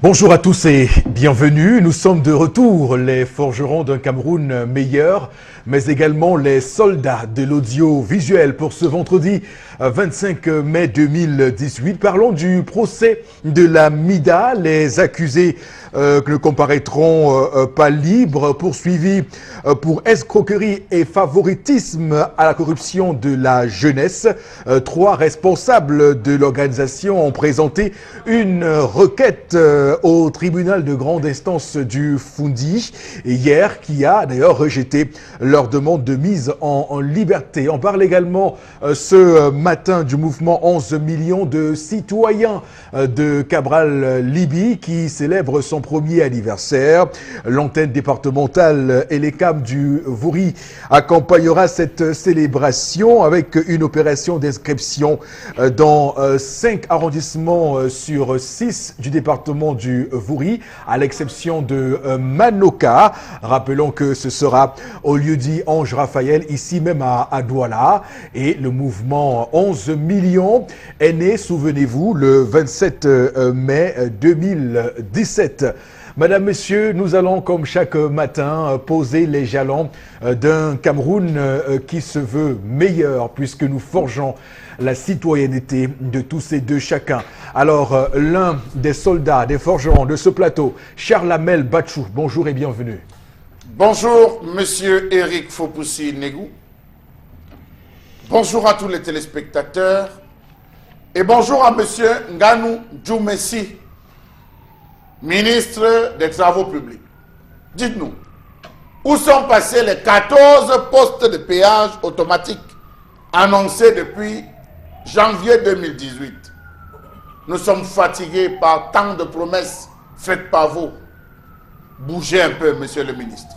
Bonjour à tous et bienvenue. Nous sommes de retour, les forgerons d'un Cameroun meilleur, mais également les soldats de l'audiovisuel pour ce vendredi 25 mai 2018. Parlons du procès de la MIDA. Les accusés ne comparaîtront pas libres, poursuivis pour escroquerie et favoritisme à la corruption de la jeunesse. Trois responsables de l'organisation ont présenté une requête au tribunal de grande instance du Foundi hier, qui a d'ailleurs rejeté leur demande de mise en liberté. On parle également ce matin du mouvement 11 millions de citoyens de Cabral Libye qui célèbre son premier anniversaire. L'antenne départementale et les CAM du Vouri accompagnera cette célébration avec une opération d'inscription dans 5 arrondissements sur 6 du département du Vouri, à l'exception de Manoka. Rappelons que ce sera au lieu-dit Ange Raphaël, ici même à Douala. Et le mouvement 11 millions est né, souvenez-vous, le 27 mai 2017. Madame, Monsieur, nous allons comme chaque matin poser les jalons d'un Cameroun qui se veut meilleur puisque nous forgeons la citoyenneté de tous et de chacun. Alors, l'un des soldats, des forgerons de ce plateau, Charles Amel Bachou, bonjour et bienvenue. Bonjour, Monsieur Eric Fopoussi Negou. Bonjour à tous les téléspectateurs. Et bonjour à Monsieur Nganou Djoumessi, ministre des Travaux publics. Dites-nous, où sont passés les 14 postes de péage automatique annoncés depuis janvier 2018? Nous sommes fatigués par tant de promesses faites par vous. Bougez un peu, monsieur le ministre.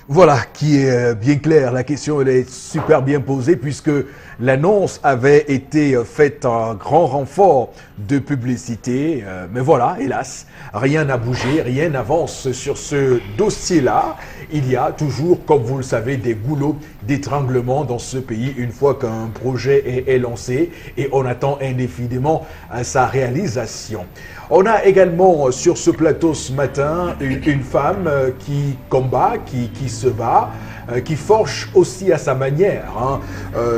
Voilà qui est bien clair. La question elle est super bien posée puisque l'annonce avait été faite en grand renfort de publicité. Mais voilà, hélas, rien n'a bougé, rien n'avance sur ce dossier-là. Il y a toujours, comme vous le savez, des goulots d'étranglement dans ce pays une fois qu'un projet est lancé et on attend indéfiniment sa réalisation. On a également sur ce plateau ce matin une femme qui combat, qui se bat, qui forge aussi à sa manière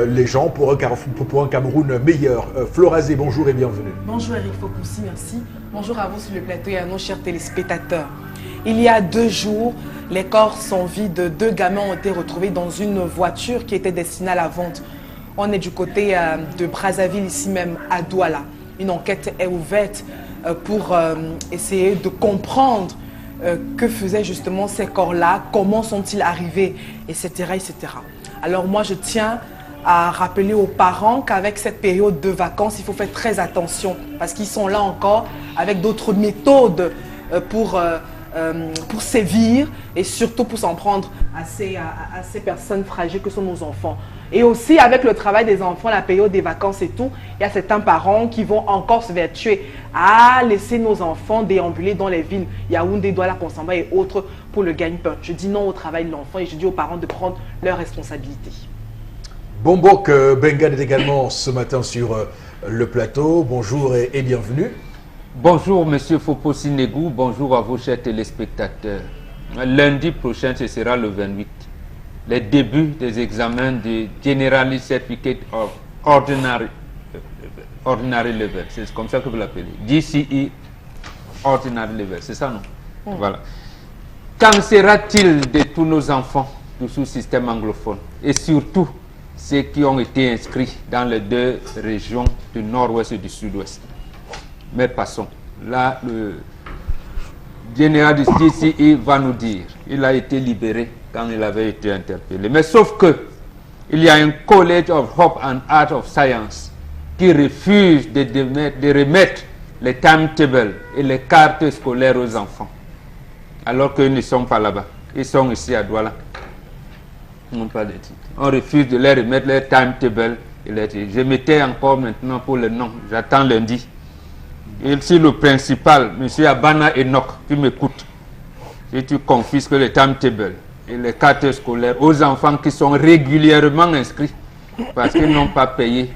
les gens pour un Cameroun meilleur. Florazé, bonjour et bienvenue. Bonjour Eric Fopoussi, merci. Bonjour à vous sur le plateau et à nos chers téléspectateurs. Il y a 2 jours, les corps sans vie de 2 gamins ont été retrouvés dans une voiture qui était destinée à la vente. On est du côté de Brazzaville, ici même à Douala. Une enquête est ouverte pour essayer de comprendre que faisaient justement ces corps-là, comment sont-ils arrivés, etc., etc. Alors moi, je tiens à rappeler aux parents qu'avec cette période de vacances, il faut faire très attention parce qu'ils sont là encore avec d'autres méthodes pour sévir et surtout pour s'en prendre à ces personnes fragiles que sont nos enfants. Et aussi avec le travail des enfants, la période des vacances et tout, il y a certains parents qui vont encore se vertuer à laisser nos enfants déambuler dans les villes, Yaoundé, Douala, Konsamba et autres pour le gagne-pain. Je dis non au travail de l'enfant et je dis aux parents de prendre leurs responsabilités. Bombok Bengal est également ce matin sur le plateau. Bonjour et bienvenue. Bonjour Monsieur Fopoussi Negou, bonjour à vos chers téléspectateurs. Lundi prochain, ce sera le 28. Les débuts des examens de General Certificate of Ordinary Level, c'est comme ça que vous l'appelez, GCE Ordinary Level, c'est ça non? Voilà. Qu'en sera-t-il de tous nos enfants du sous-système anglophone et surtout ceux qui ont été inscrits dans les 2 régions du nord-ouest et du sud-ouest? Mais passons. Là, le général du GCE va nous dire, il a été libéré quand il avait été interpellé. Mais sauf que, il y a un College of Hope and Art of Science qui refuse de remettre les timetables et les cartes scolaires aux enfants. Alors qu'ils ne sont pas là-bas. Ils sont ici à Douala. Ils n'ont pas de titre. On refuse de leur remettre les timetables et les titres. Je mettais encore maintenant pour le nom. J'attends lundi. Et ici le principal, M. Abana Enoch, qui m'écoute. Si tu confisques les timetables et les cartes scolaires aux enfants qui sont régulièrement inscrits parce qu'ils n'ont pas payé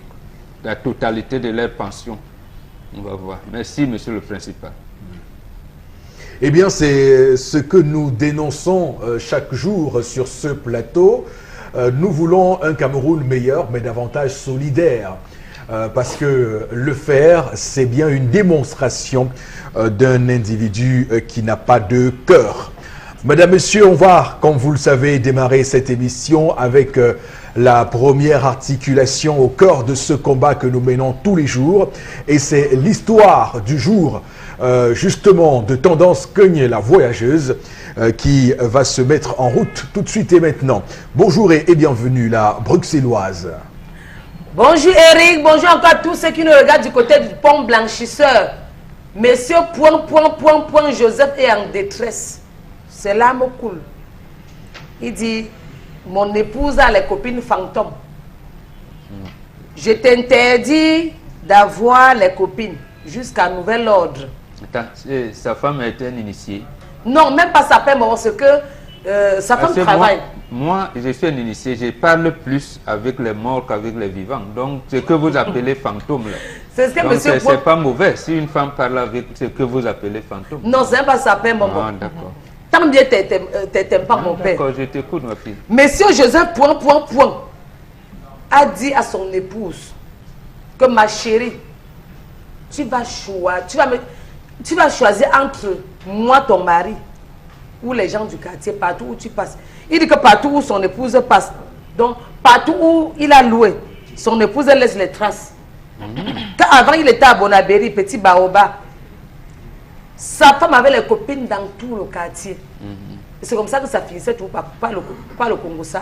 la totalité de leur pension, On va voir. Merci, monsieur le principal. Eh bien, c'est ce que nous dénonçons chaque jour sur ce plateau. Nous voulons un Cameroun meilleur, mais davantage solidaire. Parce que le faire, c'est bien une démonstration d'un individu qui n'a pas de cœur. Mesdames, Messieurs, on va, comme vous le savez, démarrer cette émission avec la première articulation au cœur de ce combat que nous menons tous les jours. Et c'est l'histoire du jour, justement, de Tendance Cogne la voyageuse, qui va se mettre en route tout de suite et maintenant. Bonjour et bienvenue, la bruxelloise. Bonjour Eric, bonjour encore à tous ceux qui nous regardent du côté du pont blanchisseur. Monsieur Joseph est en détresse. C'est l'âme cool. Il dit, mon épouse a les copines fantômes. Je t'interdis d'avoir les copines jusqu'à nouvel ordre. Attends, sa femme est un initié. Non, même pas sa femme, parce que sa femme travaille. Moi, je suis un initié, je parle plus avec les morts qu'avec les vivants. Donc, ce que vous appelez fantôme, là. C'est ce que monsieur... C'est pas mauvais si une femme parle avec ce que vous appelez fantôme. Non, c'est pas sa femme, maman. Ah, d'accord. Tant bien t'aimes pas mon père. D'accord, je t'écoute, ma fille. Monsieur Joseph, a dit à son épouse que ma chérie, tu vas choisir entre moi, ton mari, ou les gens du quartier, partout où tu passes. Il dit que partout où son épouse passe, donc partout où il a loué, son épouse laisse les traces. Quand avant il était à Bonabéry, petit Baoba, sa femme avait les copines dans tout le quartier. C'est comme ça que ça finissait tout par le Congo. Ça.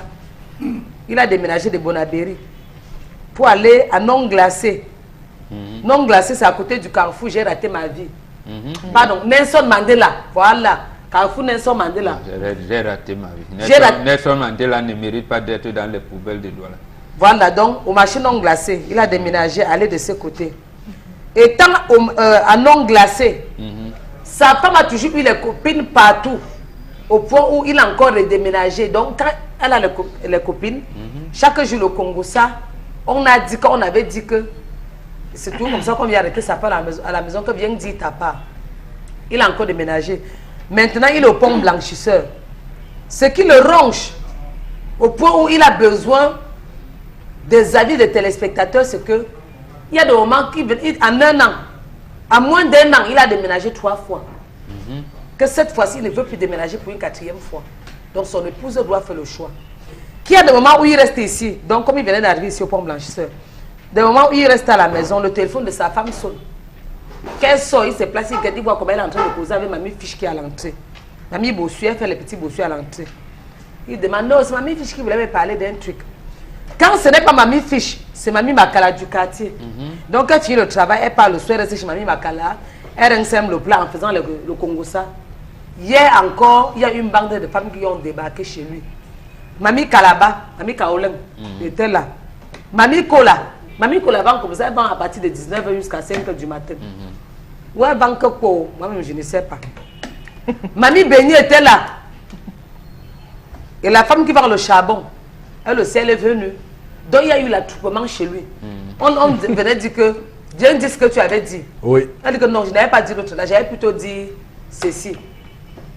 Il a déménagé de Bonabéry pour aller à Non Glacé. Non Glacé, c'est à côté du Carrefour, j'ai raté ma vie. Pardon, Nelson Mandela, voilà. Carrefour Nelson Mandela. J'ai raté ma vie. Nelson Mandela ne mérite pas d'être dans les poubelles de Douala. Voilà, donc au marché Non Glacé, il a déménagé, aller de ce côté. Étant à Non Glacé, sa femme a toujours eu les copines partout, au point où il a encore déménagé. Donc quand elle a les copines, chaque jour au Congo, ça, on avait dit que c'est tout comme ça qu'on vient arrêter sa femme à la maison, que vient dire ta part. Il a encore déménagé. Maintenant, il est au pont blanchisseur. Ce qui le ronge, au point où il a besoin des avis des téléspectateurs, c'est que il y a des moments en un an, à moins d'un an, il a déménagé 3 fois. Que cette fois-ci, il ne veut plus déménager pour une 4e fois. Donc son épouse doit faire le choix. Qu'il y a des moments où il reste ici, donc comme il venait d'arriver ici au pont blanchisseur, des moments où il reste à la maison, le téléphone de sa femme sonne. Qu'elle sort, il se place, il voit comment elle est en train de causer avec Mamie Fiche qui est à l'entrée. Mamie Bossu, elle fait les petits bossus à l'entrée. Il demande, non, c'est Mamie Fiche qui voulait me parler d'un truc. Quand ce n'est pas Mamie Fiche, c'est Mamie Makala du quartier. Donc quand elle finit le travail, elle part le soir, elle reste chez Mamie Makala, elle rincème le plat en faisant le Congo ça. Hier encore, il y a une bande de femmes qui ont débarqué chez lui. Mamie Kalaba, Mamie Kaolem était là. Mamie Kola vend comme ça, elle vend à partir de 19h jusqu'à 5h du matin. Ouais, elle vend que quoi? Moi-même, je ne sais pas. Mamie Béni était là. Et la femme qui vend le charbon, elle aussi, elle est venue. Donc il y a eu l'attroupement chez lui. On venait dire que, Dieu dit ce que tu avais dit. Oui. Elle dit que non, je n'avais pas dit l'autre là, j'avais plutôt dit ceci.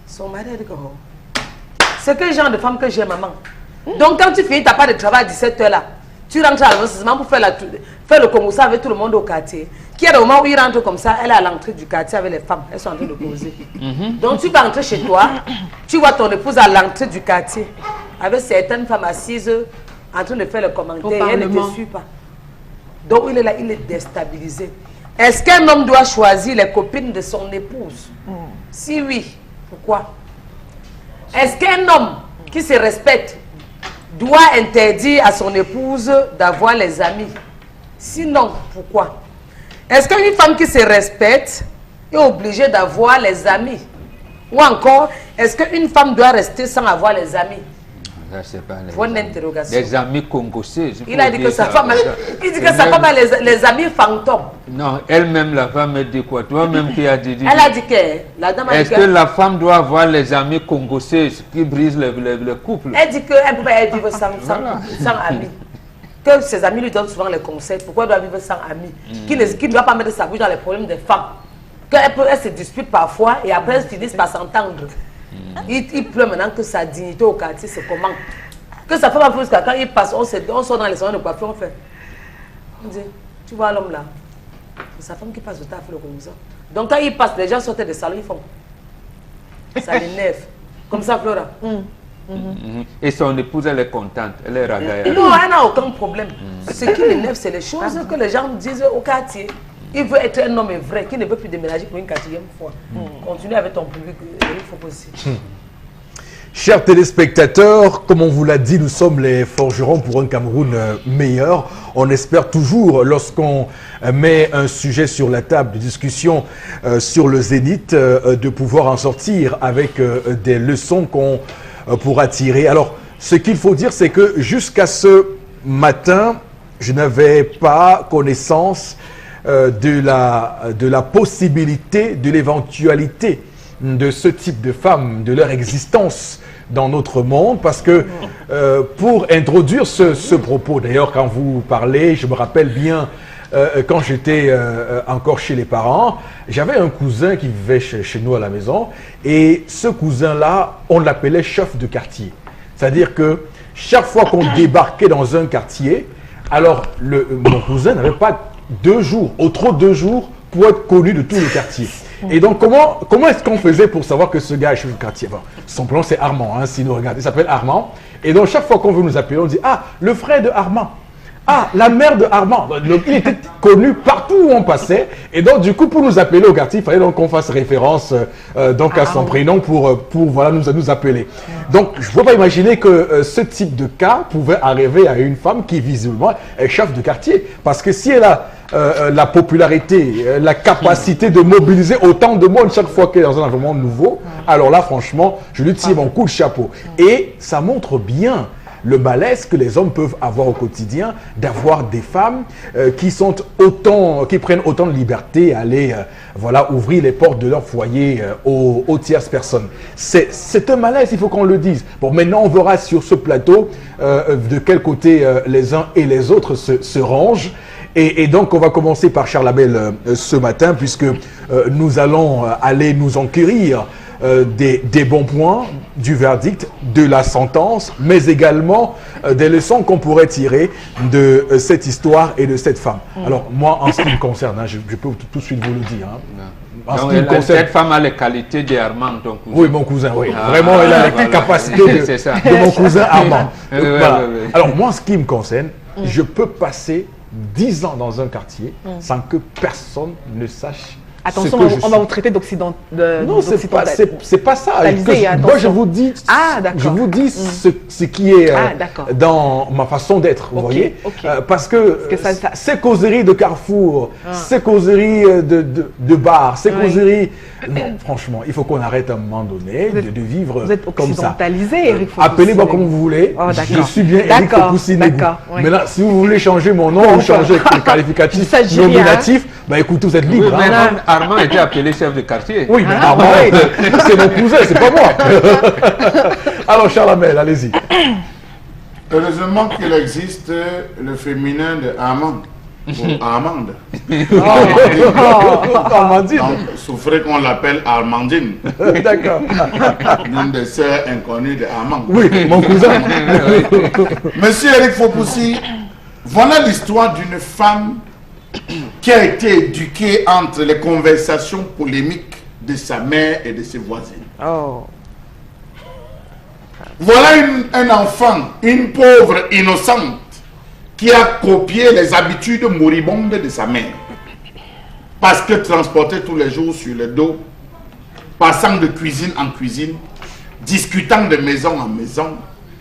Son mari a dit que oh, c'est quel genre de femme que j'ai, maman. Donc quand tu finis ta part de travail à 17h là, tu rentres à la maison seulement pour faire le Congo ça avec tout le monde au quartier. Qui est au moment où il rentre comme ça, elle est à l'entrée du quartier avec les femmes, elles sont en train de causer. Donc tu vas entrer chez toi, tu vois ton épouse à l'entrée du quartier, avec certaines femmes assises en train de faire le commentaire, et elle ne te suit pas. Donc il est là, il est déstabilisé. Est-ce qu'un homme doit choisir les copines de son épouse? Si oui, pourquoi? Est-ce qu'un homme qui se respecte doit interdire à son épouse d'avoir les amis? Sinon, pourquoi? Est-ce qu'une femme qui se respecte est obligée d'avoir les amis? Ou encore, est-ce qu'une femme doit rester sans avoir les amis? C'est pas Bonne interrogation. Les amis congolais. Il a dit que sa femme a les amis fantômes. Non, elle-même, la femme, elle dit quoi? Toi-même qui as dit. Elle a dit que la dame a dit est-ce que la femme doit avoir les amis congolais qui brisent le couple? Elle dit qu'elle ne peut pas vivre sans amis. que ses amis lui donnent souvent les conseils. Pourquoi elle doit vivre sans amis? Qui ne doit pas mettre sa bouche dans les problèmes des femmes. Elle se dispute parfois et après elles finissent par s'entendre. Il pleure maintenant que sa dignité au quartier se comment. Que sa femme a fait jusqu'à quand il passe, on sort dans les salons de coiffure, on fait. On dit, tu vois l'homme là, c'est sa femme qui passe au taf, le ça. Donc quand il passe, les gens sortent des salons, ils font. Ça l'énerve. Comme ça, Flora. Et son épouse, elle est contente, elle est ragaille. Non, elle n'a aucun problème. Ce qui l'énerve, c'est les choses que les gens disent au quartier. Il veut être un homme vrai, qui ne veut plus déménager pour une quatrième fois. Continue avec ton public, il faut aussi. Chers téléspectateurs, comme on vous l'a dit, nous sommes les forgerons pour un Cameroun meilleur. On espère toujours, lorsqu'on met un sujet sur la table de discussion sur le Zénith, de pouvoir en sortir avec des leçons qu'on pourra tirer. Alors, ce qu'il faut dire, c'est que jusqu'à ce matin, je n'avais pas connaissance de la possibilité, de l'éventualité de ce type de femmes, de leur existence dans notre monde, parce que pour introduire ce propos, d'ailleurs quand vous parlez, je me rappelle bien quand j'étais encore chez les parents, j'avais un cousin qui vivait chez nous à la maison, et ce cousin-là, on l'appelait chef de quartier. C'est-à-dire que chaque fois qu'on débarquait dans un quartier, alors mon cousin n'avait pas 2 jours, au trop 2 jours, pour être connu de tout le quartier. Et donc, comment est-ce qu'on faisait pour savoir que ce gars est chef de quartier? Bon, son prénom, c'est Armand, hein, si nous regardons. Il s'appelle Armand. Et donc, chaque fois qu'on veut nous appeler, on dit « Ah, le frère de Armand. Ah, la mère de Armand. » Donc, il était connu partout où on passait. Et donc, du coup, pour nous appeler au quartier, il fallait donc qu'on fasse référence donc à son prénom pour voilà, nous appeler. Donc, je ne peux pas imaginer que ce type de cas pouvait arriver à une femme qui, visiblement, est chef de quartier. Parce que si elle a la popularité, la capacité de mobiliser autant de monde chaque fois qu'elle est dans un environnement nouveau, alors là, franchement, je lui tire mon coup de chapeau. Et ça montre bien le malaise que les hommes peuvent avoir au quotidien d'avoir des femmes qui prennent autant de liberté à aller voilà, ouvrir les portes de leur foyer aux tierces personnes. C'est un malaise, il faut qu'on le dise. Bon, maintenant, on verra sur ce plateau de quel côté les uns et les autres se rangent. Et donc, on va commencer par Charles Abel ce matin, puisque nous allons aller nous enquérir des bons points du verdict, de la sentence, mais également des leçons qu'on pourrait tirer de cette histoire et de cette femme. Alors, moi, en ce qui me concerne, hein, je peux tout de suite vous le dire. Hein, en ce qui me concerne, cette femme a les qualités d'Armand, ton cousin. Oui, mon cousin, oui. Vraiment, elle a les capacités de mon cousin Armand. Voilà. Alors, moi, en ce qui me concerne, je peux passer 10 ans dans un quartier sans que personne ne sache. Attention, on va vous traiter d'occident. Non, c'est pas ça. Moi, je vous dis, ce qui est dans ma façon d'être, vous voyez. Parce que ces causeries de carrefour, ces causeries de bar, ces causeries... Non, franchement, il faut qu'on arrête à un moment donné de vivre comme ça. Eric Fopoussy. Appelez-moi comme vous voulez. Je suis bien Eric Fopoussy. Mais là, si vous voulez changer mon nom ou changer le qualificatif nominatif, bah écoutez, vous êtes libre. Armand était appelé chef de quartier. Oui, mais Armand, c'est mon cousin, c'est pas moi. Alors, Charles Abel, allez-y. Heureusement qu'il existe le féminin de Armand. Ou Armande. Armandine. Donc, souffrez qu'on l'appelle Armandine. D'accord. L'une des sœurs inconnues de Armand. Oui, mon cousin. Monsieur Eric Fopoussy, voilà l'histoire d'une femme qui a été éduquée entre les conversations polémiques de sa mère et de ses voisines. Oh. Voilà un enfant, une pauvre innocente, qui a copié les habitudes moribondes de sa mère. Parce que transportée tous les jours sur le dos, passant de cuisine en cuisine, discutant de maison en maison,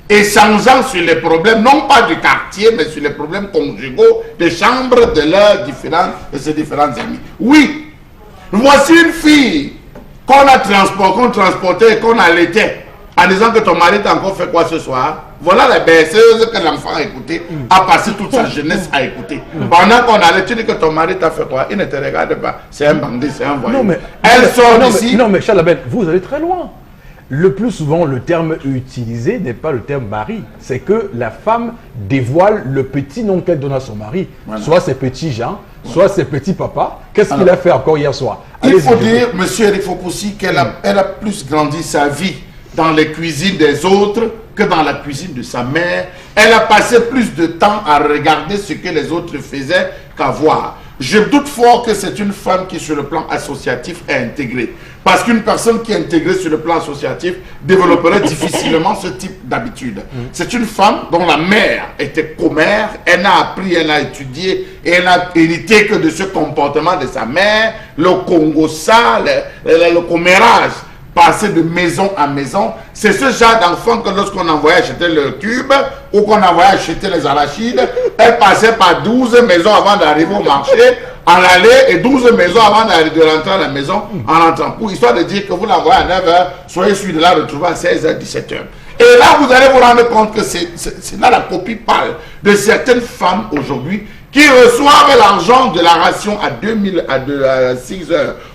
échangeant sur les problèmes, non pas du quartier, mais sur les problèmes conjugaux, des chambres de ses différents amis. Oui, voici une fille qu'on transportait et qu'on allaitait, en disant que ton mari t'a encore fait quoi ce soir? Voilà la berceuse que l'enfant a écouté, a passé toute sa jeunesse à écouter. Pendant qu'on allait, tu dis que ton mari t'a fait quoi? Il ne te regarde pas. C'est un bandit, c'est un voyou. Non, mais, elle sort d'ici. Non, mais Charles Abel, vous allez très loin. le plus souvent, le terme utilisé n'est pas le terme mari. C'est que la femme dévoile le petit nom qu'elle donne à son mari. Voilà. Soit ses petits Jean, soit ses petits papas. Qu'est-ce qu'il a fait encore hier soir? Il faut dire, monsieur Eric Fopoussi, qu'elle a plus grandi sa vie dans les cuisines des autres que dans la cuisine de sa mère. Elle a passé plus de temps à regarder ce que les autres faisaient qu'à voir. Je doute fort que c'est une femme qui, sur le plan associatif, est intégrée. Parce qu'une personne qui est intégrée sur le plan associatif développerait difficilement ce type d'habitude. C'est une femme dont la mère était commère, elle a appris, elle a étudié, et elle n'a hérité que de ce comportement de sa mère, le Congo-ça, le commérage, passer de maison à maison. C'est ce genre d'enfant que lorsqu'on envoyait acheter le cube ou qu'on envoyait acheter les arachides, elle passait par 12 maisons avant d'arriver au marché, en aller, et 12 maisons avant de rentrer à la maison en rentrant. Pour histoire de dire que vous l'envoyez à 9h, soyez sûr de la retrouver à 16h, 17h. Et là, vous allez vous rendre compte que c'est là la copie pâle de certaines femmes aujourd'hui qui reçoivent l'argent de la ration à 6h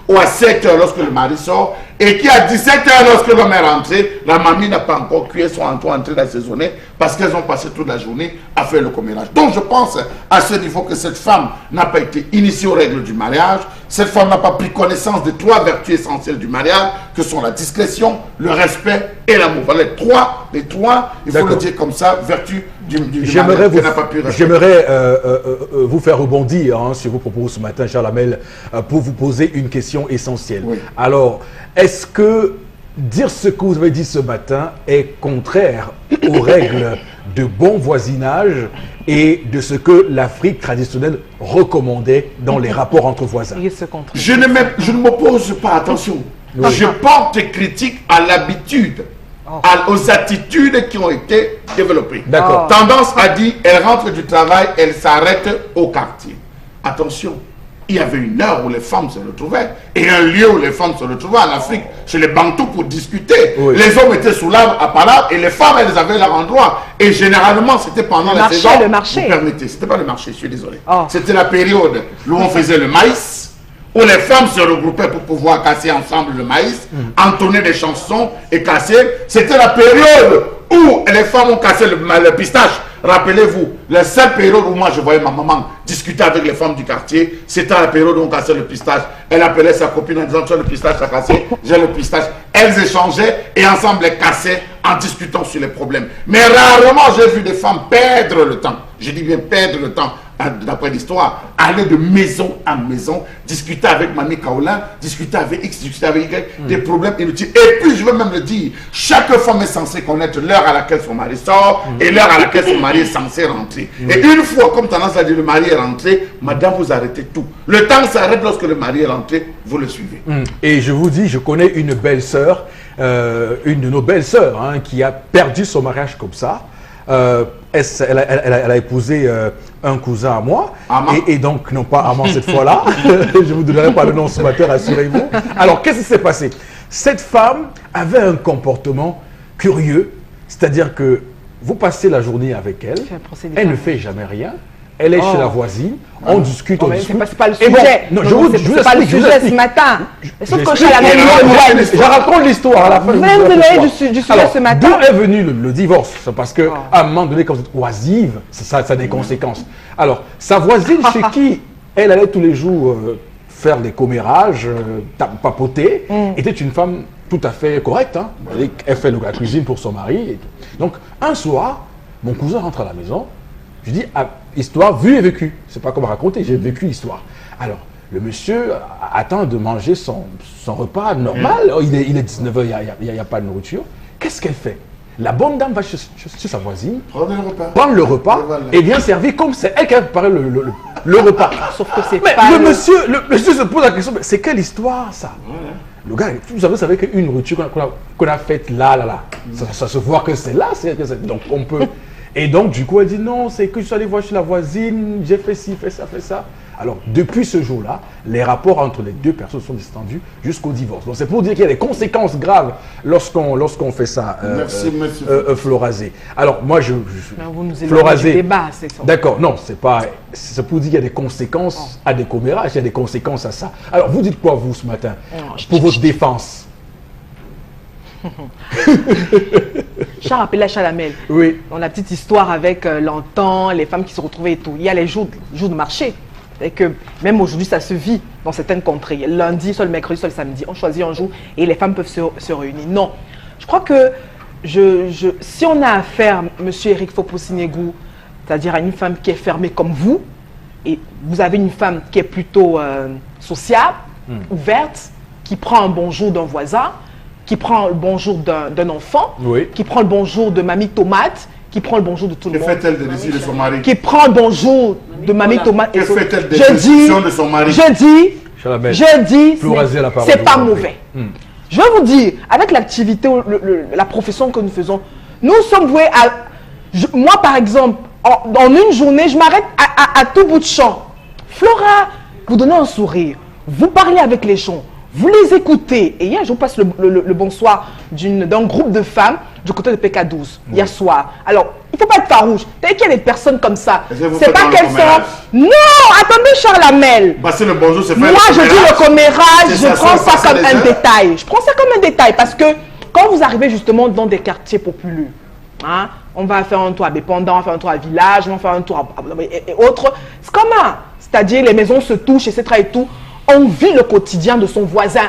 ou à 7h lorsque le mari sort, et qui à 17h lorsque l'homme est rentré, la mamie n'a pas encore cuit, elles sont en train d'assaisonner parce qu'elles ont passé toute la journée à faire le commérage. Donc je pense à ce niveau que cette femme n'a pas été initiée aux règles du mariage, cette femme n'a pas pris connaissance des 3 vertus essentielles du mariage, que sont la discrétion, le respect et l'amour. Voilà les trois, il faut le dire comme ça, vertus du mariage qu'elle n'a pas pu respecter. J'aimerais vous faire rebondir sur vos propos ce matin, Charles Hamel, pour vous poser une question essentielle. Oui. Alors, est-ce que dire ce que vous avez dit ce matin est contraire aux règles de bon voisinage et de ce que l'Afrique traditionnelle recommandait dans les rapports entre voisins? Je ne m'oppose pas, attention. Oui. Je porte critique à l'habitude, aux attitudes qui ont été développées. D'accord. Tendance à dire, elle rentre du travail, elle s'arrête au quartier. Attention, il y avait une heure où les femmes se retrouvaient et un lieu où les femmes se retrouvaient en Afrique, chez les Bantous, pour discuter. Oui. Les hommes étaient sous l'arbre à Pala et les femmes, elles avaient leur endroit. Et généralement, c'était pendant la saison. Le marché. Vous permettez, c'était pas le marché, je suis désolé. Oh. C'était la période où on faisait le maïs, où les femmes se regroupaient pour pouvoir casser ensemble le maïs, entonner des chansons et casser. C'était la période où les femmes ont cassé le pistache. Rappelez-vous, la seule période où moi je voyais ma maman discuter avec les femmes du quartier, c'était la période où on cassait le pistache. Elle appelait sa copine en disant: tu as le pistache à casser, j'ai le pistache. Elles échangeaient et ensemble elles cassaient en discutant sur les problèmes. Mais rarement j'ai vu des femmes perdre le temps. Je dis bien perdre le temps. D'après l'histoire, aller de maison en maison, discuter avec Mamie Kaolin, discuter avec X, discuter avec Y, des problèmes inutiles. Et puis, je veux même le dire, chaque femme est censée connaître l'heure à laquelle son mari sort et l'heure à laquelle son mari est censé rentrer. Et une fois, comme tendance à dire, le mari est rentré, madame, vous arrêtez tout. Le temps s'arrête lorsque le mari est rentré, vous le suivez. Et je vous dis, je connais une belle-sœur, une de nos belles-sœurs, qui a perdu son mariage comme ça. Elle a épousé un cousin à moi, et donc, non pas Amand cette fois-là, je ne vous donnerai pas le nom ce matin, rassurez-vous. Alors, qu'est-ce qui s'est passé? Cette femme avait un comportement curieux, c'est-à-dire que vous passez la journée avec elle, elle ne fait jamais rien, elle est chez la voisine, on discute, on discute. C'est pas le sujet. Non, je vous explique. C'est pas le sujet ce matin. Sauf quand je suis à la même Je raconte l'histoire à la fin. Même de du sujet ce matin. D'où est venu le divorce? Parce qu'à un moment donné, quand vous êtes oisive, ça a des conséquences. Alors, sa voisine chez qui elle allait tous les jours faire des commérages, papoter, était une femme tout à fait correcte. Elle fait la cuisine pour son mari. Donc, un soir, mon cousin rentre à la maison. Je dis, histoire vue et vécue. C'est pas comme raconter, j'ai vécu l'histoire. Alors, le monsieur attend de manger son repas normal. Il est 19h, il n'y a pas de nourriture. Qu'est-ce qu'elle fait? La bonne dame va chez sa voisine, prend le repas et vient servir comme c'est elle qui a préparé le repas. Sauf que c'est mais pas le monsieur se pose la question, c'est quelle histoire ça? Le gars, vous savez qu'une nourriture qu'on a faite là. Ça se voit que c'est là. Donc on peut... Et donc, du coup, elle dit non, c'est que je suis allé voir chez la voisine, j'ai fait ci, fait ça. Alors, depuis ce jour-là, les rapports entre les deux personnes sont descendus jusqu'au divorce. Donc, c'est pour dire qu'il y a des conséquences graves lorsqu'on fait ça, Florazé. Alors, moi, vous nous éloignez du débat, c'est ça. D'accord, non, c'est pour dire qu'il y a des conséquences à des commérages, il y a des conséquences à ça. Alors, vous dites quoi, vous, ce matin, pour votre défense? Charles appelait Chalamel. Oui. Dans la petite histoire avec l'antan, les femmes qui se retrouvaient et tout. Il y a les jours de marché. Et que même aujourd'hui, ça se vit dans certaines contrées. Lundi, soit le mercredi, soit le samedi. On choisit un jour et les femmes peuvent se réunir. Non. Je crois que si on a affaire, monsieur Eric Fopo-Sinégou, c'est-à-dire à une femme qui est fermée comme vous, et vous avez une femme qui est plutôt sociable, ouverte, qui prend un bonjour d'un voisin, qui prend le bonjour d'un enfant, Oui. qui prend le bonjour de mamie Tomate, qui prend le bonjour de tout le Que monde. fait-elle de décider de son mari? Qui prend le bonjour de mamie Tomate. Que fait-elle des Je décisions de son mari? Chalamel, je dis, pluraliser la parole, c'est je pas vous en prie. mauvais. Je vais vous dire, avec l'activité, la profession que nous faisons, nous sommes voués à... moi, par exemple, en une journée, je m'arrête à tout bout de champ. Flora, vous donnez un sourire, vous parlez avec les gens, vous les écoutez. Et hier, je vous passe le bonsoir d'un groupe de femmes du côté de PK12, hier soir. Alors, il ne faut pas être farouche. Dès qu'il y a des personnes comme ça, c'est pas qu'elles sont... Non, attendez, Charles Hamel. Bah, c'est le bonjour, c'est fait. Moi, je dis le commérage, C'est je ça, prends ça, ça ça, comme déjà. un détail. Je prends ça comme un détail parce que quand vous arrivez justement dans des quartiers populaires, hein, on va faire un tour à Dépendant, on va faire un tour à Village, on va faire un tour et autres. C'est commun. C'est-à-dire les maisons se touchent, etc. et tout. On vit le quotidien de son voisin.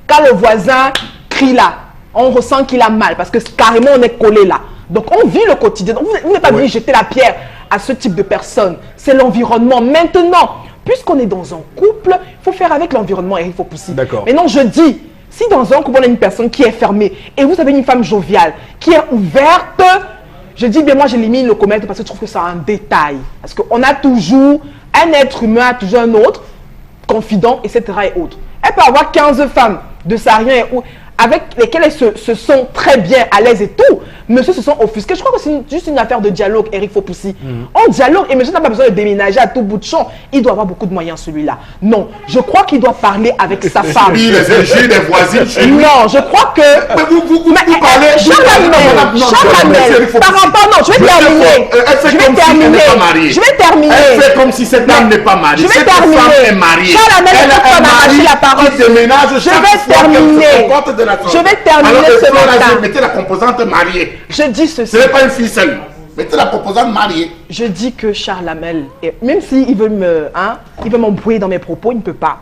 Quand le voisin crie là, on ressent qu'il a mal parce que carrément on est collé là. Donc on vit le quotidien. Donc, vous n'êtes pas venu jeter la pierre à ce type de personnes. C'est l'environnement. Maintenant, puisqu'on est dans un couple, il faut faire avec l'environnement et il faut pousser. D'accord. Mais non, je dis, si dans un couple on a une personne qui est fermée et vous avez une femme joviale, qui est ouverte, je dis bien moi j'élimine le commerce parce que je trouve que c'est un détail. Parce qu'on a toujours un être humain, a toujours un autre, confident, etc. et autres. Elle peut avoir 15 femmes de Sarien avec lesquelles elles se sont très bien à l'aise et tout. Monsieur se sont offusqués. Je crois que c'est juste une affaire de dialogue, Eric Fopoussi. On dialogue et monsieur n'a pas besoin de déménager à tout bout de champ. Il doit avoir beaucoup de moyens, celui-là. Non, je crois qu'il doit parler avec sa femme. Lui, les injures des voisines chez lui. Non, je crois que... Mais vous parlez... Chalamel, par rapport... Non, je vais terminer. Elle fait comme si elle n'est pas mariée. Je vais terminer. Elle fait comme si cette dame n'est pas mariée. Je vais Cette terminer. femme est mariée. Chalamel, Elle a un mari la parole. qui déménage Je chaque vais fois qu'elle terminer. se comporte de la sorte. Je vais terminer Alors, ce Flora, matin. mettez la composante mariée. Je dis ceci. Ce n'est pas une fille seule. Mettez la composante mariée. Je dis que Charles Hamel, même s'il veut il veut m'embrouiller dans mes propos, il ne peut pas.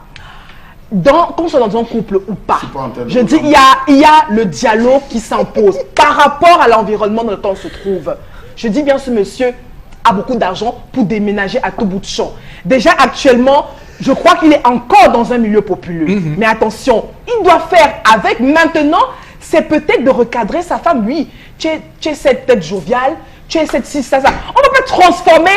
Qu'on soit dans un couple ou pas, pas en train de je vous dis il y a le dialogue qui s'impose par rapport à l'environnement dans lequel on se trouve. Je dis bien ce monsieur a beaucoup d'argent pour déménager à tout bout de champ. Déjà actuellement, je crois qu'il est encore dans un milieu populaire. Mais attention, il doit faire avec maintenant, c'est peut-être de recadrer sa femme. Oui, tu es cette tête joviale, tu es cette ci, ça. On ne peut pas transformer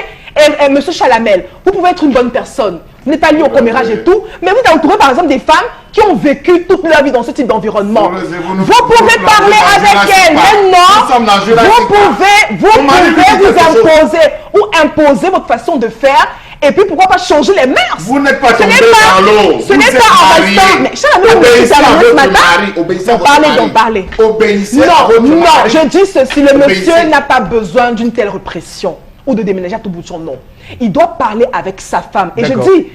monsieur Chalamel. Vous pouvez être une bonne personne. Vous n'êtes pas lié au commérage et tout, mais vous avez trouvé par exemple des femmes qui ont vécu toute leur vie dans ce type d'environnement. Vous pouvez parler avec elles, mais non, vous pouvez vous imposer ou imposer votre façon de faire. Et puis pourquoi pas changer les mœurs? Vous n'êtes pas tombé dans l'eau. Ce n'est pas en restant. Mais Chalamel, obéissez à votre matin. mari. Obéissez à votre mari. D'en parler. Obéissez à votre Non, mari. je dis ceci, le Obéissez. monsieur n'a pas besoin d'une telle répression ou de déménager à tout bout de champ, non. Il doit parler avec sa femme. Et je D'accord. dis,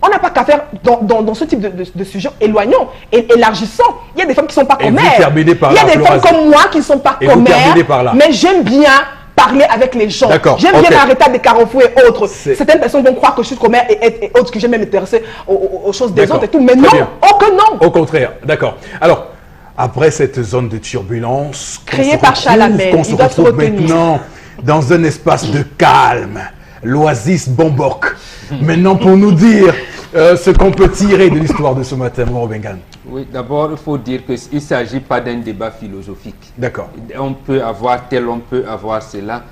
on n'a pas qu'à faire dans ce type de sujet, éloignons et élargissons. Il y a des femmes qui ne sont pas Et comme vous elle. terminez par Il y a là, des femmes Flora. comme moi qui ne sont pas Et comme vous terminez par elle. là. Mais j'aime bien parler avec les gens. D'accord, J'aime ok. bien m'arrêter à des carrefours et autres. C'est- Certaines personnes vont croire que je suis commère et autres que j'aime même m'intéresser aux choses des D'accord. autres et tout. Mais Très non, bien. oh que non. Au contraire, d'accord. Alors, après cette zone de turbulence, Créée par Chalamel, qu'on se il doit se retrouve retenir. maintenant dans un espace de calme, l'oasis Bomboc. Maintenant, pour nous dire ce qu'on peut tirer de l'histoire de ce matin, mon Bengan. Oui, d'abord, il faut dire qu'il ne s'agit pas d'un débat philosophique. D'accord. On peut avoir tel, on peut avoir cela.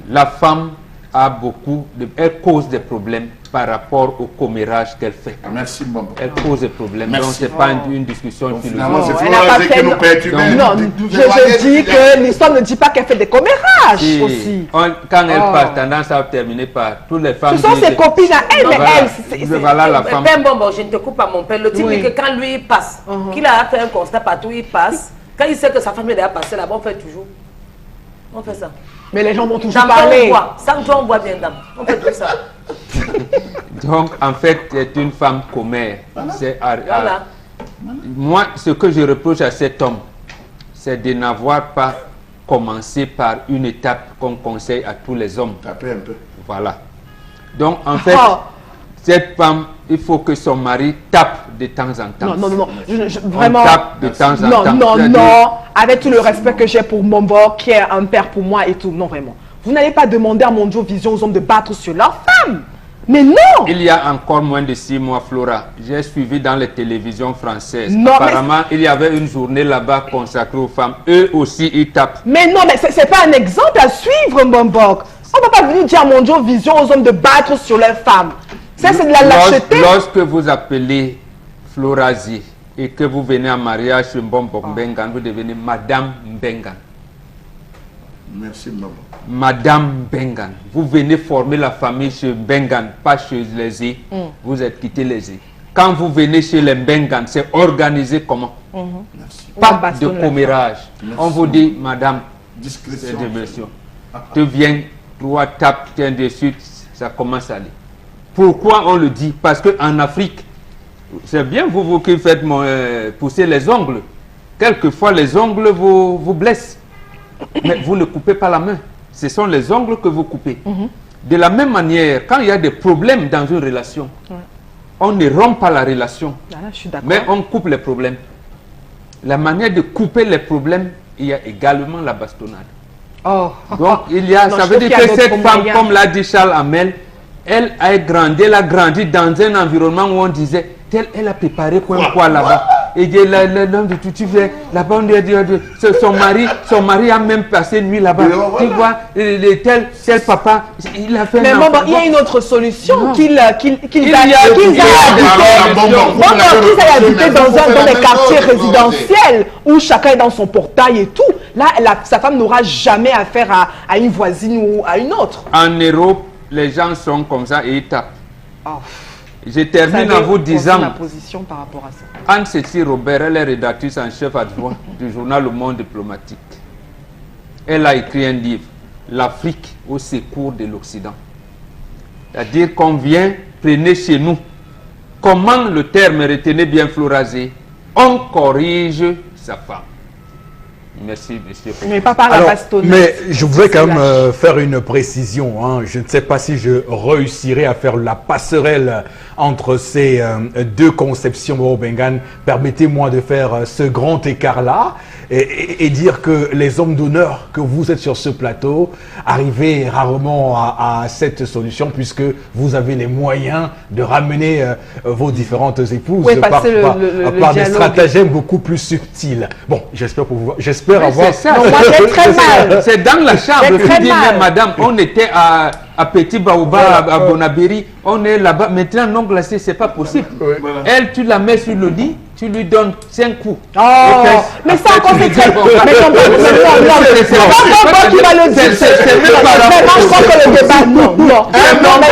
La femme a elle cause des problèmes par rapport au commérage qu'elle fait. Merci, bon. Elle cause des problèmes. Merci. Donc, ce n'est pas une discussion Finalement, philosophique. c'est elle n'a pas Flora qui fait- nous perturbe. Non, je dis que l'histoire ne dit pas qu'elle fait des commérages Si, aussi. quand elle Oh. part, tendance à terminer par toutes les femmes. Ce sont disent- ses copines à elle, mais Voilà. elle, Voilà la femme. Père Bombo, je ne te coupe pas mon père. Le type Oui. dit que quand lui il passe, qu'il a fait un constat partout, il passe. Quand il sait que sa femme est déjà passée là-bas, on fait toujours. On fait ça. mais les gens vont toujours Dans on parler. boit. Sans toi, on boit bien dame. On fait tout ça. Donc, en fait, c'est une femme commère. C'est Voilà. Moi, ce que je reproche à cet homme, c'est de n'avoir pas commencé par une étape qu'on conseille à tous les hommes. Taper un peu. Voilà. Donc, en fait, cette femme, il faut que son mari tape de temps en temps. Non. Vraiment. On tape de temps en temps. Non. Avec tout le respect que j'ai pour Mombok, qui est un père pour moi et tout. Non, vraiment. Vous n'allez pas demander à Mondio Vision aux hommes de battre sur leurs femmes. Mais non! Il y a encore moins de 6 mois, Flora, j'ai suivi dans les télévisions françaises. Non, apparemment, il y avait une journée là-bas consacrée aux femmes. Eux aussi, ils tapent. Mais non, mais c'est pas un exemple à suivre, Mombok. On ne va pas venir dire à Mondio Vision aux hommes de battre sur leurs femmes. Ça, c'est de la lâcheté. Lorsque vous appelez Florazie et que vous venez en mariage chez Mbombok Mbengan, vous devenez Madame Mbengan. Merci, maman. Madame Mbengan. Vous venez former la famille chez Mbengan, pas chez les I. Vous êtes quitté les I. Quand vous venez chez les Mbengan, c'est organisé comment? Merci. Pas de commérage. On vous dit, Madame, Discrétion. c'est de monsieur. Tu viens, trois tapes, tiens dessus, ça commence à aller. Pourquoi on le dit? Parce qu'en Afrique, c'est bien vous qui faites pousser les ongles. Quelquefois, les ongles vous blessent. Mais vous ne coupez pas la main. Ce sont les ongles que vous coupez. De la même manière, quand il y a des problèmes dans une relation, on ne rompt pas la relation, mais on coupe les problèmes. La manière de couper les problèmes, il y a également la bastonnade. Donc, il y a, ça veut dire que cette femme, comme l'a dit Charles Hamel, elle a grandi dans un environnement où on disait, elle a préparé quoi là-bas. Et l'homme de tout, tu viens là-bas, son mari a même passé nuit là-bas. Tu vois, tel papa, il a fait mais bon, il y a une autre solution qu'il a habité dans des quartiers résidentiels où chacun est dans son portail et tout. Là, sa femme n'aura jamais affaire à une voisine ou à une autre. En Europe, les gens sont comme ça et ils tapent. Je termine en vous disant, ma position par rapport à ça. Anne-Cécile Robert, elle est rédactrice en chef adjoint du journal Le Monde diplomatique. Elle a écrit un livre, L'Afrique au secours de l'Occident. C'est-à-dire qu'on vient, prenez chez nous. Comment le terme, retenez bien Florazé, on corrige sa femme. Merci, monsieur. Mais pas par la bastonnade. Mais je voudrais quand même faire une précision. Hein. Je ne sais pas si je réussirai à faire la passerelle entre ces deux conceptions Moro-Bengan. Permettez-moi de faire ce grand écart-là et dire que les hommes d'honneur que vous êtes sur ce plateau, arrivez rarement à cette solution puisque vous avez les moyens de ramener vos différentes épouses par des stratagèmes beaucoup plus subtils. Bon, j'espère avoir... C'est ça. Non, moi j'ai très mal. C'est dans la chambre. Tu dis, mais madame, on était à Petit Baouba, à Bonabéry, on est là-bas. Maintenant, non glacé, c'est pas possible. Voilà. Elle, tu la mets sur le lit, tu lui donnes 5 coups. Mais ça encore c'est très bon. Mais non, c'est pas moi qui va le dire. C'est même pas je crois que le débat, non. Un homme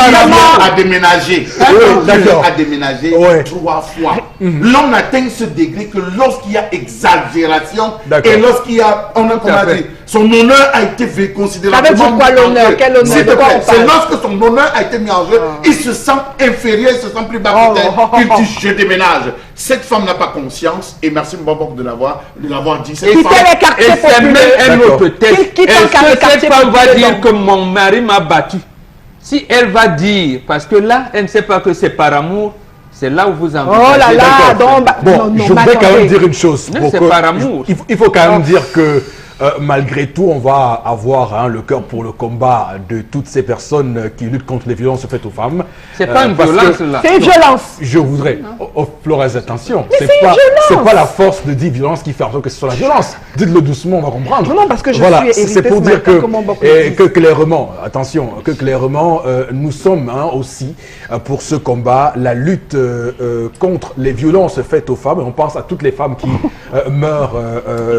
a déménagé. Un homme a déménagé 3 fois. L'homme atteint ce degré que lorsqu'il y a exagération et lorsqu'il y a, on a dit, son honneur a été considéré. Ça veut dire quoi l'honneur? Quel honneur? C'est lorsque son honneur a été mis en jeu, il se sent inférieur, il se sent plus bas que tel, il dit je déménage. Cette femme n'a pas conscience et merci Mbambok de l'avoir dit. Cette femme, et c'est même un autre test. Cette femme va dire que mon mari m'a battu. Si elle va dire, parce que là, elle ne sait pas que c'est par amour, c'est là où vous en bon, je voudrais quand même dire une chose. C'est par amour. Il faut quand même dire que malgré tout, on va avoir le cœur pour le combat de toutes ces personnes qui luttent contre les violences faites aux femmes. C'est pas une violence là. C'est une violence. Je voudrais, Flores, attention. C'est pas la force de dire violence qui fait en sorte que ce soit la violence. Dites-le doucement, on va comprendre. Non, parce que je suis c'est pour dire que clairement, attention, que clairement, nous sommes aussi pour ce combat, la lutte contre les violences faites aux femmes. Et on pense à toutes les femmes qui meurent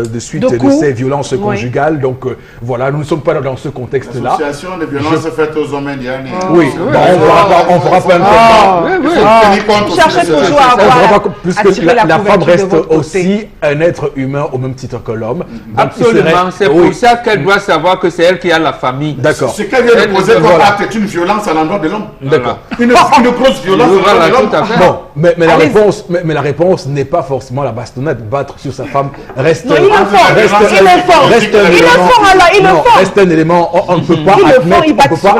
de suite de ces violences violence conjugale. Donc voilà, nous ne sommes pas dans ce contexte-là. L'association de violences faites aux hommes indiens. Oui, on fera pas un Vous cherchez toujours à avoir puisque la femme reste aussi un être humain au même titre que l'homme. Absolument, c'est pour ça qu'elle doit savoir que c'est elle qui a la famille. D'accord. Ce qu'elle vient de poser comme acte est une violence à l'endroit de l'homme. D'accord. Une grosse violence à l'endroit de l'homme. Tout à fait. Bon, mais la réponse n'est pas forcément la bastonnade. Battre sur sa femme reste Non, il le font. reste un élément. On ne peut pas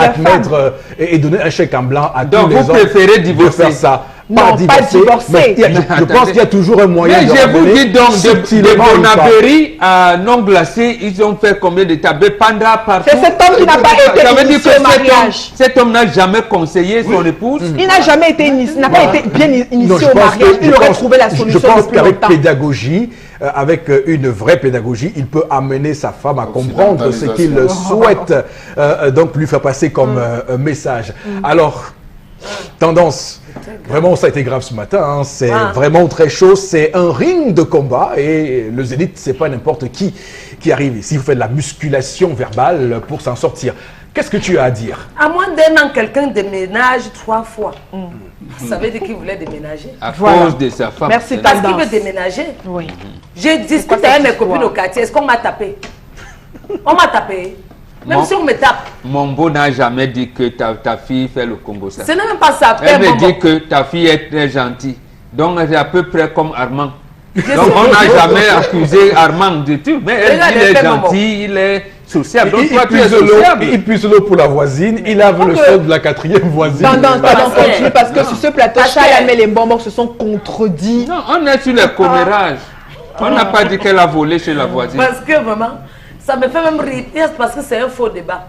admettre et donner un chèque en blanc à tous les hommes. Donc vous préférez de divorcer? faire ça. Non, pas divorcer. Je pense qu'il y a toujours un moyen Mais de je vous dis donc, de subtilement une femme. Bonabéry à non glacé, ils ont fait combien de tables pendant partout. C'est cet homme qui n'a pas été Ça veut dire initié que au mariage. cet homme n'a jamais conseillé son épouse. Il n'a jamais été initié, n'a pas été bien Non, initié je au pense mariage. que- Il je aurait pense- trouvé la Je solution pense depuis qu'avec longtemps. pédagogie, avec une vraie pédagogie, il peut amener sa femme à comprendre ce qu'il souhaite donc lui faire passer comme message. Alors, tendance. Vraiment, ça a été grave ce matin. Hein. C'est vraiment très chaud. C'est un ring de combat et le Zénith, c'est pas n'importe qui arrive ici. Vous faites de la musculation verbale pour s'en sortir. Qu'est-ce que tu as à dire? À moins d'un an, quelqu'un déménage 3 fois. Ça veut dire qu'il voulait déménager. À cause de sa femme. Merci, Parce qu'il Tendance. veut déménager. Oui. J'ai discuté avec mes copines au quartier. Est-ce qu'on m'a tapé? On m'a tapé. Même Mon- si on me tape. Mon beau n'a jamais dit que ta fille fait le Congo ça. Ce n'est même pas ça. Elle me Bonbon. dit que ta fille est très gentille. Donc elle est à peu près comme Armand. Donc sais. on n'a jamais accusé Armand de tout. Mais elle Regarde, dit il est elle fait Bonbon. gentil, il est sociable. Donc Il toi tu es puise l'eau, sociable. il puise l'eau pour la voisine, il lave le sol de la 4e voisine. Tendance, continue parce que Non. sur ce plateau, Parce Charles que- et les bonbons se sont contredits. Non, on est sur les commérages. On n'a pas dit qu'elle a volé chez la voisine. Parce que vraiment, ça me fait même rire parce que c'est un faux débat.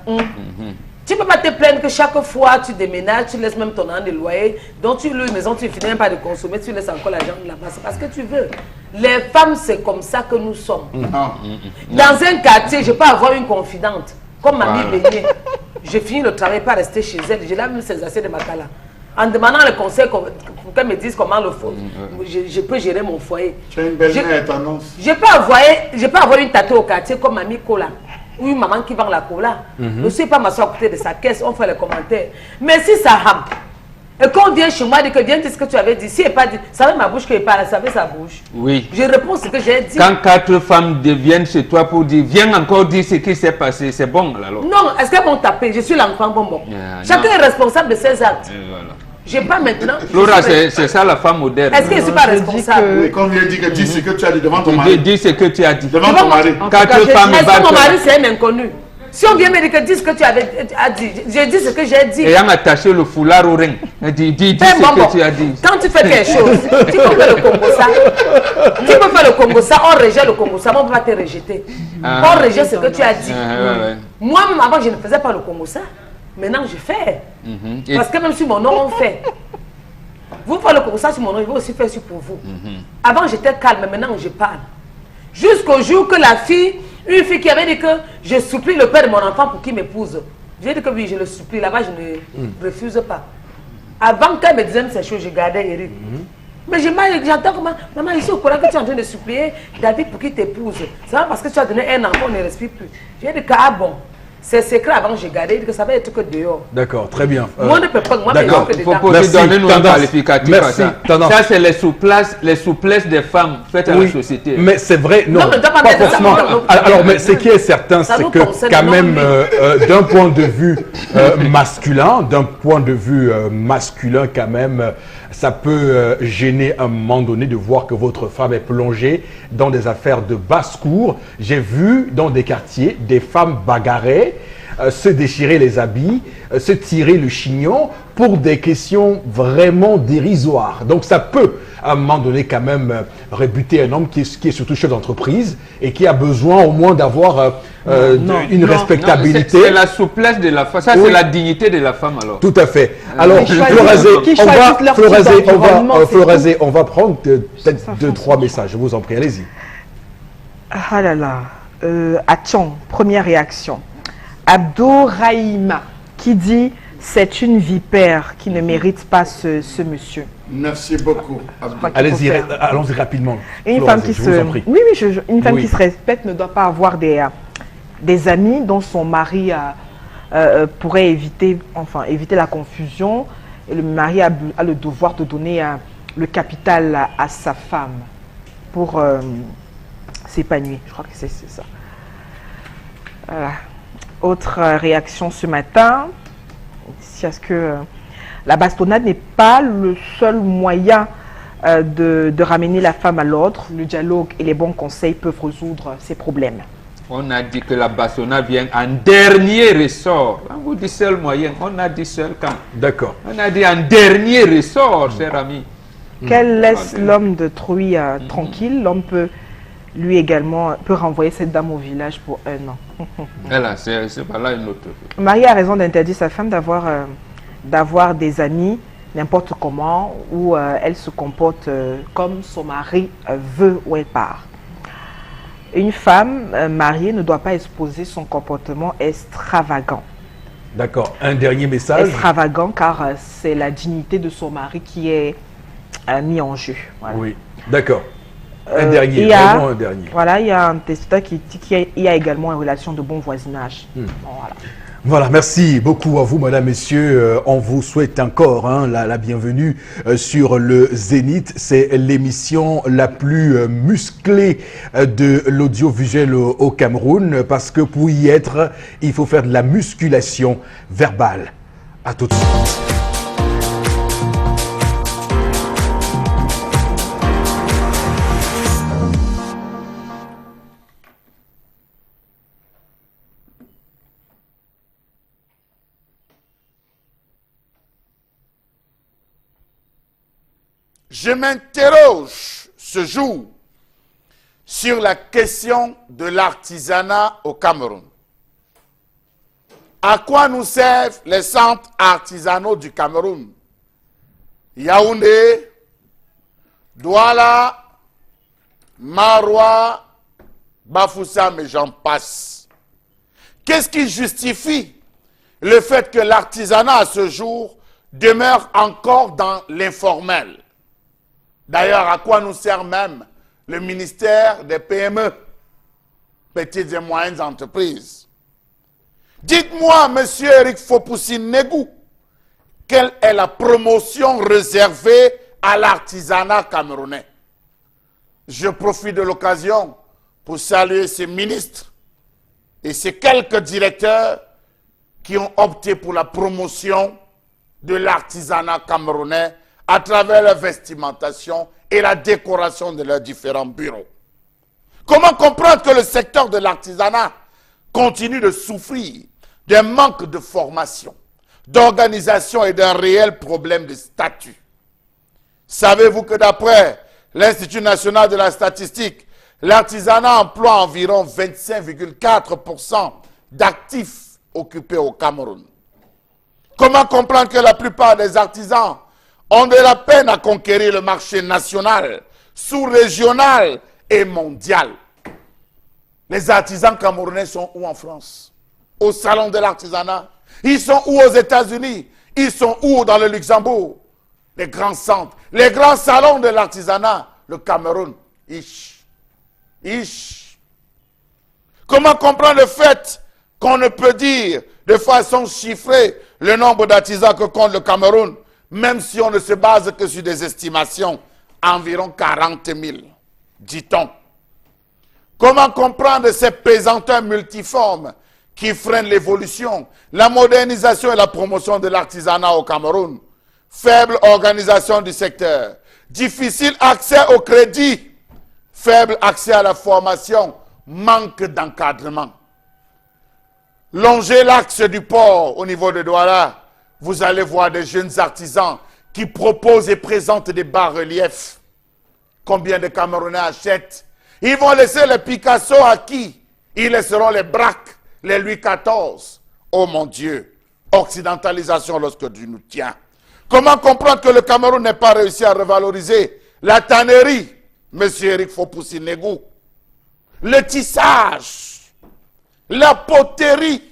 Tu ne peux pas te plaindre que chaque fois tu déménages, tu laisses même ton an de loyer, donc tu loues une maison, tu ne finis même pas de consommer, tu laisses encore l'argent là-bas. C'est parce que tu veux. Les femmes, c'est comme ça que nous sommes. Dans un quartier, je peux avoir une confidente, comme Mamie Beignet. Je finis le travail, pas rester chez elle. Je lave même ses assiettes de Makala. En demandant le conseil pour qu'elle me dise comment je peux gérer mon foyer. Tu as une belle-mère, Tendance. Je peux avoir une tatouée au quartier comme Mamie Cola. Ou une maman qui vend la cola. Je ne suis pas m'asseoir à côté de sa caisse, on fait les commentaires. Mais si ça rame, et quand on vient chez moi, dit que viens dire ce que tu avais dit, si elle pas dit, ça va ma bouche qu'il parle, ça va sa bouche. Oui. Je réponds ce que j'ai dit. Quand 4 femmes viennent chez toi pour dire, viens encore dire ce qui s'est passé, c'est bon alors. Non, est-ce qu'elles vont taper? Je suis l'enfant bonbon. Chacun non. est responsable de ses actes. Et voilà. Je n'ai pas maintenant. Laura, c'est ça la femme moderne. Est-ce que je ne suis pas responsable? Oui, quand on vient dire que dis ce que tu as dit devant ton Tu mari. dis ce que tu as dit. Devant ton mari. Quatre femmes Est-ce que battent. mon mari c'est un inconnu? Si on vient me dire que dis ce que tu avais dit, j'ai dit ce que j'ai dit. Ayant attaché le foulard au ring. Dis Ben, ce bonbon, que tu as dit. quand tu fais quelque chose, tu peux faire le Congo ça. Tu peux faire le Congo ça, on rejette le Congo ça, mais on ne peut pas te rejeter. On rejette ce que tu as dit. Ouais. Moi-même avant, je ne faisais pas le Congo ça. Maintenant, je fais. Et- Parce que même sur mon nom, on fait. Vous faites le Congo ça sur mon nom, je vais aussi faire sur pour vous. Avant, j'étais calme, mais maintenant, je parle. Jusqu'au jour que la fille, une fille qui avait dit que je supplie le père de mon enfant pour qu'il m'épouse. J'ai dit que oui, je le supplie. Là-bas, je ne refuse pas. Avant qu'elle me dise ces choses, je gardais Eric. Mais j'entends comment, maman, ici au courant que tu es en train de supplier David pour qu'il t'épouse. C'est pas parce que tu as donné un enfant, on ne respire plus. J'ai dit que, ah bon, c'est secret avant, j'ai gardé, que ça va être que dehors. D'accord, très bien. Moi, ne peux pas, moi, d'accord. je peux Il faut dedans. poser, Merci, donner-nous un Tendance. qualificatif à Merci, ça. Tendance. Ça, c'est les souplesses des femmes faites à la société. Mais c'est vrai, non, Non, mais pas d'abord, forcément. ça nous- Alors, mais ce qui est certain, Ça c'est nous que concerne quand même, énormément. d'un point de vue masculin, quand même, ça peut gêner à un moment donné de voir que votre femme est plongée dans des affaires de basse-cour. J'ai vu dans des quartiers des femmes bagarrer, se déchirer les habits, se tirer le chignon pour des questions vraiment dérisoires. Donc ça peut, à un moment donné, quand même rebuter un homme qui est surtout chef d'entreprise et qui a besoin au moins d'avoir une respectabilité. C'est la souplesse de la femme. Ça, Oui. c'est la dignité de la femme alors. Tout à fait. Alors, Qui choisissent- Florazé, qui choisissent leur type d'environnement, c'est Florazé, on va prendre peut-être 2-3 messages. Je vous en prie, allez-y. Ah là là. Attends, première réaction. Abdo Raïma qui dit c'est une vipère qui ne mérite pas ce monsieur. Merci beaucoup. Allez-y, allons-y rapidement. Une Flora, femme qui je vous en prie. une femme Oui. qui se respecte ne doit pas avoir des amis dont son mari pourrait éviter la confusion. Et le mari a le devoir de donner le capital à sa femme pour s'épanouir. Je crois que c'est ça. Voilà. Autre réaction ce matin, c'est ce que la bastonnade n'est pas le seul moyen de ramener la femme à l'ordre. Le dialogue et les bons conseils peuvent résoudre ces problèmes. On a dit que la bastonnade vient en dernier ressort. On vous dit seul moyen, on a dit seul quand. D'accord. On a dit en dernier ressort, cher ami. Qu'elle laisse l'homme de Troyes tranquille, l'homme peut lui également renvoyer cette dame au village pour 1 an. Voilà, c'est pas là une autre. Marie a raison d'interdire sa femme d'avoir des amis n'importe comment, où elle se comporte comme son mari veut où elle part. Une femme mariée ne doit pas exposer son comportement extravagant. D'accord. Un dernier message. Extravagant car c'est la dignité de son mari qui est mis en jeu. Voilà. Oui. D'accord. Un dernier, il y a- vraiment un dernier. Voilà, il y a un testeur qui dit qu'il y a également une relation de bon voisinage. Bon, voilà. Voilà, merci beaucoup à vous, madame, messieurs. On vous souhaite encore la bienvenue sur le Zénith. C'est l'émission la plus musclée de l'audiovisuel au Cameroun, parce que pour y être, il faut faire de la musculation verbale. À tout de suite. Je m'interroge ce jour sur la question de l'artisanat au Cameroun. À quoi nous servent les centres artisanaux du Cameroun? Yaoundé, Douala, Maroua, Bafoussam et j'en passe. Qu'est-ce qui justifie le fait que l'artisanat à ce jour demeure encore dans l'informel? D'ailleurs, à quoi nous sert même le ministère des PME, petites et moyennes entreprises? Dites-moi, monsieur Eric Fopoussin-Negou, quelle est la promotion réservée à l'artisanat camerounais? Je profite de l'occasion pour saluer ces ministres et ces quelques directeurs qui ont opté pour la promotion de l'artisanat camerounais à travers la vestimentation et la décoration de leurs différents bureaux. Comment comprendre que le secteur de l'artisanat continue de souffrir d'un manque de formation, d'organisation et d'un réel problème de statut? Savez-vous que d'après l'Institut national de la statistique, l'artisanat emploie environ 25,4% d'actifs occupés au Cameroun? Comment comprendre que la plupart des artisans ont de la peine à conquérir le marché national, sous-régional et mondial? Les artisans camerounais sont où en France? Au salon de l'artisanat? Ils sont où aux États-Unis? Ils sont où dans le Luxembourg? Les grands centres, les grands salons de l'artisanat, le Cameroun, ish. Comment comprendre le fait qu'on ne peut dire de façon chiffrée le nombre d'artisans que compte le Cameroun, même si on ne se base que sur des estimations, environ 40 000, dit-on? Comment comprendre ces pesanteurs multiformes qui freinent l'évolution, la modernisation et la promotion de l'artisanat au Cameroun? Faible organisation du secteur, difficile accès au crédit, faible accès à la formation, manque d'encadrement. Longez l'axe du port au niveau de Douala, vous allez voir des jeunes artisans qui proposent et présentent des bas-reliefs. Combien de Camerounais achètent? Ils vont laisser les Picasso à qui? Ils laisseront les Braque, les Louis XIV. Oh mon Dieu, occidentalisation lorsque Dieu nous tient. Comment comprendre que le Cameroun n'ait pas réussi à revaloriser la tannerie, monsieur Eric Fopoussin-Negou, le tissage, la poterie,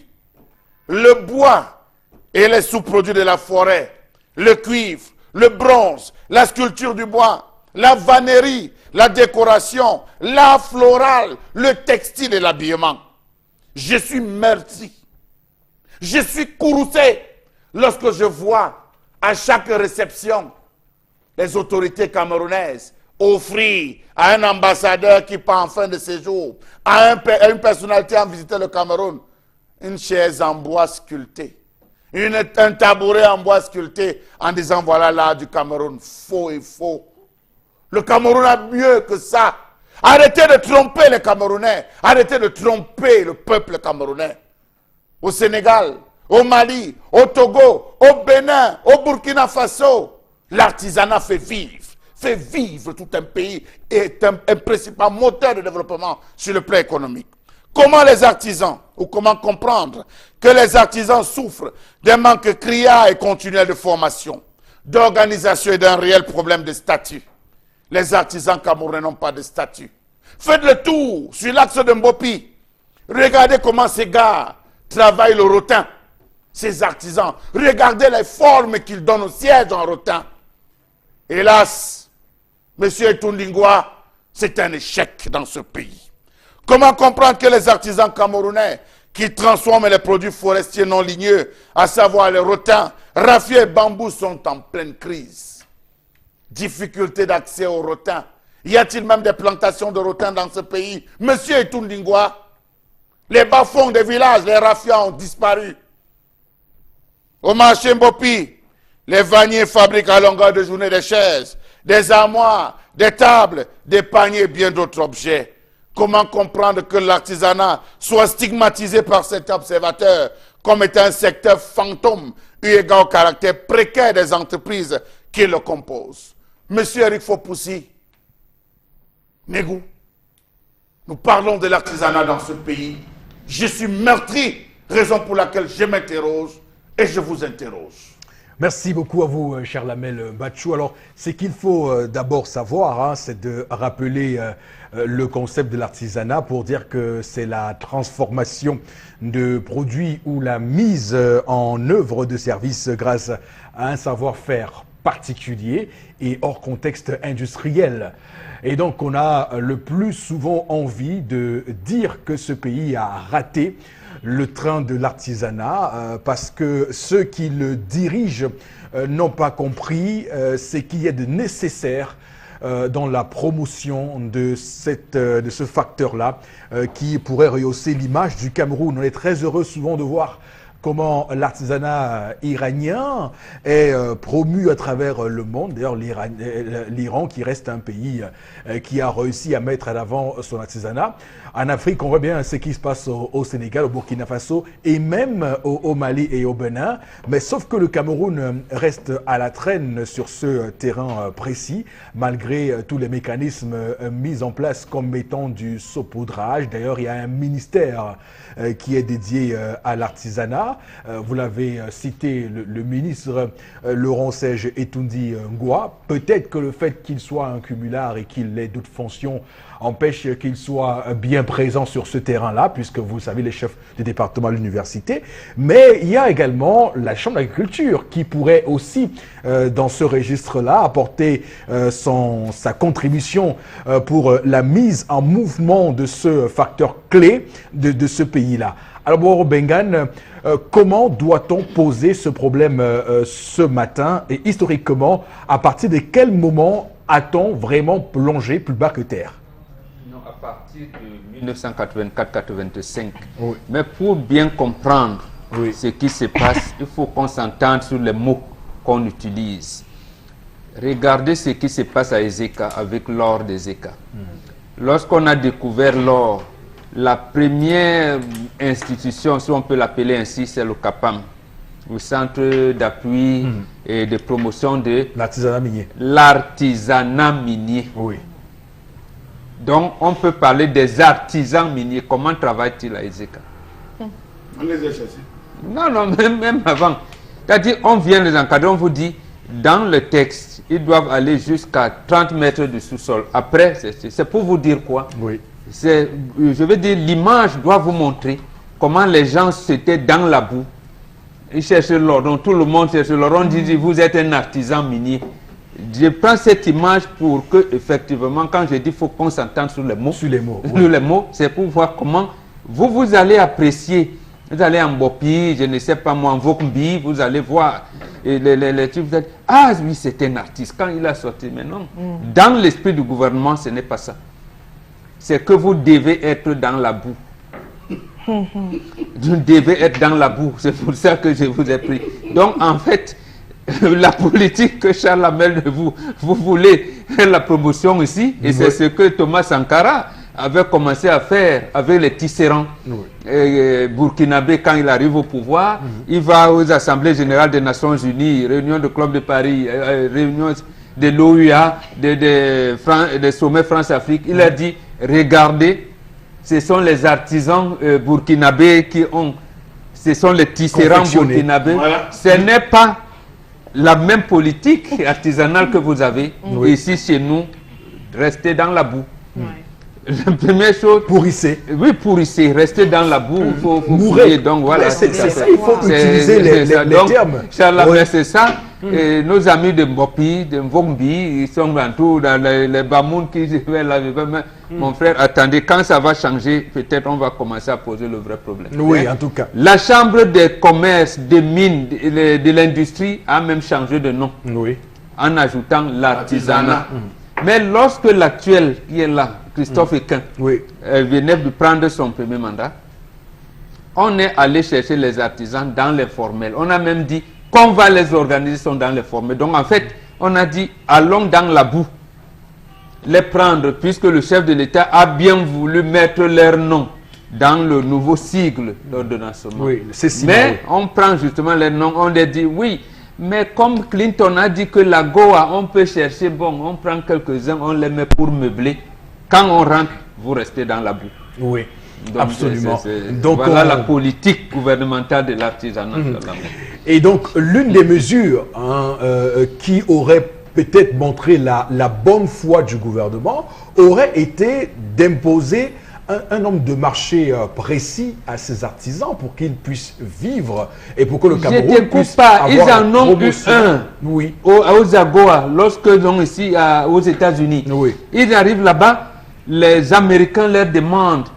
le bois et les sous-produits de la forêt, le cuivre, le bronze, la sculpture du bois, la vannerie, la décoration, l'art floral, le textile et l'habillement. Je suis meurtri. Je suis courroucé lorsque je vois à chaque réception les autorités camerounaises offrir à un ambassadeur qui part en fin de séjour, à une personnalité en visitant le Cameroun, une chaise en bois sculpté, un tabouret en bois sculpté en disant voilà l'art du Cameroun. Faux et faux. Le Cameroun a mieux que ça. Arrêtez de tromper les Camerounais. Arrêtez de tromper le peuple camerounais. Au Sénégal, au Mali, au Togo, au Bénin, au Burkina Faso, l'artisanat fait vivre tout un pays et est un principal moteur de développement sur le plan économique. Comment les artisans, ou comment comprendre que les artisans souffrent d'un manque criard et continuel de formation, d'organisation et d'un réel problème de statut? Les artisans camerounais n'ont pas de statut. Faites le tour sur l'axe de Mbopi. Regardez comment ces gars travaillent le rotin. Ces artisans, regardez les formes qu'ils donnent au siège en rotin. Hélas, M. Etundingwa, c'est un échec dans ce pays. Comment comprendre que les artisans camerounais qui transforment les produits forestiers non ligneux, à savoir les rotins, raffiers et bambous, sont en pleine crise? Difficulté d'accès au rotin. Y a-t-il même des plantations de rotin dans ce pays? Monsieur Etundingwa, les bas-fonds des villages, les raffias ont disparu. Au marché Mbopi, les vanniers fabriquent à longueur de journée des chaises, des armoires, des tables, des paniers et bien d'autres objets. Comment comprendre que l'artisanat soit stigmatisé par cet observateur comme étant un secteur fantôme eu égard au caractère précaire des entreprises qui le composent? Monsieur Eric Fopoussi, Négou, nous parlons de l'artisanat dans ce pays. Je suis meurtri, raison pour laquelle je m'interroge et je vous interroge. Merci beaucoup à vous, cher Lamel Bachou. Alors, ce qu'il faut d'abord savoir, c'est de rappeler le concept de l'artisanat pour dire que c'est la transformation de produits ou la mise en œuvre de services grâce à un savoir-faire particulier et hors contexte industriel. Et donc, on a le plus souvent envie de dire que ce pays a raté le train de l'artisanat parce que ceux qui le dirigent n'ont pas compris ce qu'il y a de nécessaire dans la promotion de ce facteur-là qui pourrait rehausser l'image du Cameroun. On est très heureux souvent de voir comment l'artisanat iranien est promu à travers le monde. D'ailleurs, l'Iran qui reste un pays qui a réussi à mettre à l'avant son artisanat. En Afrique, on voit bien ce qui se passe au Sénégal, au Burkina Faso et même au Mali et au Bénin. Mais sauf que le Cameroun reste à la traîne sur ce terrain précis, malgré tous les mécanismes mis en place comme étant du saupoudrage. D'ailleurs, il y a un ministère qui est dédié à l'artisanat. Vous l'avez cité, le ministre Laurent Serge Etundi Ngwa. Peut-être que le fait qu'il soit un cumulard et qu'il ait d'autres fonctions empêche qu'il soit bien présent sur ce terrain-là, puisque vous savez, les chefs du département à l'université. Mais il y a également la Chambre d'agriculture qui pourrait aussi, dans ce registre-là, apporter sa contribution pour la mise en mouvement de ce facteur clé de ce pays-là. Alors, Boro Bengan, comment doit-on poser ce problème ce matin et historiquement, à partir de quel moment a-t-on vraiment plongé plus bas que terre? À partir de 1984-85. Oui. Mais pour bien comprendre ce qui se passe, il faut qu'on s'entende sur les mots qu'on utilise. Regardez ce qui se passe à Ezeka avec l'or d'Ezeka. Lorsqu'on a découvert l'or, la première institution, si on peut l'appeler ainsi, c'est le CAPAM, le Centre d'appui et de promotion de l'artisanat minier. L'artisanat minier. Oui. Donc, on peut parler des artisans miniers. Comment travaillent-ils à Ezeka? On les a chassés. Non, même avant. C'est-à-dire, on vient les encadrer, on vous dit, dans le texte, ils doivent aller jusqu'à 30 mètres du sous-sol. Après, c'est pour vous dire quoi? Oui. Je veux dire, l'image doit vous montrer comment les gens étaient dans la boue. Ils cherchent l'or, donc tout le monde cherche l'or. On dit, vous êtes un artisan minier. Je prends cette image pour que, effectivement, quand je dis qu'il faut qu'on s'entende sur les mots, Sur les mots, sur les mots, c'est pour voir comment vous allez apprécier. Vous allez en Bopi, je ne sais pas moi, en Vokmbi, vous allez voir les trucs, vous allez dire, ah oui, c'est un artiste, quand il a sorti, mais non. Dans l'esprit du gouvernement, ce n'est pas ça. C'est que vous devez être dans la boue. Vous devez être dans la boue, c'est pour ça que je vous ai pris. Donc, en fait, la politique que Charles amène de vous voulez la promotion ici, et c'est ce que Thomas Sankara avait commencé à faire avec les tisserands burkinabés quand il arrive au pouvoir. Il va aux assemblées générales des Nations Unies, réunion du Club de Paris, réunion de l'OUA, des sommets France-Afrique. Il a dit, regardez, ce sont les artisans burkinabés qui ont, ce sont les tisserands burkinabés. Voilà. Ce n'est pas la même politique artisanale que vous avez. Ici, chez nous, restez dans la boue. La première chose... Pourrissez. Oui, pourrissez. Restez dans la boue. Il faut mourir. Donc voilà. C'est ça, il faut utiliser les termes. Inch'Allah, c'est ça. Et nos amis de Mbopi, de Mvongbi, ils sont dans tout, dans les Bamoun qui viennent là. Mon frère, attendez, quand ça va changer, peut-être on va commencer à poser le vrai problème. Oui, en tout cas. La chambre des commerces, des mines, de l'industrie a même changé de nom. Oui. En ajoutant l'artisanat. Mais lorsque l'actuel qui est là, Christophe Equin, venait de prendre son premier mandat, on est allé chercher les artisans dans les formels. On a même dit qu'on va les organiser dans les formels. Donc en fait, on a dit allons dans la boue les prendre, puisque le chef de l'État a bien voulu mettre leur nom dans le nouveau sigle d'ordonnancement. Oui, mais on prend justement les noms, on les dit oui. Mais comme Clinton a dit que la Goa, on peut chercher, bon, on prend quelques-uns, on les met pour meubler. Quand on rentre, vous restez dans la boue. Oui, donc, absolument. Donc voilà la politique gouvernementale de l'artisanat. Et donc, l'une des mesures qui aurait peut-être montré la bonne foi du gouvernement aurait été d'imposer un nombre de marchés précis à ces artisans pour qu'ils puissent vivre et pour que le Cameroun puisse avoir ils en ont eu un aux AGOA lorsque donc ici aux États-Unis. Ils arrivent là-bas, les Américains leur demandent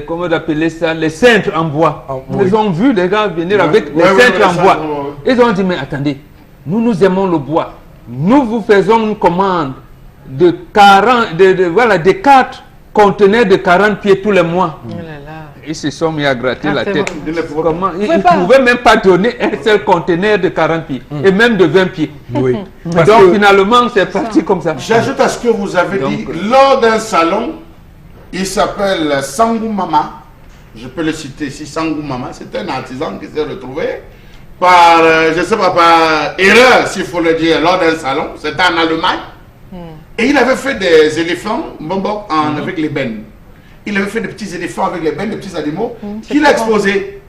comment appeler ça, les cintres en bois. Ils ont vu les gars venir avec les cintres en bois. Ils ont dit mais attendez, nous aimons le bois. Nous vous faisons une commande de 40, voilà, des 4 conteneurs de 40 pieds tous les mois. Ils se sont mis à gratter la tête. Comment ils ne pouvaient même pas donner un seul conteneur de 40 pieds et même de 20 pieds. Donc finalement, c'est parti comme ça. J'ajoute à ce que vous avez dit, lors d'un salon, il s'appelle Sangou Mama. Je peux le citer ici, Sangou Mama. C'est un artisan qui s'est retrouvé par, je ne sais pas, par erreur, s'il faut le dire, lors d'un salon. C'était en Allemagne. Et il avait fait des éléphants avec les bennes. Il avait fait des petits éléphants avec les bennes, des petits animaux, qu'il a exposés.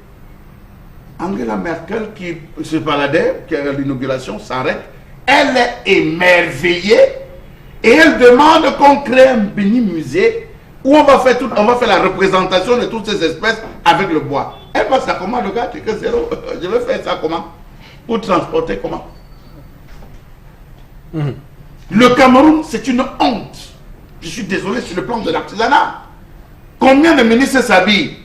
Angela Merkel, qui se baladait, qui a l'inauguration, s'arrête. Elle est émerveillée et elle demande qu'on crée un mini musée où on va faire la représentation de toutes ces espèces avec le bois. Elle passe à comment, le gars, tu que zéro. Je vais faire ça comment? Pour transporter comment? Le Cameroun, c'est une honte. Je suis désolé sur le plan de l'artisanat. Combien de ministres s'habillent?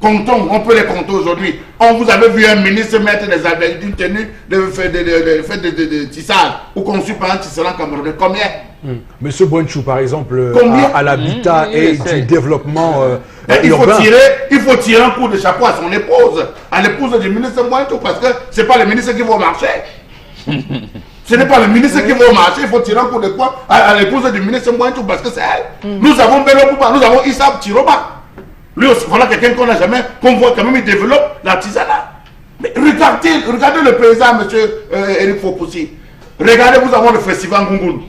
Comptons, on peut les compter aujourd'hui. On vous avait vu un ministre mettre des habits d'une tenue de tissage ou conçu par un tisserand camerounais. Combien? Monsieur Bonchou, par exemple, à l'habitat et du développement urbain. Il faut tirer un coup de chapeau à son épouse, à l'épouse du ministre Bonchou, parce que ce n'est pas le ministre qui va au marché. Ce n'est pas le ministre qui va au marché, il faut tirer un coup de poing à l'épouse du ministre Mbouantou parce que c'est elle. Nous avons Bello Bouba, nous avons Issa Tiroba. Lui aussi, voilà quelqu'un qu'on n'a jamais, qu'on voit quand même, il développe l'artisanat. Mais regardez le président, monsieur Eric Fopoussi. Regardez, vous avez le festival Ngungun.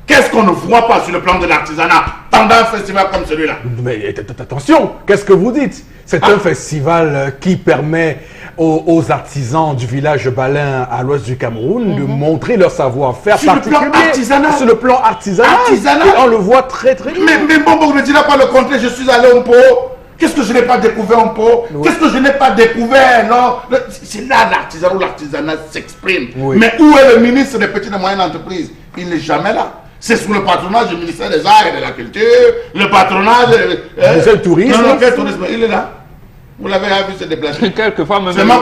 Qu'est-ce qu'on ne voit pas sur le plan de l'artisanat pendant un festival comme celui-là? Mais attention, qu'est-ce que vous dites? C'est un festival qui permet aux artisans du village Balin à l'ouest du Cameroun de montrer leur savoir-faire particulier. Sur le plan artisanal. On le voit très très bien. Mais bon, ne dis pas le contraire. Je suis allé au Po. Qu'est-ce que je n'ai pas découvert en Pau? Qu'est-ce que je n'ai pas découvert? Non, c'est là l'artisanat où l'artisanat s'exprime. Mais où est le ministre des petites et moyennes entreprises? Il n'est jamais là. C'est sous le patronage du ministère des Arts et de la Culture, le patronage du tourisme. Non, quel tourisme? Il est là. Vous l'avez vu se déplacer. Quelquefois, même le nom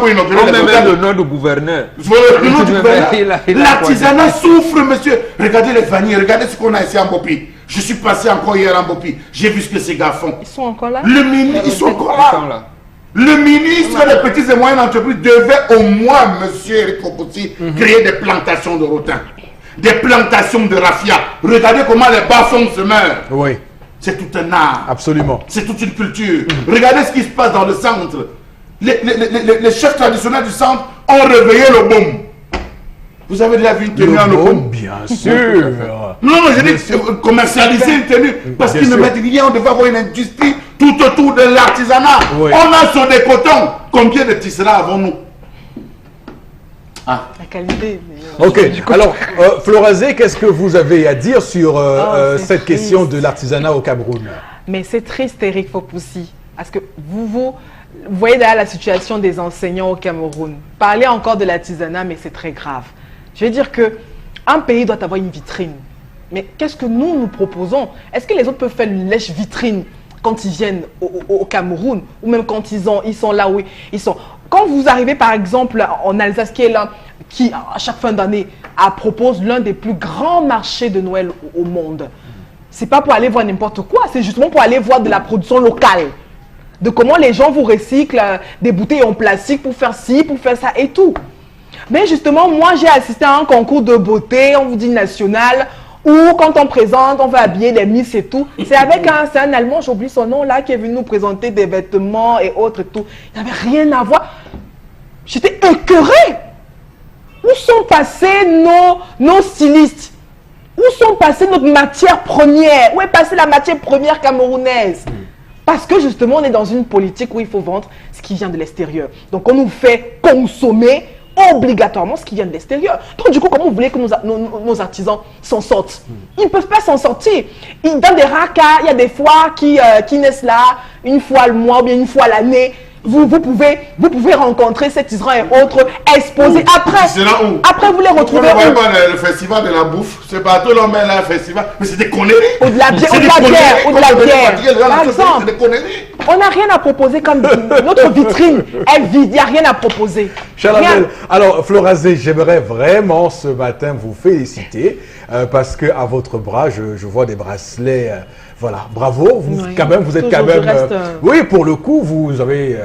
du gouverneur. Le nom du gouverneur. L'artisanat souffre, monsieur. Regardez les vanilles, regardez ce qu'on a ici en Bopi. Je suis passé encore hier en Bopi. J'ai vu ce que ces gars font. Ils sont encore là? Le ministre, ils sont encore là. Le ministre des petites et moyennes entreprises devait au moins, monsieur Eric Oposi, créer des plantations de rotins, des plantations de raffia. Regardez comment les bas-fonds se meurent. Oui. C'est tout un art. Absolument. C'est toute une culture. Regardez ce qui se passe dans le centre. Les chefs traditionnels du centre ont réveillé le boom. Vous avez déjà vu une tenue en le boom? Bien sûr. Non, je dis commercialiser une tenue. Parce qu'ils ne mettent rien. On devait avoir une industrie tout autour de l'artisanat. Oui. On a sur des cotons. Combien de tisserands avons-nous? La qualité. Ok, alors Florazé, qu'est-ce que vous avez à dire sur cette question de l'artisanat au Cameroun? Mais c'est triste, Eric Fopoussi, parce que vous voyez derrière la situation des enseignants au Cameroun. Parler encore de l'artisanat, mais c'est très grave. Je veux dire qu'un pays doit avoir une vitrine. Mais qu'est-ce que nous proposons? Est-ce que les autres peuvent faire une lèche vitrine quand ils viennent au Cameroun, ou même quand ils sont là où ils sont? Quand vous arrivez par exemple en Alsace, qui est là, qui à chaque fin d'année propose l'un des plus grands marchés de Noël au monde, c'est pas pour aller voir n'importe quoi, c'est justement pour aller voir de la production locale, de comment les gens vous recyclent des bouteilles en plastique pour faire ci, pour faire ça et tout. Mais justement, moi j'ai assisté à un concours de beauté, on vous dit national, où quand on présente, on va habiller les Miss et tout. C'est avec c'est un Allemand, j'oublie son nom là, qui est venu nous présenter des vêtements et autres et tout. Il n'avait rien à voir. J'étais écœurée. Où sont passés nos stylistes? Où sont passées notre matière première? Où est passée la matière première camerounaise? Parce que justement, on est dans une politique où il faut vendre ce qui vient de l'extérieur. Donc on nous fait consommer obligatoirement ce qui vient de l'extérieur. Donc du coup, comment vous voulez que nos artisans s'en sortent? Ils ne peuvent pas s'en sortir. Dans des rares cas, il y a des foires qui naissent là, une fois le mois ou bien une fois l'année. Vous pouvez rencontrer ces tisserands et autres exposés. Après, vous les retrouvez où? Vous pas le festival de la bouffe. C'est pas tout l'homme là, le festival. Mais c'est des conneries. Ou de la bière. Par exemple, on n'a rien à proposer comme notre vitrine est vide. Il n'y a rien à proposer. Chalamel, alors Florazé, j'aimerais vraiment ce matin vous féliciter parce que à votre bras, je vois des bracelets. Voilà, bravo, vous, oui, quand même, vous êtes quand même... oui, pour le coup, vous avez...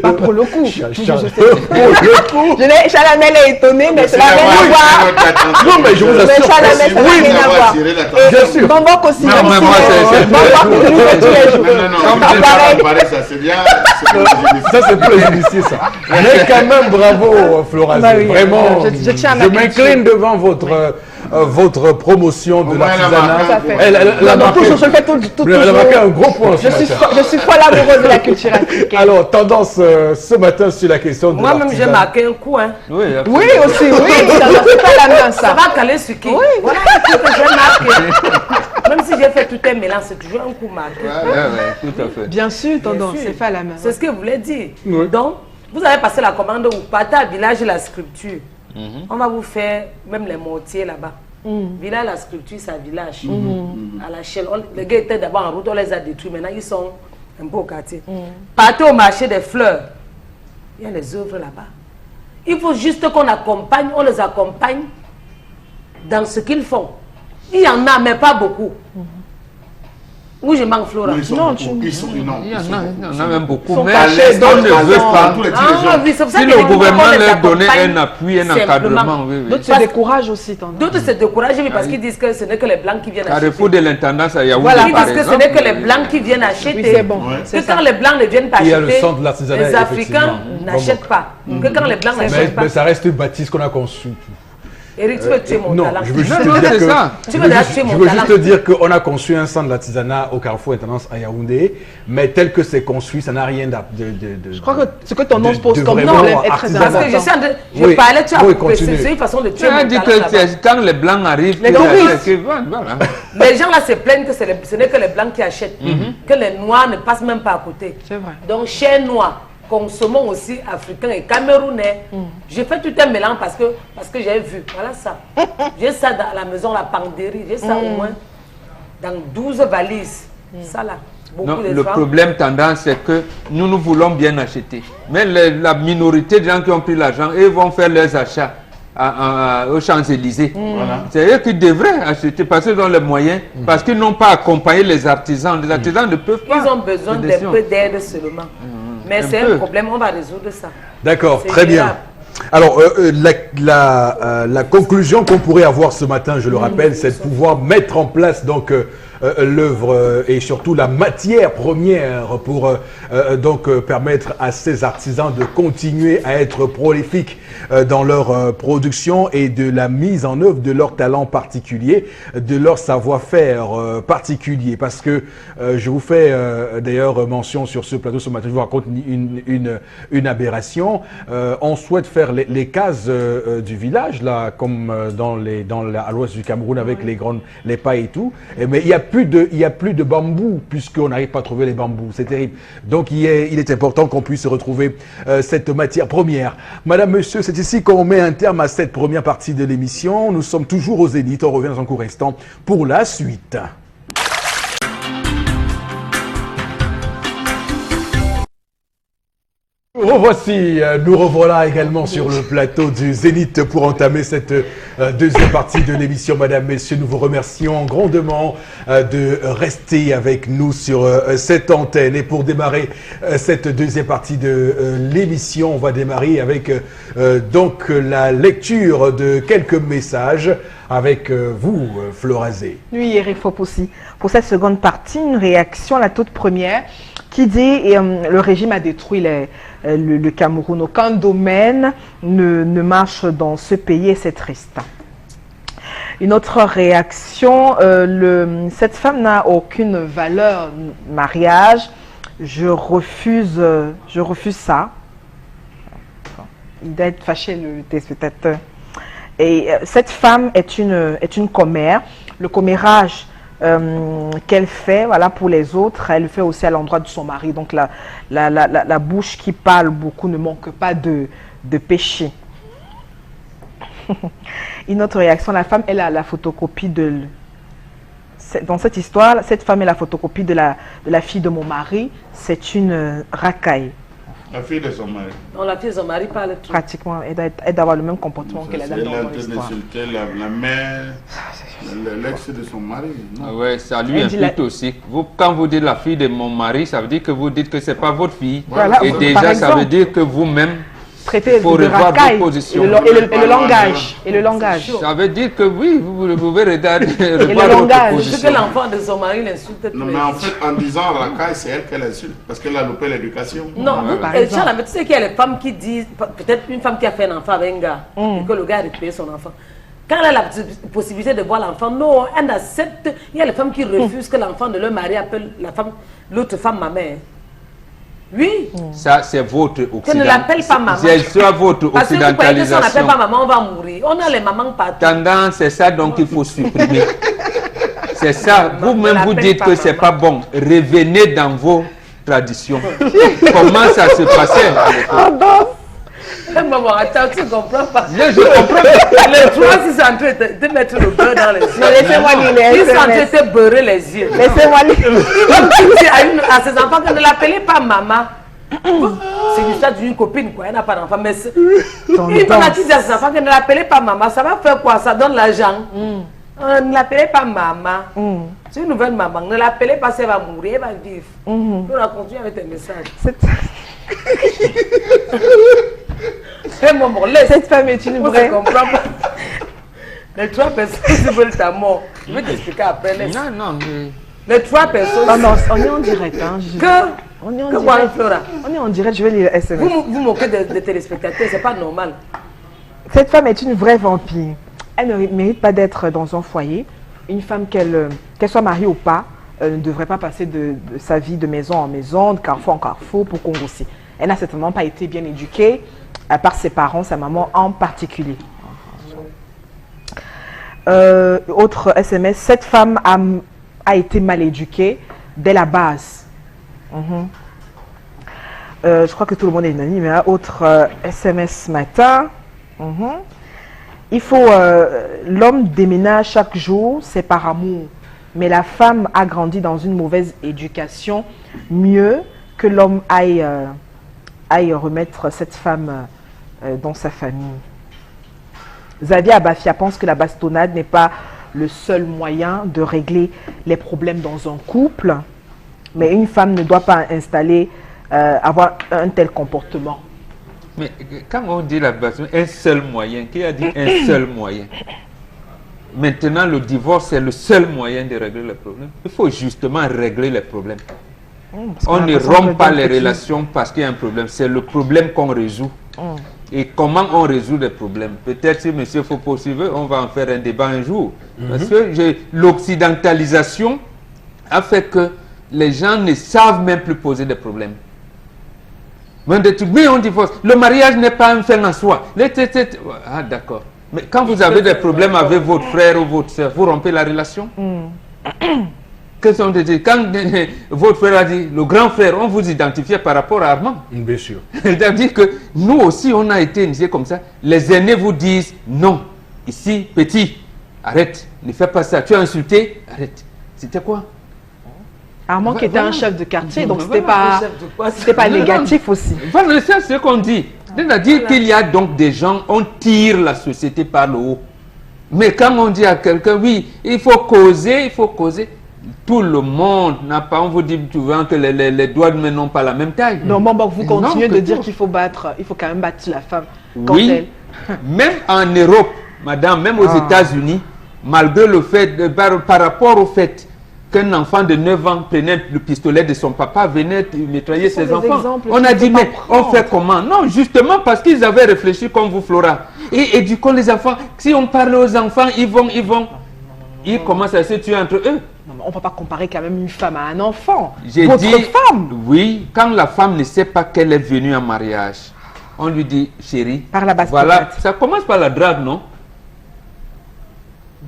Pas pour le coup. Chalamel est étonné, mais ça n'a rien à voir. Non, mais je vous assure. Chalamel, ça n'a rien à voir. Bien sûr. Bambok aussi. Non, mais moi, ça c'est bien. Ça, c'est pour les initiés, ça. Mais quand même, bravo, Florazé. Vraiment, je m'incline devant votre promotion de l'artisanat. Elle a marqué un gros point. Je suis folle amoureuse de la culture africaine. Alors, tendance ce matin sur la question de l'artisanat. Moi-même, j'ai marqué un coup. Hein. Oui, aussi, oui. C'est pas la main, ça. Ça va caler sur qui? Oui. Voilà ce que j'ai marqué. Même si j'ai fait tout un mélange, c'est toujours un coup marqué. Ouais, tout à fait. Bien sûr, tendance, c'est fait à la main. C'est ce que vous voulez dire. Donc, vous avez passé la commande où partez à Village La Sculpture. On va vous faire même les mortiers là-bas. Village La Sculpture, c'est un village. À la chaîne. Les gars étaient d'abord en route, on les a détruits. Maintenant, ils sont un peu au quartier. Partez au marché des fleurs. Il y a les œuvres là-bas. Il faut juste qu'on accompagne, on les accompagne dans ce qu'ils font. Il y en a, mais pas beaucoup. Oui, je manque Flora. Ils sont il y en a même beaucoup. Sont Mais cachés on ne veut pas. Oui, Si le gouvernement leur donnait un appui, un encadrement, d'autres se découragent aussi. D'autres se découragent parce qu'ils disent que ce n'est que les Blancs qui viennent acheter. Carrefour de l'intendance à Yaoundé, Ils disent que ce n'est que les Blancs qui viennent acheter. C'est bon. Que quand les Blancs ne viennent pas acheter, les Africains n'achètent pas. Que quand les Blancs n'achètent pas. Mais ça reste une bâtisse qu'on a conçue. Eric, tu veux tuer mon non, talent. je veux juste Non, te dire c'est que ça. Tu veux déjà tuer je mon veux talent. juste te dire qu'on a conçu un centre d'artisanat au Carrefour Intendance à Yaoundé, mais tel que c'est conçu, ça n'a rien de. Je crois que ce que ton nom de pose comme vraiment problème est très artisanal. Parce que je important. suis en train je Oui, parlais, tu as oui, coupé. continue. C'est une façon de Tu tuer as mon dit talent que là-bas. quand les blancs arrivent, Les que touristes. voilà. Les gens là se plaignent que ce n'est que les blancs qui achètent, que les noirs ne passent même pas à côté. C'est vrai. Donc, chez noirs, consommons aussi africains et camerounais. J'ai fait tout un mélange parce que j'ai vu. Voilà ça. J'ai ça dans la maison, la pandérie. J'ai ça au moins dans 12 valises. Ça là. Beaucoup Non, de le femmes. problème tendance, c'est que nous voulons bien acheter. Mais la minorité de gens qui ont pris l'argent, ils vont faire leurs achats aux Champs-Élysées. Voilà. C'est eux qui devraient acheter parce qu'ils ont les moyens, parce qu'ils n'ont pas accompagné les artisans. Les artisans ne peuvent pas. Ils ont besoin d'un peu d'aide seulement. Mais Un c'est peu. un problème, on va résoudre ça. D'accord, C'est très bien. gérable. Alors, la conclusion qu'on pourrait avoir ce matin, je le rappelle, c'est de pouvoir mettre en place donc l'œuvre et surtout la matière première pour permettre à ces artisans de continuer à être prolifiques dans leur production et de la mise en œuvre de leur talent particulier, de leur savoir-faire particulier. Parce que je vous fais d'ailleurs mention sur ce plateau ce matin, je vous raconte une aberration. On souhaite faire les cases du village, là, comme à l'ouest du Cameroun, avec les pailles et tout. Mais il n'y a plus de bambou, puisqu'on n'arrive pas à trouver les bambous. C'est terrible. Donc, il est important qu'on puisse retrouver cette matière première. Madame, monsieur, c'est ici qu'on met un terme à cette première partie de l'émission. Nous sommes toujours aux Zénith. On revient dans un court instant pour la suite. Voici, nous revoilà également sur le plateau du Zénith pour entamer cette deuxième partie de l'émission. Madame, messieurs, nous vous remercions grandement de rester avec nous sur cette antenne. Et pour démarrer cette deuxième partie de l'émission, on va démarrer avec donc la lecture de quelques messages avec vous, Florazé. Oui, Eric Fopoussi. Pour cette seconde partie, une réaction à la toute première qui dit le régime a détruit le Cameroun. Aucun domaine ne marche dans ce pays et c'est triste. Une autre réaction, cette femme n'a aucune valeur mariage. Je refuse ça. Il doit être fâché, le téléspectateur. Et cette femme est une commère. Le commérage qu'elle fait, voilà, pour les autres, elle le fait aussi à l'endroit de son mari. Donc la bouche qui parle beaucoup ne manque pas de péché. Une autre réaction, la femme, elle a la photocopie dans cette histoire, cette femme est la photocopie de la fille de mon mari. C'est une racaille. La fille de son mari. Non, la fille de son mari parle tout. Pratiquement, elle doit avoir le même comportement que la dame dans Elle mon a histoire. insulté la mère, l'ex de son mari. Oui, ça lui Elle dit impute aussi. Quand vous dites la fille de mon mari, ça veut dire que vous dites que ce n'est pas votre fille. Voilà, Et par déjà, ça exemple. veut dire que vous-même, Traiter faut de revoir racaille vos positions. et le langage. Et le langage. ça veut dire que oui, vous pouvez revoir le votre langage. C'est position. que l'enfant de son mari l'insulte tous Non, les mais en jours. fait, en disant racaille, c'est elle qu'elle insulte parce qu'elle a loupé l'éducation. Non, par Charles, exemple. mais tu sais qu'il y a les femmes qui disent, peut-être une femme qui a fait un enfant avec un gars, et que le gars a récupéré son enfant. Quand elle a la possibilité de voir l'enfant, non, elle accepte. Il y a les femmes qui refusent que l'enfant de leur mari appelle l'autre femme ma mère. Oui. Ça, c'est votre Que ne l'appelle pas maman. C'est soit votre Parce que vous croyez que si on n'appelle occidentalisation. pas maman, on va mourir. On a les mamans partout. Tendance, c'est ça donc il faut supprimer. C'est ça. Non, Vous-même, ne vous l'appelle dites pas que c'est maman. pas bon. Revenez dans vos traditions. Comment ça se passait? Maman, attends, tu ne comprends pas. Mais je comprends. Les trois, ils sont en train de mettre le beurre dans les yeux. Laissez-moi lire les Ils sont en train SMS. de se beurrer les yeux. Laissez-moi lire. Comme tu dis à ses enfants que ne l'appelez pas maman. C'est l'histoire d'une copine, quoi. Elle n'a pas d'enfant. Mais une femme qui dit à ses enfants que ne l'appelez pas maman, ça va faire quoi? Ça donne l'argent. Ne l'appelez pas maman. C'est une nouvelle maman. Ne l'appelez pas, si elle va mourir, elle va vivre. On va continuer avec tes messages. Hey, maman, laisse. Cette femme est une On ne vraie. comprend pas. Les trois personnes qui veulent ta mort, je vais t'expliquer après. Laisse. Non, non, mais... Les trois personnes. Non, non, on est en direct. Hein. On est en Que direct. quoi, Flora? On est en direct, je vais lire le SMS. Vous moquez des téléspectateurs, c'est pas normal. Cette femme est une vraie vampire. elle ne mérite pas d'être dans un foyer. Une femme, qu'elle soit mariée ou pas, ne devrait pas passer de sa vie de maison en maison, de carrefour en carrefour pour congrosser. Elle n'a certainement pas été bien éduquée par ses parents, sa maman en particulier. Autre SMS, cette femme a été mal éduquée dès la base. Je crois que tout le monde est unanime. Hein. Autre SMS ce matin. Il faut, l'homme déménage chaque jour, c'est par amour. Mais la femme a grandi dans une mauvaise éducation. Mieux que l'homme aille remettre cette femme dans sa famille. Xavier Abafia pense que la bastonnade n'est pas le seul moyen de régler les problèmes dans un couple. Mais une femme ne doit pas avoir un tel comportement. Mais quand on dit la bastonnade, un seul moyen, qui a dit un seul moyen? Maintenant, le divorce est le seul moyen de régler les problèmes. Il faut justement régler les problèmes. On ne rompt pas les relations parce qu'il y a un problème. C'est le problème qu'on résout. Et comment on résout les problèmes? Peut-être si M. Fopo veut, on va en faire un débat un jour. Parce que l'occidentalisation a fait que les gens ne savent même plus poser des problèmes. Oui, on divorce. Le mariage n'est pas un fait en soi. Ah, d'accord. Mais quand vous avez des problèmes avec votre frère ou votre soeur, vous rompez la relation? Qu'est-ce qu'on dit? Quand votre frère a dit, le grand frère, on vous identifiait par rapport à Armand. Bien sûr. C'est-à-dire que nous aussi, on a été initiés comme ça. Les aînés vous disent, non, ici, petit, arrête, ne fais pas ça. Tu as insulté, arrête. C'était quoi? Armand qui était un chef de quartier, donc c'était pas négatif aussi. Voilà, c'est ce qu'on dit. C'est-à-dire qu'il y a donc des gens, on tire la société par le haut. Mais quand on dit à quelqu'un, oui, il faut causer, tout le monde n'a pas, on vous dit souvent que les doigts de main n'ont pas la même taille. Non, bon, vous continuez de dire qu'il faut quand même battre la femme. Oui, même en Europe, madame, même aux États-Unis, malgré le fait, par rapport au fait qu'un enfant de 9 ans prenait le pistolet de son papa, venait nettoyer ses enfants. On a dit, mais on fait comment? Non, justement parce qu'ils avaient réfléchi comme vous, Flora. Et du coup, les enfants, si on parle aux enfants, ils commencent à se tuer entre eux. Non, mais on ne peut pas comparer quand même une femme à un enfant. Votre femme. Oui, quand la femme ne sait pas qu'elle est venue en mariage, on lui dit, chérie, par la bastonnade. Voilà, ça commence par la drague, non?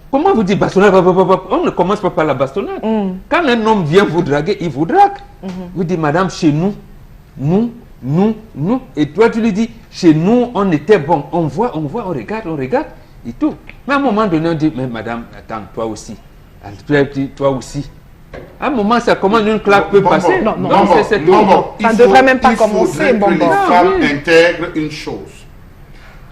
Comment vous dites bastonnade? On ne commence pas par la bastonnade. Quand un homme vient vous draguer, il vous drague. Vous dites, madame, chez nous, nous. Et toi, tu lui dis, chez nous, on était bon. On voit, on regarde et tout. Mais à un moment donné, on dit, mais madame, attends, toi aussi. Toi aussi. À un moment, ça commence, une claque peut passer. Non, ça ne devrait même pas commencer. Il faudrait que les femmes intègrent une chose.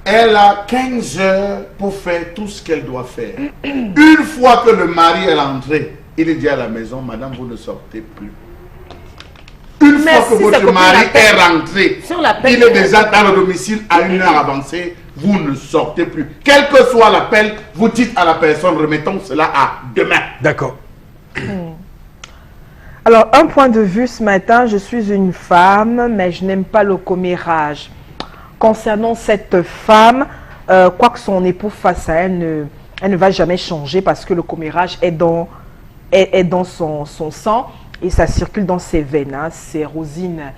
Elle a 15 heures pour faire tout ce qu'elle doit faire. Une fois que le mari est rentré, il est dit à la maison, madame, vous ne sortez plus. Une fois que votre mari est rentré, il est déjà dans le domicile à une heure avancée, vous ne sortez plus. Quel que soit l'appel, vous dites à la personne, remettons cela à demain. D'accord. Alors, un point de vue ce matin, je suis une femme, mais je n'aime pas le commérage. Concernant cette femme, quoi que son époux fasse à elle, elle ne va jamais changer parce que le commérage est dans son sang et ça circule dans ses veines. Hein. C'est Rosine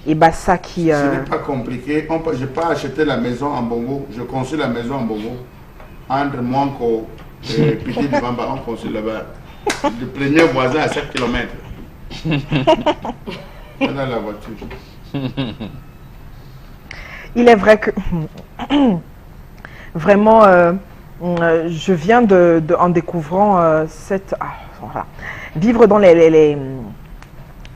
et Bassa qui... Ce n'est pas compliqué. Je n'ai pas acheté la maison en Bongo. Je construis la maison en Bongo. Entre Mwanko et Petit Bamba, on construit là-bas. Le premier voisin à 7 km. On a la voiture. Il est vrai que vraiment, je viens en découvrant voilà. Vivre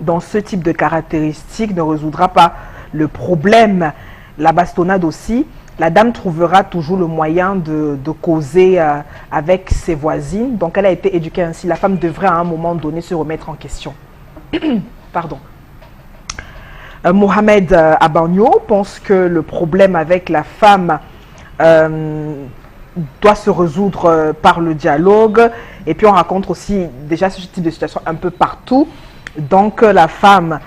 dans ce type de caractéristiques ne résoudra pas le problème. La bastonnade aussi, la dame trouvera toujours le moyen de causer avec ses voisines. Donc elle a été éduquée ainsi. La femme devrait à un moment donné se remettre en question. Pardon. Mohamed Abagno pense que le problème avec la femme doit se résoudre par le dialogue. Et puis on rencontre aussi déjà ce type de situation un peu partout. Donc la femme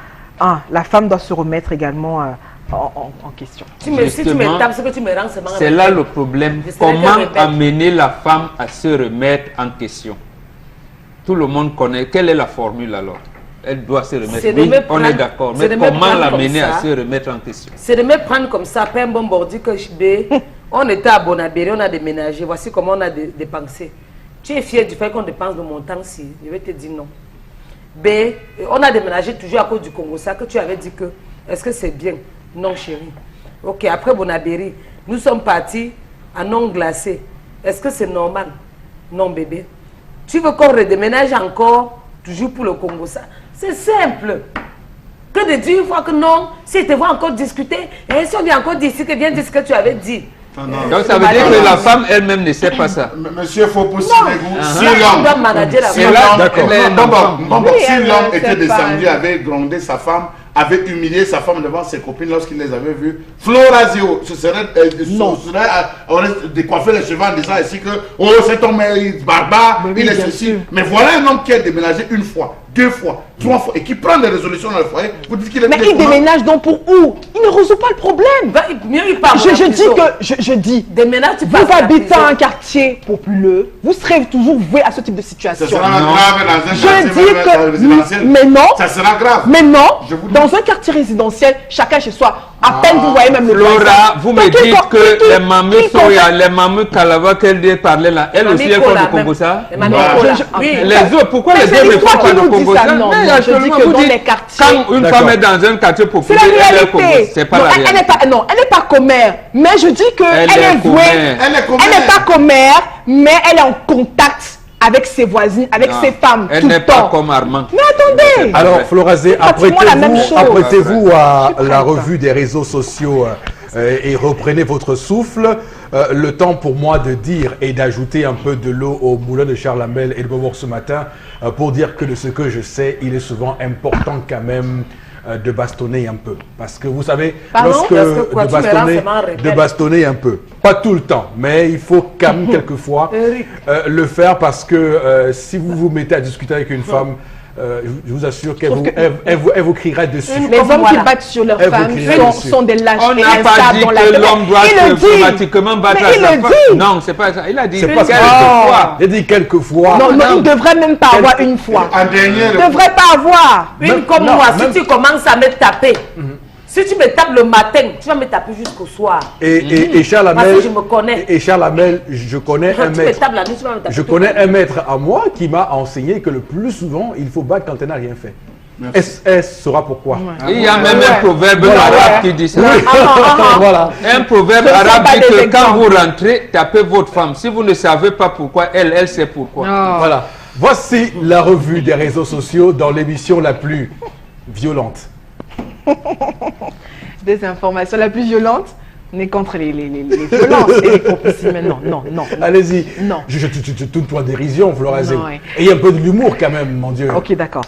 doit se remettre également en question. Si tu me Justement, tapes, ce que tu me rends, c'est là le problème. Je serai Comment rebelle. amener la femme à se remettre en question? Tout le monde connaît. Quelle est la formule alors? Elle doit se remettre. C'est de Oui, me on prendre- est d'accord. c'est Mais de me comment prendre l'amener comme à ça. se remettre en question? C'est de me prendre comme ça, pas un bon bordi que je vais. On était à Bonabéry, on a déménagé. Voici comment on a dépensé. Tu es fier du fait qu'on dépense le montant si? Je vais te dire non. B, on a déménagé toujours à cause du Congo. Ça que tu avais dit que, est-ce que c'est bien? Non, chérie. Ok, après Bonabéry, nous sommes partis à non glacé. Est-ce que c'est normal? Non, bébé. Tu veux qu'on redéménage encore, toujours pour le Congo? Ça, c'est simple. Que de dire une fois que non, si tu vas encore discuter, et si on vient encore dire ici, que viens dire ce que tu avais dit. Donc ça veut dire que la femme elle-même ne sait pas ça. Monsieur Fopoussine, si On doit l'homme... manager la Si femme. l'homme d'accord. si elle l'homme ne était sait descendu, pas. avait grondé sa femme, avait humilié sa femme devant ses copines lorsqu'il les avait vues, Florazio aurait décoiffé les cheveux en disant ici que oh cet homme est barbare, Mais oui, il est bien ceci. sûr. Mais voilà un homme qui a déménagé une fois, 2 fois, 3 fois et qui prend des résolutions dans le foyer. Vous dites qu'il est Mais il déménage donc pour où? Il ne résout pas le problème. Mieux il part. Je dis, Déménage, tu vous passes à la habitez prison. à un quartier populeux, vous serez toujours voué à ce type de Ce situation. sera Non. grave dans un Je quartier dis résidentiel. que, mais non, Ça sera grave. mais non, Je vous dis. dans un quartier résidentiel, chacun chez soi, à peine vous voyez même le Flora, voisin. vous me Donc, dites que les mameux qui Soya, les mameux Kalava qu'elle dit parler là, elle aussi elle Cola, compte au Congo même. ça? Les mamie Non. Cola. Oui. Les autres, pourquoi Mais les c'est deux ne l'histoire font pas qui de nous dit Congo ça. ça? Non, Mais non, je actuellement, dis que vous dans dites, les quartiers- quand une D'accord. femme est dans un quartier C'est populaire, la elle est au Congo. réalité. C'est pas Non, la elle n'est réalité. pas, non, elle n'est pas commère. Mais je dis que Elle elle est est vouée. commère. Elle est commère. Elle n'est pas commère, mais elle est en contact avec ses voisines, avec Non, ses femmes elle tout n'est le pas temps. comme Armand. Mais attendez. Alors, Florazé, pratiquement la même chose. apprêtez-vous à Je suis la prête. revue des réseaux sociaux et reprenez votre souffle. Le temps pour moi de dire et d'ajouter un peu de l'eau au moulin de Charles Hamel et de Beaubourg ce matin pour dire que de ce que je sais, il est souvent important quand même de bastonner un peu. Parce que vous savez, Pardon? lorsque Parce que quoi, tu me rends vraiment rebelle. de bastonner un peu, pas tout le temps, mais il faut quand même quelquefois Eric. le faire parce que si vous vous mettez à discuter avec une femme, je vous assure qu'elle Sauf vous, que- elle vous criera dessus. Les Comme hommes qui voilà. battent sur leurs Elle vous femmes crierait dessus. sont des lâches On et n'a pas instables dit dans la que tête. l'homme doit Il le dit. automatiquement battre Mais à il sa le femme. dit. Non, c'est pas ça. Il a dit C'est pas ça. quelquefois. J'ai dit quelquefois. Non, non, il ne devrait même pas avoir une fois. En dernier, Il ne devrait pas avoir. Une Même- comme non, moi, même- si tu commences à me taper, si tu me tapes le matin, tu vas me taper jusqu'au soir. Et Charles Parce Hamel, que je me connais. et Charles Hamel, je connais Quand un tu me maître. tapes la nuit, tu vas me taper. Je toute connais la un nuit. maître à moi qui m'a enseigné que le plus souvent, il faut battre quand elle n'a rien fait. Elle saura pourquoi. Il y a même Ouais. un proverbe Voilà. arabe qui dit ça. Voilà. Un proverbe Ce ne sont arabe pas dit des que quand exemples. vous rentrez, tapez votre femme. Si vous ne savez pas pourquoi, elle sait pourquoi. Voilà. Voici la revue des réseaux sociaux dans l'émission la plus violente. Des informations la plus violente. On est contre les violences et les prophéties. Mais non, non, non. Allez-y. Non. Je tourne pour la dérision, Florazé. Non, ouais. Et un peu de l'humour quand même, mon Dieu. Ok, d'accord.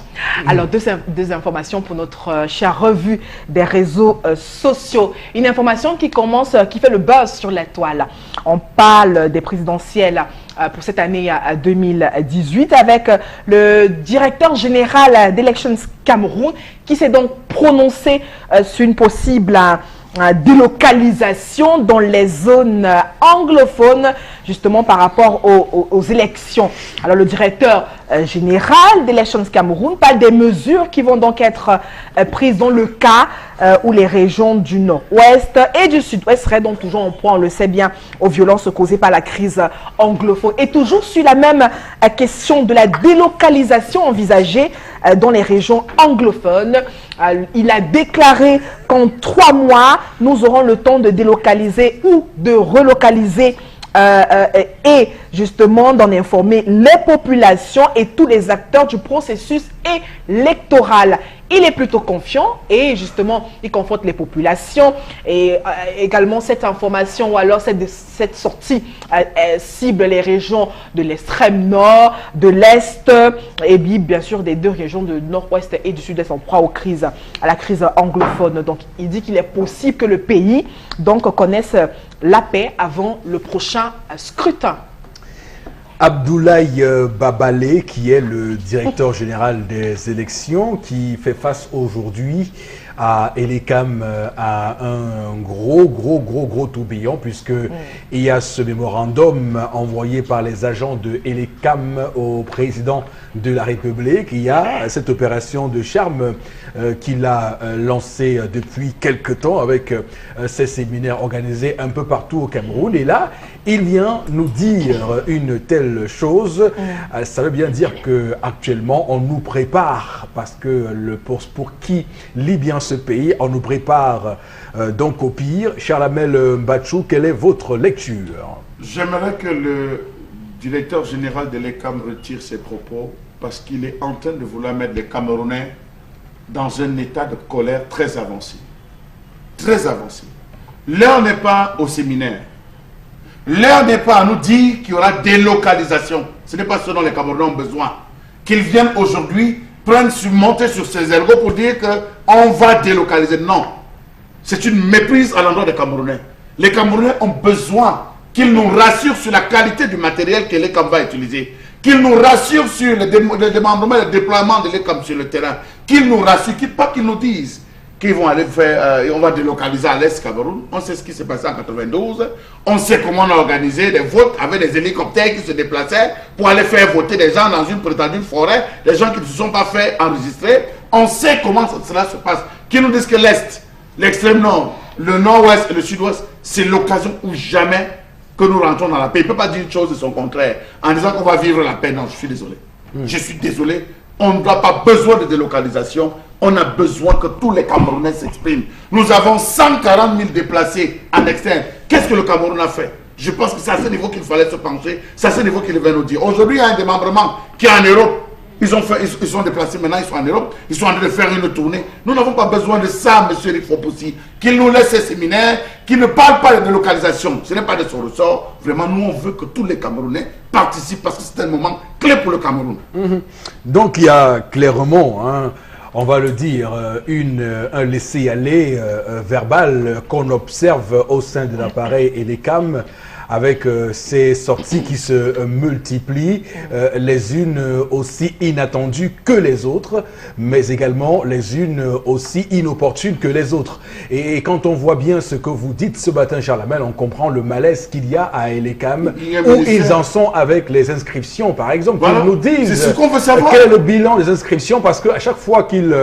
Alors, deux informations pour notre chère revue des réseaux sociaux. Une information qui qui fait le buzz sur la toile. On parle des présidentielles pour cette année 2018 avec le directeur général d'Elections Cameroun qui s'est donc prononcé sur une possible délocalisation dans les zones anglophones, justement par rapport aux élections. Alors le directeur général d'Elections Cameroun parle des mesures qui vont donc être prises dans le cas où les régions du nord-ouest et du sud-ouest seraient donc toujours en proie, on le sait bien, aux violences causées par la crise anglophone. Et toujours sur la même question de la délocalisation envisagée dans les régions anglophones, il a déclaré qu'en 3 mois, nous aurons le temps de délocaliser ou de relocaliser et justement d'en informer les populations et tous les acteurs du processus électoral. Il est plutôt confiant et justement il conforte les populations et également cette information ou alors cette sortie cible les régions de l'extrême nord, de l'est et bien sûr des 2 régions de nord-ouest et du sud-est en proie à la crise anglophone. Donc il dit qu'il est possible que le pays donc connaisse la paix avant le prochain scrutin. Abdoulaye Babalé, qui est le directeur général des élections, qui fait face aujourd'hui à Elecam a un gros tourbillon, puisque il y a ce mémorandum envoyé par les agents de Elecam au président de la République. Il y a cette opération de charme qu'il a lancée depuis quelque temps avec ces séminaires organisés un peu partout au Cameroun. Et là, il vient nous dire une telle chose. Ça veut bien dire qu'actuellement, on nous prépare, parce que pour qui lit bien ce pays, on nous prépare donc au pire. Charlamel Mbachou, quelle est votre lecture? J'aimerais que le directeur général de l'ECAM retire ses propos, parce qu'il est en train de vouloir mettre les Camerounais dans un état de colère très avancé. Très avancé. L'heure n'est pas au séminaire. L'heure n'est pas à nous dire qu'il y aura délocalisation. Ce n'est pas ce dont les Camerounais ont besoin. Qu'ils viennent aujourd'hui monter sur ces ergots pour dire qu'on va délocaliser. Non. C'est une méprise à l'endroit des Camerounais. Les Camerounais ont besoin qu'ils nous rassurent sur la qualité du matériel que l'ECAM va utiliser. Qu'ils nous rassurent sur le démembrement et le déploiement de l'ECAM sur le terrain. Qu'ils nous rassurent, pas qu'ils nous disent qu'ils vont aller faire, on va délocaliser à l'Est Cameroun. On sait ce qui s'est passé en 92. On sait comment on a organisé des votes avec des hélicoptères qui se déplaçaient pour aller faire voter des gens dans une prétendue forêt, des gens qui ne se sont pas fait enregistrer. On sait comment cela se passe. Qui nous disent que l'Est, l'extrême nord, le nord-ouest et le sud-ouest, c'est l'occasion ou jamais que nous rentrons dans la paix. Il ne peut pas dire une chose de son contraire en disant qu'on va vivre la paix. Non, je suis désolé. Je suis désolé. On n'a pas besoin de délocalisation. On a besoin que tous les Camerounais s'expriment. Nous avons 140 000 déplacés en externe. Qu'est-ce que le Cameroun a fait? Je pense que c'est à ce niveau qu'il fallait se pencher. C'est à ce niveau qu'il devait nous dire. Aujourd'hui, il y a un démembrement qui est en Europe. Ils sont déplacés maintenant, ils sont en Europe. Ils sont en train de faire une tournée. Nous n'avons pas besoin de ça, M. Eric Fopoussi. Qu'il nous laisse ces séminaires, qu'il ne parle pas de délocalisation. Ce n'est pas de son ressort. Vraiment, nous, on veut que tous les Camerounais participent parce que c'est un moment clé pour le Cameroun. Donc, il y a clairement, on va le dire, un laisser-aller verbal qu'on observe au sein de l'appareil Elecam, avec ces sorties qui se multiplient, les unes aussi inattendues que les autres, mais également les unes aussi inopportunes que les autres. Et quand on voit bien ce que vous dites ce matin, Charlamel, on comprend le malaise qu'il y a à Elecam, où ils en sont avec les inscriptions, par exemple. Voilà. Ils nous disent c'est ce qu'on veut savoir. Quel est le bilan des inscriptions, parce qu'à chaque fois qu'ils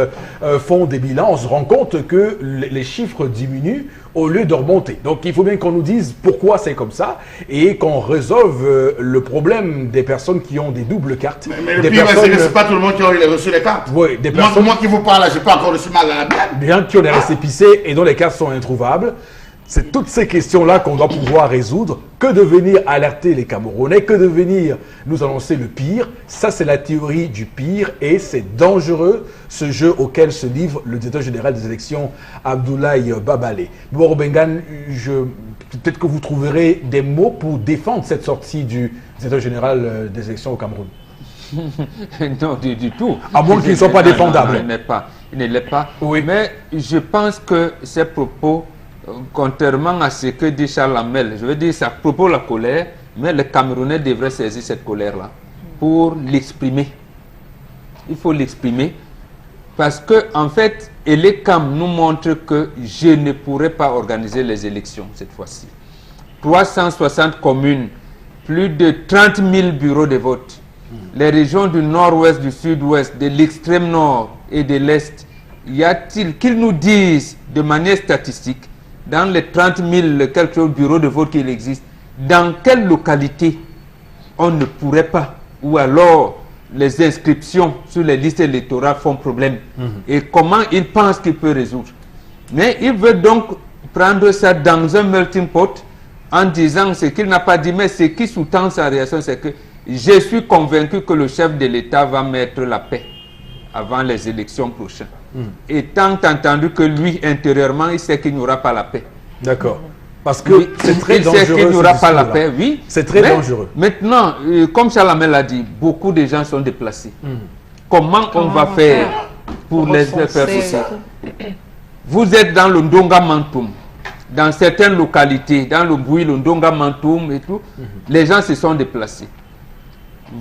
font des bilans, on se rend compte que les chiffres diminuent au lieu de remonter. Donc il faut bien qu'on nous dise pourquoi c'est comme ça et qu'on résolve le problème des personnes qui ont des doubles cartes. Mais le pire, c'est que c'est pas tout le monde qui a reçu les cartes. Oui, des personnes... Moi qui vous parle, je n'ai pas encore reçu mal à la mienne. Des gens qui ont des récépissés et dont les cartes sont introuvables. C'est toutes ces questions-là qu'on doit pouvoir résoudre. Que de venir alerter les Camerounais, que de venir nous annoncer le pire. Ça, c'est la théorie du pire et c'est dangereux, ce jeu auquel se livre le directeur général des élections, Abdoulaye Babalé. Boro Bengan, peut-être que vous trouverez des mots pour défendre cette sortie du directeur général des élections au Cameroun. Non, du tout. À moins qu'ils ne soient pas défendables. Il ne l'est pas. Oui. Mais je pense que ces propos, contrairement à ce que dit Charles Hamel, je veux dire, ça propos la colère, mais les Camerounais devraient saisir cette colère-là pour l'exprimer. Il faut l'exprimer parce que, en fait, Elecam nous montre que je ne pourrai pas organiser les élections cette fois-ci. 360 communes, plus de 30 000 bureaux de vote. Les régions du nord-ouest, du sud-ouest, de l'extrême nord et de l'est, y a-t-il qu'ils nous disent de manière statistique, dans les 30 000 quelques bureaux de vote qu'il existe, dans quelle localité on ne pourrait pas, ou alors les inscriptions sur les listes électorales font problème, et comment il pense qu'il peut résoudre. Mais il veut donc prendre ça dans un melting pot en disant ce qu'il n'a pas dit, mais ce qui sous-tend sa réaction, c'est que je suis convaincu que le chef de l'État va mettre la paix avant les élections prochaines. Étant entendu que lui, intérieurement, il sait qu'il n'y aura pas la paix. D'accord. Parce que c'est très dangereux. Il sait qu'il n'y aura pas la paix, oui. C'est très dangereux. Maintenant, comme Chalamel l'a dit, beaucoup de gens sont déplacés. Comment on va faire pour les faire ceci? Vous êtes dans le Ndonga Mantoum, dans certaines localités, dans le Bouy, le Ndonga Mantoum et tout, les gens se sont déplacés.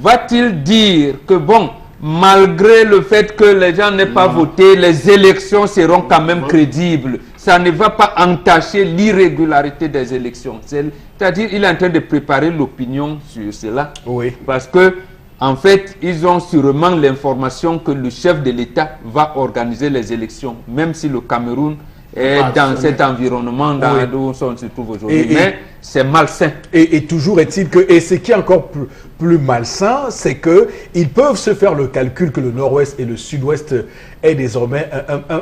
Va-t-il dire que bon, malgré le fait que les gens n'aient pas voté, les élections seront quand même crédibles. Ça ne va pas entacher l'irrégularité des élections. C'est-à-dire qu'il est en train de préparer l'opinion sur cela. Oui. Parce que, en fait, ils ont sûrement l'information que le chef de l'État va organiser les élections, même si le Cameroun est dans cet environnement où on se trouve aujourd'hui. Mais c'est malsain. Et toujours est-il que, et ce qui est encore plus malsain, c'est qu'ils peuvent se faire le calcul que le nord-ouest et le sud-ouest est désormais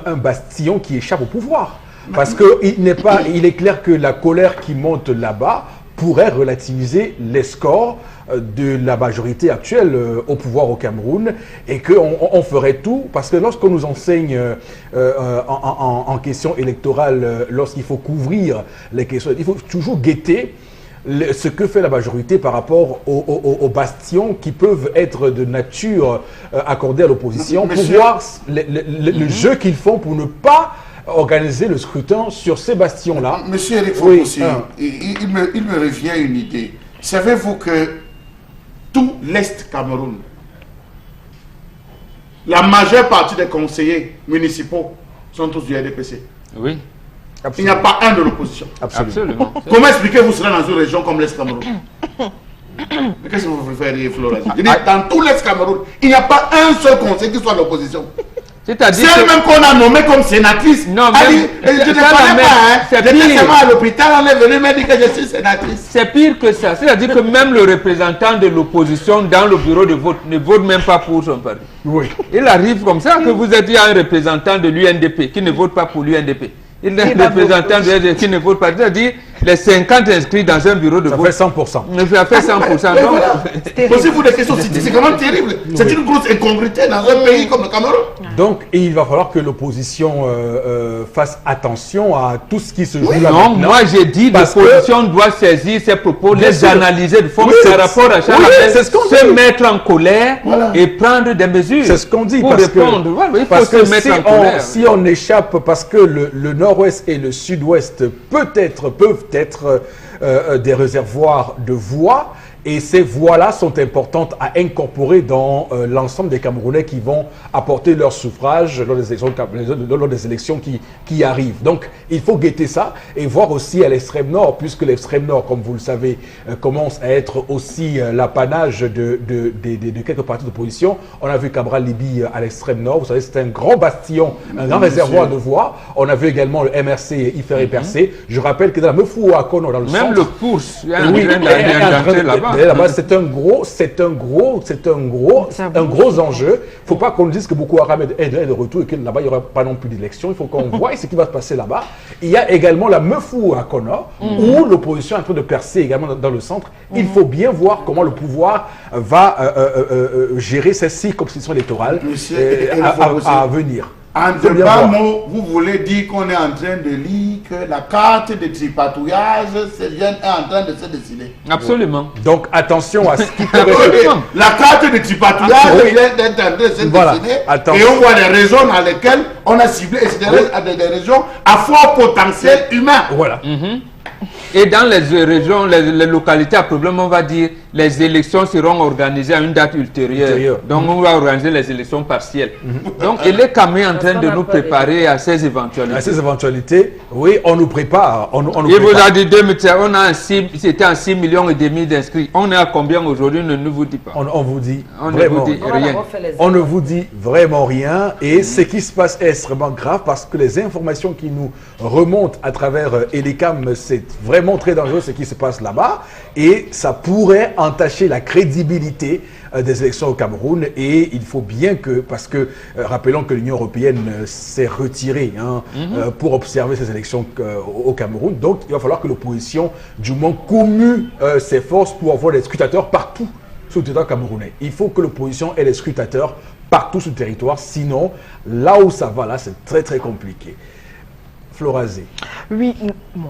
un bastion qui échappe au pouvoir. Parce qu'il est clair que la colère qui monte là-bas pourrait relativiser les scores de la majorité actuelle au pouvoir au Cameroun et qu'on ferait tout, parce que lorsqu'on nous enseigne en question électorale, lorsqu'il faut couvrir les questions, il faut toujours guetter ce que fait la majorité par rapport aux bastions qui peuvent être de nature accordée à l'opposition, pour voir le jeu qu'ils font pour ne pas organiser le scrutin sur ces bastions-là. Monsieur Eric Fopossi, il me revient une idée. Savez-vous que tout l'Est Cameroun, la majeure partie des conseillers municipaux sont tous du RDPC? Oui. Absolument. Il n'y a pas un de l'opposition. Absolument. Comment expliquez-vous cela dans une région comme l'Est Cameroun? Mais qu'est-ce que vous préférez, Flora? Dans tout l'Est Cameroun, il n'y a pas un seul conseiller qui soit de l'opposition. C'est-à-dire celle même qu'on a nommée comme sénatrice. Non, je même, ne connais pas, j'étais seulement à l'hôpital, on est venu me dire que je suis sénatrice. C'est pire que ça. C'est-à-dire que même le représentant de l'opposition dans le bureau de vote ne vote même pas pour son parti. Oui. Il arrive comme ça que vous êtes un représentant de l'UNDP qui ne vote pas pour l'UNDP. Il est un représentant de l'UNDP qui ne vote pas. C'est-à-dire les 50 inscrits dans un bureau de vote. Ça fait 100%. Ça fait 100%. Posez-vous des questions, c'est quand même terrible. C'est une grosse incongruité dans un pays comme le Cameroun. Donc, il va falloir que l'opposition fasse attention à tout ce qui se joue là. Non, moi j'ai dit que l'opposition doit saisir ses propos, les analyser de fond par rapport à chaque affaire, se mettre en colère et prendre des mesures. C'est ce qu'on dit. Pour répondre. Il faut se mettre en colère. Si on échappe, parce que le nord-ouest et le sud-ouest peuvent être des réservoirs de voix, et ces voix-là sont importantes à incorporer dans l'ensemble des Camerounais qui vont apporter leur suffrage lors des élections qui arrivent. Donc, il faut guetter ça et voir aussi à l'extrême nord, puisque l'extrême nord, comme vous le savez, commence à être aussi l'apanage de quelques partis d'opposition. On a vu Cabral Libi à l'extrême nord, vous savez, c'est un grand bastion, un grand réservoir de voix. On a vu également le MRC Ifere-Percé. Je rappelle que dans la Mefou à Kono, dans le centre... Même le course, il y a un train là-bas. Là-bas, c'est un gros enjeu. Il ne faut pas qu'on dise que Boko Haram est de retour et que là-bas, il n'y aura pas non plus d'élection. Il faut qu'on voie ce qui va se passer là-bas. Il y a également la Mefou à Kona, où l'opposition est en train de percer également dans le centre. Il faut bien voir comment le pouvoir va gérer ces circonscriptions électorales à venir. En deux mots, vous voulez dire qu'on est en train de lire que la carte de tripatouillage est en train de se dessiner. Absolument. Donc attention à ce qui La carte de tripatouillage est en train de se dessiner. Et on voit des régions dans lesquelles on a ciblé des régions à fort potentiel humain. Voilà. Et dans les régions, les localités à problème, on va dire les élections seront organisées à une date ultérieure. Donc on va organiser les élections partielles. Donc il est quand même en train de nous préparer à ces éventualités. À ces éventualités, oui, on nous prépare. Il vous a dit 2000, c'était en 6,5 millions d'inscrits. On est à combien aujourd'hui? Ne nous vous dit pas. On vous dit rien. On ne vous dit vraiment rien. Et ce qui se passe est extrêmement grave parce que les informations qui nous remontent à travers Elecam, c'est vraiment très dangereux ce qui se passe là-bas. Et ça pourrait entacher la crédibilité des élections au Cameroun. Et il faut bien que, parce que rappelons que l'Union européenne s'est retirée pour observer ces élections au Cameroun. Donc il va falloir que l'opposition du moins commue ses forces pour avoir des scrutateurs partout sur le territoire camerounais. Il faut que l'opposition ait des scrutateurs partout sur le territoire. Sinon, là où ça va, là, c'est très très compliqué. Florazé. Oui, bon,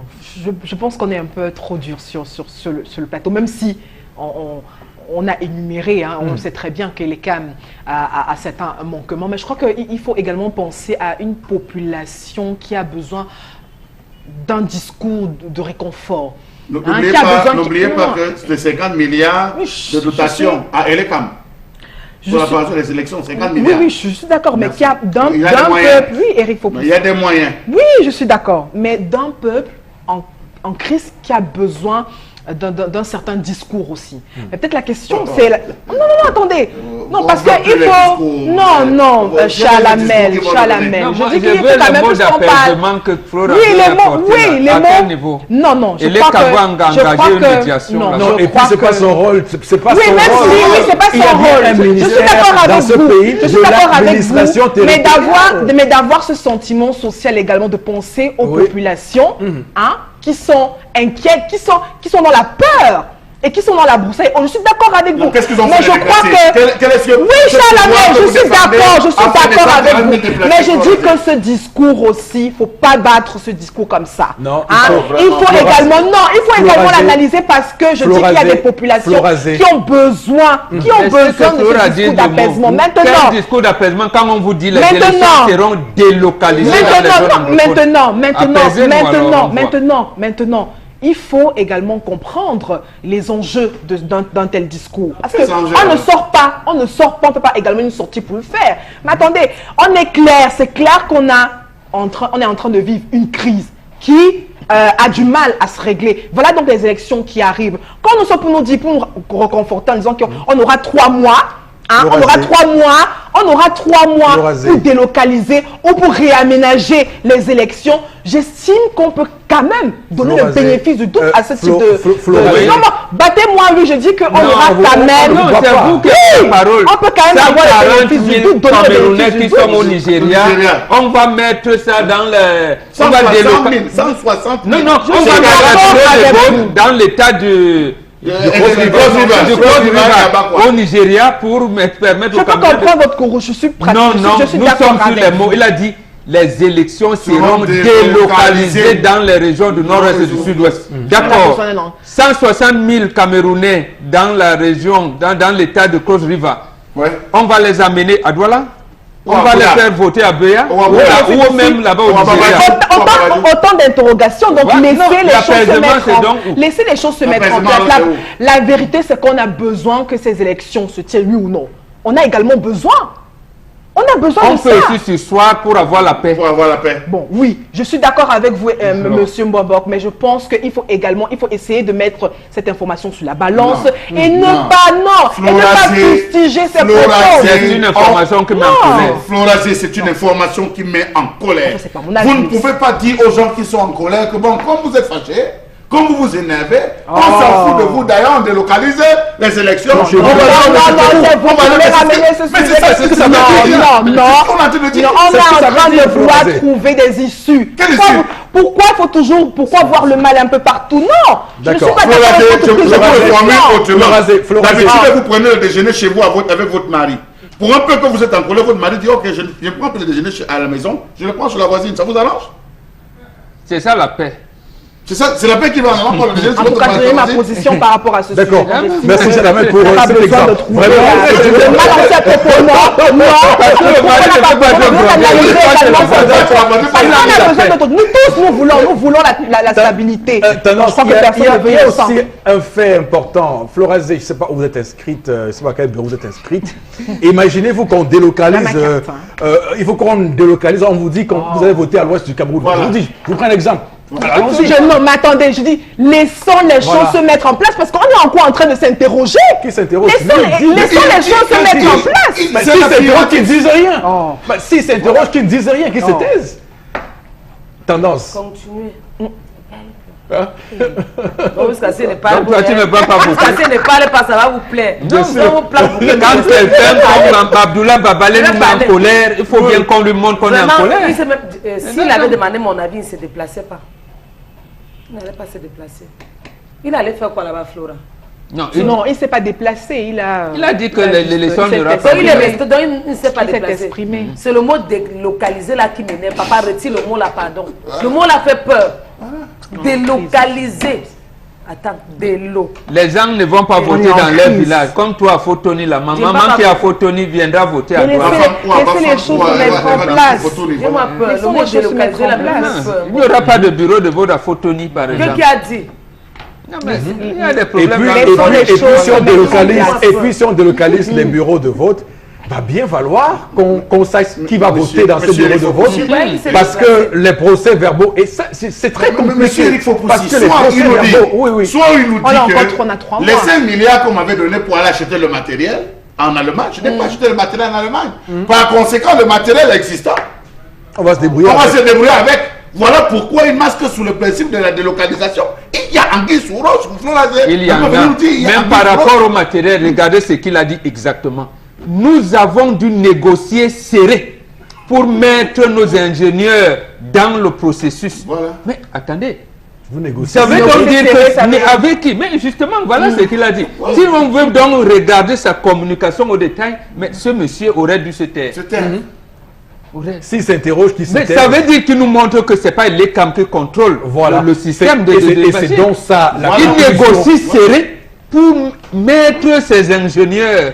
je pense qu'on est un peu trop dur sur le plateau, même si on a énuméré, on sait très bien que les CAM a certains manquements, mais je crois qu'il faut également penser à une population qui a besoin d'un discours de réconfort. N'oubliez pas que c'est 50 milliards de dotation à Elecam. pour la préparation des élections, 50 Oui, milliards. oui, je suis d'accord, mais Merci. qu'il y a d'un Il y a des moyens. peuple, oui, Eric Fopoussine. Mais il y a des moyens. Oui, je suis d'accord, mais d'un peuple en crise qui a besoin d'un certain discours aussi. Mais peut-être la question, c'est... Non, attendez. Non, parce qu'il faut... Non, Chalamel. Non, Je moi, dis je qu'il faut veux quand le même mot qu'on parle... d'apaisement que Flora Oui, veut les mots, apporter oui, là. les À quel mots. niveau? Non, Et les Kawang engagé une médiation non, là-bas. Non, et puis c'est pas son rôle. C'est pas Oui, son même rôle. si, oui, c'est pas Il y a son bien rôle. un Je suis ministère d'accord dans avec ce vous. pays Je suis de d'accord avec l'administration vous. Mais territoriale. d'avoir ce sentiment social également de penser aux Oui. populations, hein, qui sont inquiètes, qui sont dans la peur. Et qui sont dans la broussaille. Oh, je suis d'accord avec vous. Qu'est-ce qu'ils ont mais fait je crois que... Oui, Chalamel, je suis d'accord avec vous. Mais je dis que ce discours aussi, il ne faut pas battre ce discours comme ça. Non, il faut également l'analyser parce que je dis qu'il y a des populations qui ont besoin de ce discours d'apaisement. Quel discours d'apaisement quand on vous dit les élections seront délocalisées Maintenant, il faut également comprendre les enjeux d'un tel discours. Parce qu'on ne sort pas, on ne peut pas également une sortie pour le faire. Mais attendez, c'est clair qu'on est en train de vivre une crise qui a du mal à se régler. Voilà donc les élections qui arrivent. Quand nous sommes pour nous dire, pour nous reconforter en disant qu'on aura 3 mois, on aura 3 mois pour délocaliser ou pour réaménager les élections. J'estime qu'on peut quand même donner le bénéfice du doute à ce type de... Non, battez-moi, oui, je dis qu'on aura quand même... Non, c'est vous qui avez la parole. On peut quand même avoir le bénéfice du doute, donner le bénéfice du qui sont au doute. Nigeria, on va mettre ça dans le... 160 000. Non, on va mettre dans l'état du... au Nigeria pour me permettre Je peux comprendre votre courroux, je suis pratique. Non, nous sommes sur les mots. Il a dit les élections seront délocalisées dans les régions du nord-est et du sud-ouest. D'accord. 160 000 Camerounais dans la région, dans l'état de Cross River. On va les amener à Douala. On va les faire voter à Béa ou même là-bas au Nigeria. Autant d'interrogations, donc laissez les choses se mettre en place. La vérité, c'est qu'on a besoin que ces élections se tiennent, oui ou non. On a également besoin. On a besoin de ça. On peut aussi s'asseoir pour avoir la paix. Bon, oui, je suis d'accord avec vous, monsieur Mbobok, mais je pense qu'il faut essayer de mettre cette information sur la balance et ne pas fustiger ces propos. C'est une information qui met en colère. Florazé, c'est une information qui met en colère. Vous ne pouvez pas dire aux gens qui sont en colère que bon, comme vous êtes fâchés, comme vous vous énervez, on s'en fout de vous. D'ailleurs, on délocalise les élections. On va ramener ce sujet. Non, on est en train de vouloir trouver des issues. Pourquoi il faut toujours voir le mal un peu partout? Non, je ne suis pas d'accord avec je vous formule autrement. D'habitude, vous prenez le déjeuner chez vous avec votre mari. Pour un peu que vous êtes en colère, votre mari dit ok, je prends le déjeuner à la maison, je le prends chez la voisine. Ça vous arrange? C'est ça la paix. C'est la paix qui va en avant. En tout cas, je ma position par rapport à ce sujet. D'accord. Merci Chalamel pour cet exemple. Vraiment, le mal en fait propos, non, parce que le mal on a besoin de nous tous, nous voulons la stabilité. Il y a aussi un fait important. Florazé, je ne sais pas où vous êtes inscrite, je ne sais pas à quel bureau vous êtes inscrite. Imaginez-vous qu'on délocalise, il faut qu'on délocalise, on vous dit que vous allez voter à l'ouest du Cameroun. Je vous prends un exemple. Non, mais attendez, je dis, laissons les choses se mettre en place parce qu'on est encore en train de s'interroger. Qui s'interroge? Laissons les choses se mettre en place. Mais si s'interroge, qu'ils ne disent rien. Si s'interroge, qu'ils ne disent rien, qu'ils se taisent. Tendance. Continuez. Tu ne parles pas beaucoup. Ne parlez pas, ça va vous plaire. Quand quelqu'un comme Abdoulaye Babalé nous met en colère, il faut bien qu'on lui montre qu'on est en colère. S'il avait demandé mon avis, il ne se déplaçait pas. Il n'allait pas se déplacer. Il allait faire quoi là-bas, Flora? Non, il ne s'est pas déplacé. Il a dit que l'élection ne sera pas. Il est resté, donc il ne s'est pas déplacé. C'est le mot délocaliser là qui m'énerve. Papa, retire le mot là, pardon. Le mot là fait peur. Délocaliser. Attends, les gens ne vont pas voter dans leur village. Comme toi à Fotoni, la maman qui est à Fotoni viendra voter à toi. Laissez les choses se mettre en place. J'ai-moi peur. Le mot délocaliser là, il n'y aura pas de bureau de vote à Fotoni, par exemple. Qui a dit? Non, mais il y a des problèmes. Et puis si on délocalise les bureaux de vote, va bien falloir qu'on sache qui va Monsieur- voter dans ce monsieur bureau de Eric vote. Fopoussy, Ouais, c'est Parce vrai. que les procès verbaux, et ça, c'est très Mais compliqué. monsieur Eric Fopoussy, parce que les soit procès il nous dit, verbaux, oui. soit il nous dit On a encore que on a 3 les mois. 5 milliards qu'on m'avait donné pour aller acheter le matériel en Allemagne, je n'ai pas acheté le matériel en Allemagne. Par conséquent, le matériel existant, On va se débrouiller. on va avec. se débrouiller avec. Voilà pourquoi il masque sous le principe de la délocalisation. Il y a anguille sous roche. Il y en a. Même par rapport au matériel, regardez ce qu'il a dit exactement. Nous avons dû négocier serré pour mettre nos ingénieurs dans le processus. Voilà. Mais attendez, Vous négociez. ça veut Donc, donc dire c'est ça que, mais veut- avec qui? Mais justement, voilà ce qu'il a dit. Si on veut donc regarder sa communication au détail, mais ce monsieur aurait dû se taire. C'était S'il s'interroge, qui se Mais tait. ça veut dire qu'il nous montre que ce n'est pas l'ECAM qui contrôle Voilà. le système Et c'est de donc ça la Voilà. Il conclusion. négocie serré pour mettre ses ingénieurs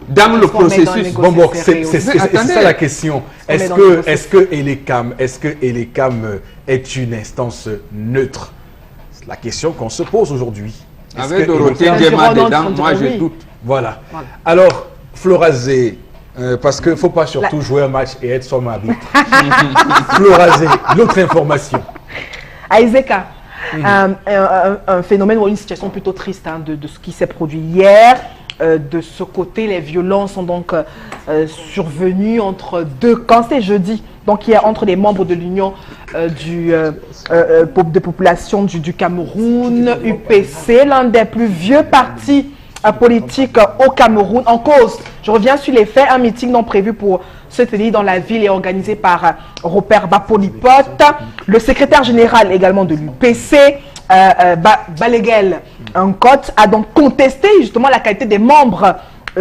dans le Parce qu'on met dans processus. les Bon, bon, serré c'est aussi. Mais ça attendez. la question. met Est-ce dans que, le est-ce que Elecam est une instance neutre? C'est la question qu'on se pose aujourd'hui. Est-ce Avec que Dorothée Elecam- Ndiema Environnement, dedans, moi je oui. doute. Voilà. Voilà. Alors, Florazé, parce qu'il ne faut pas surtout jouer un match et être son arbitre. Florazé, l'autre information. À Ezeka, un phénomène ou une situation plutôt triste hein, de ce qui s'est produit hier. De ce côté, les violences sont donc survenues entre deux camps. C'était jeudi, donc hier, entre les membres de l'Union de population du Cameroun, UPC, l'un des plus vieux partis politiques au Cameroun. En cause, je reviens sur les faits, un meeting non prévu pour se tenir dans la ville est organisé par Robert Bapolipot, le secrétaire général également de l'UPC, Baleguel Nkot, a donc contesté justement la qualité des membres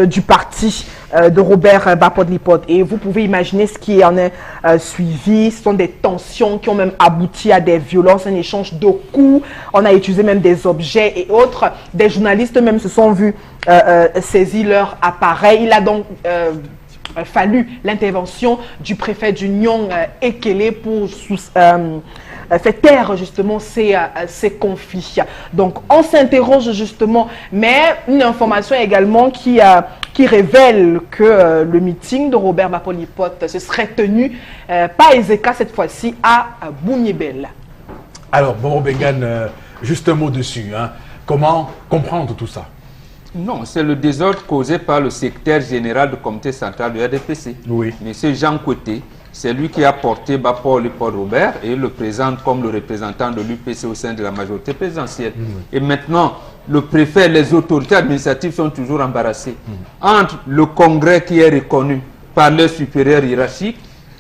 du parti de Robert Bapolipot. Et vous pouvez imaginer ce qui en est suivi. Ce sont des tensions qui ont même abouti à des violences, un échange de coups. On a utilisé même des objets et autres. Des journalistes même se sont vus saisir leur appareil. Il a donc fallu l'intervention du préfet d'Union Ekele pour faire taire justement ces conflits. Donc on s'interroge justement, mais une information également qui révèle que le meeting de Robert Bapolipot se serait tenu pas à Ezeka cette fois-ci, à Bouniebel. Alors, bon, Bengan, juste un mot dessus. Hein. Comment comprendre tout ça? Non, c'est le désordre causé par le secrétaire général du comité central du RDPC. Oui. Monsieur Jean Côté, c'est lui qui a porté Paul Robert et le présente comme le représentant de l'UPC au sein de la majorité présidentielle. Et maintenant, le préfet, les autorités administratives sont toujours embarrassées. Entre le congrès qui est reconnu par leur supérieur hiérarchique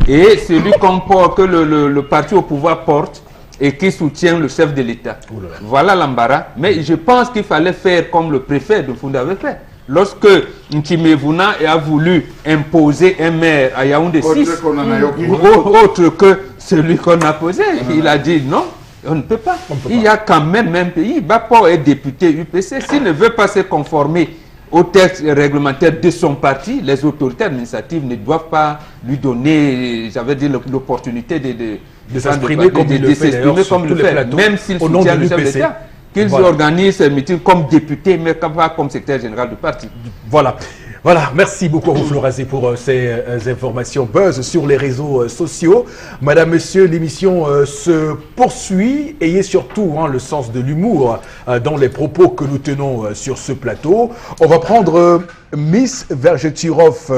et celui que le parti au pouvoir porte et qui soutient le chef de l'État. Voilà l'embarras. Mais je pense qu'il fallait faire comme le préfet de Funda avait fait. Lorsque Nkimevuna a voulu imposer un maire à Yaoundé 6, autre que celui qu'on a posé, il a dit non, on ne peut pas. Il y a quand même un pays. Bapor est député UPC. S'il ne veut pas se conformer au texte réglementaire de son parti, les autorités administratives ne doivent pas lui donner, j'avais dit, l'opportunité de s'exprimer comme il le fait, d'ailleurs, sur tous les plateaux, même s'il au nom soutient de le chef l'UPC. d'État. Qu'ils Voilà. organisent ces meetings comme députés, mais pas comme secrétaire général du parti. Voilà. Voilà, merci beaucoup à vous Florazé pour ces informations buzz sur les réseaux sociaux. Madame, Monsieur, l'émission se poursuit. Ayez surtout le sens de l'humour dans les propos que nous tenons sur ce plateau. On va prendre Miss Vergeturov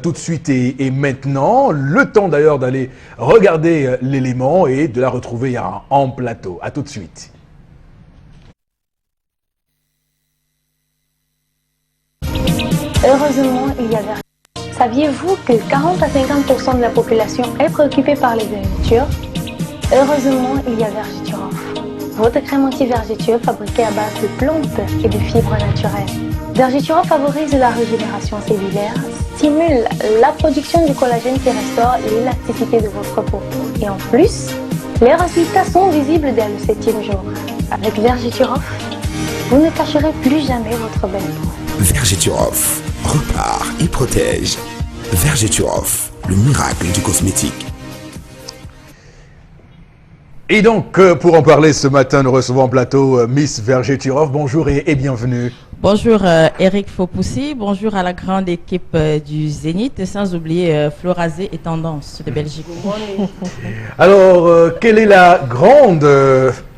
tout de suite et maintenant. Le temps d'ailleurs d'aller regarder l'élément et de la retrouver en plateau. À tout de suite. Heureusement, il y a vers... Saviez-vous que 40 à 50% de la population est préoccupée par les vergetures? Heureusement, il y a Vergeturov. Votre crème anti-vergeture fabriquée à base de plantes et de fibres naturelles. Vergeturov favorise la régénération cellulaire, stimule la production du collagène qui restaure l'élasticité de votre peau. Et en plus, les résultats sont visibles dès le 7e jour. Avec Vergeturov, vous ne cacherez plus jamais votre belle peau. Vergeturov repart et protège. Vergeturov, le miracle du cosmétique. Et donc, pour en parler ce matin, nous recevons en plateau Miss Vergeturov. Bonjour et bienvenue. Bonjour Eric Fopoussi, bonjour à la grande équipe du Zénith, sans oublier Florazé et Tendance de Belgique. Alors, quelle est la grande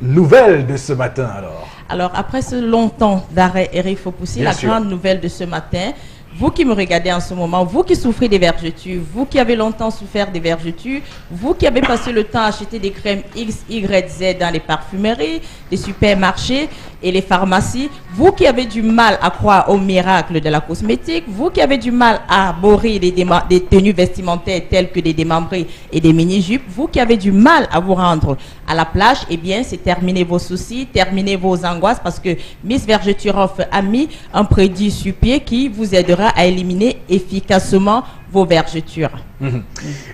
nouvelle de ce matin alors? Alors, après ce long temps d'arrêt, Eric Fopoussi, la grande nouvelle de ce matin, vous qui me regardez en ce moment, vous qui souffrez des vergetures, vous qui avez longtemps souffert des vergetures, vous qui avez passé le temps à acheter des crèmes X, Y, Z dans les parfumeries, les supermarchés et les pharmacies, vous qui avez du mal à croire au miracle de la cosmétique, vous qui avez du mal à arborer des tenues vestimentaires telles que des démembrés et des mini-jupes, vous qui avez du mal à vous rendre à la plage, eh bien, c'est terminer vos soucis, terminer vos angoisses parce que Miss Vergeturoff a mis un produit sur pied qui vous aidera à éliminer efficacement vos vergetures.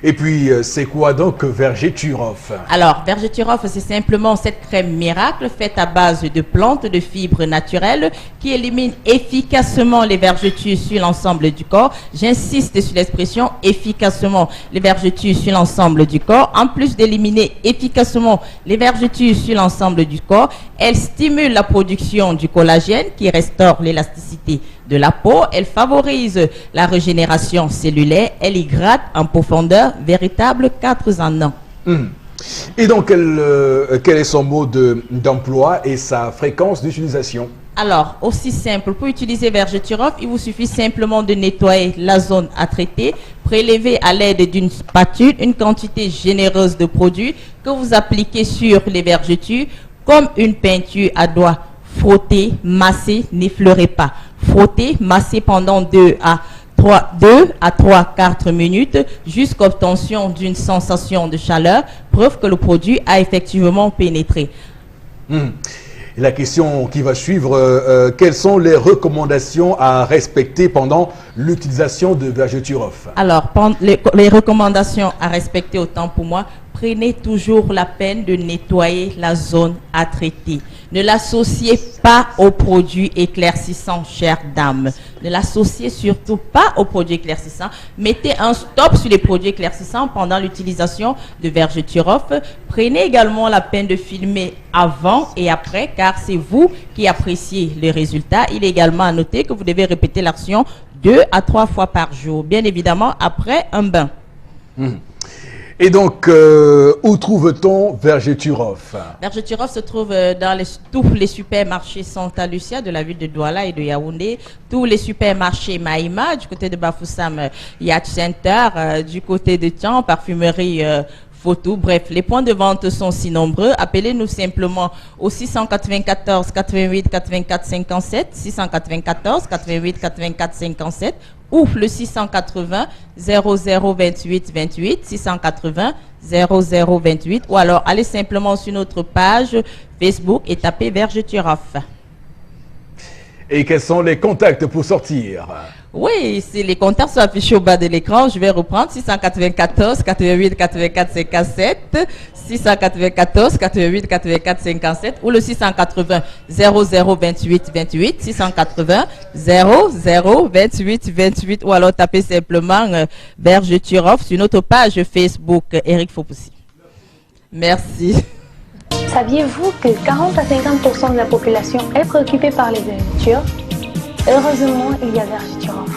Et puis, c'est quoi donc Vergeturoff? Alors, Vergeturoff, c'est simplement cette crème miracle faite à base de plantes, de fibres naturelles qui élimine efficacement les vergetures sur l'ensemble du corps. J'insiste sur l'expression efficacement les vergetures sur l'ensemble du corps. En plus d'éliminer efficacement les vergetures sur l'ensemble du corps, elle stimule la production du collagène qui restaure l'élasticité de la peau. Elle favorise la régénération cellulaire. Elle hydrate en profondeur, véritable 4 en 1. Et donc, quel est son mode d'emploi et sa fréquence d'utilisation? Alors, aussi simple, pour utiliser Vergeturoff, il vous suffit simplement de nettoyer la zone à traiter, prélever à l'aide d'une spatule une quantité généreuse de produit que vous appliquez sur les vergetures comme une peinture à doigts. Frottez, massez, n'effleurez pas. Frottez, massez pendant 2 à 3-4 minutes jusqu'à obtention d'une sensation de chaleur, preuve que le produit a effectivement pénétré. Et la question qui va suivre, quelles sont les recommandations à respecter pendant l'utilisation de Vergeturoff? Alors, les recommandations à respecter, autant pour moi, prenez toujours la peine de nettoyer la zone à traiter. Ne l'associez pas aux produits éclaircissants, chère dame. Ne l'associez surtout pas aux produits éclaircissants. Mettez un stop sur les produits éclaircissants pendant l'utilisation de Vergeturoff. Prenez également la peine de filmer avant et après, car c'est vous qui appréciez les résultats. Il est également à noter que vous devez répéter l'action 2 à 3 fois par jour, bien évidemment après un bain. Et donc, où trouve-t-on Vergeturoff? Vergeturoff se trouve dans tous les supermarchés Santa Lucia de la ville de Douala et de Yaoundé, tous les supermarchés Maïma, du côté de Bafoussam, Yacht Center, du côté de Tian, parfumerie Photo. Bref, les points de vente sont si nombreux. Appelez-nous simplement au 694 88 84 57, 694 88 84 57 ou le 680 0028 28, 680 0028 ou alors allez simplement sur notre page Facebook et tapez Vergeturoff. Et quels sont les contacts pour sortir? Oui, si les contacts sont affichés au bas de l'écran, je vais reprendre 694 88 84 57, 694 88 84 57 ou le 680 0028 28, 680 0028 28 ou alors tapez simplement Vergeturoff sur notre page Facebook Eric Fopoussi. Merci. Saviez-vous que 40 à 50% de la population est préoccupée par les vergetures? Heureusement, il y a Vergeturoff,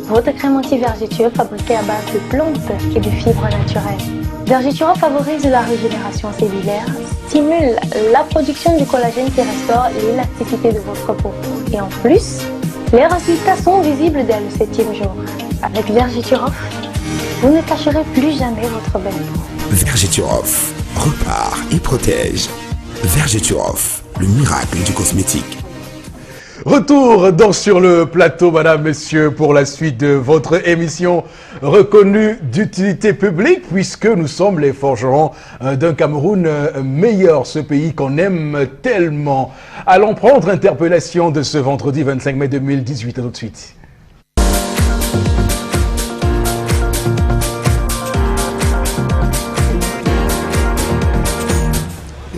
votre crème anti-vergeture fabriquée à base de plantes et de fibres naturelles. Vergeturoff favorise la régénération cellulaire, stimule la production du collagène qui restaure l'élasticité de votre peau. Et en plus, les résultats sont visibles dès le 7e jour. Avec Vergeturoff, vous ne cacherez plus jamais votre belle peau. Vergeturoff repart et protège. Vergeturoff, le miracle du cosmétique. Retour sur le plateau, madame, messieurs, pour la suite de votre émission reconnue d'utilité publique, puisque nous sommes les forgerons d'un Cameroun meilleur, ce pays qu'on aime tellement. Allons prendre interpellation de ce vendredi 25 mai 2018. À tout de suite.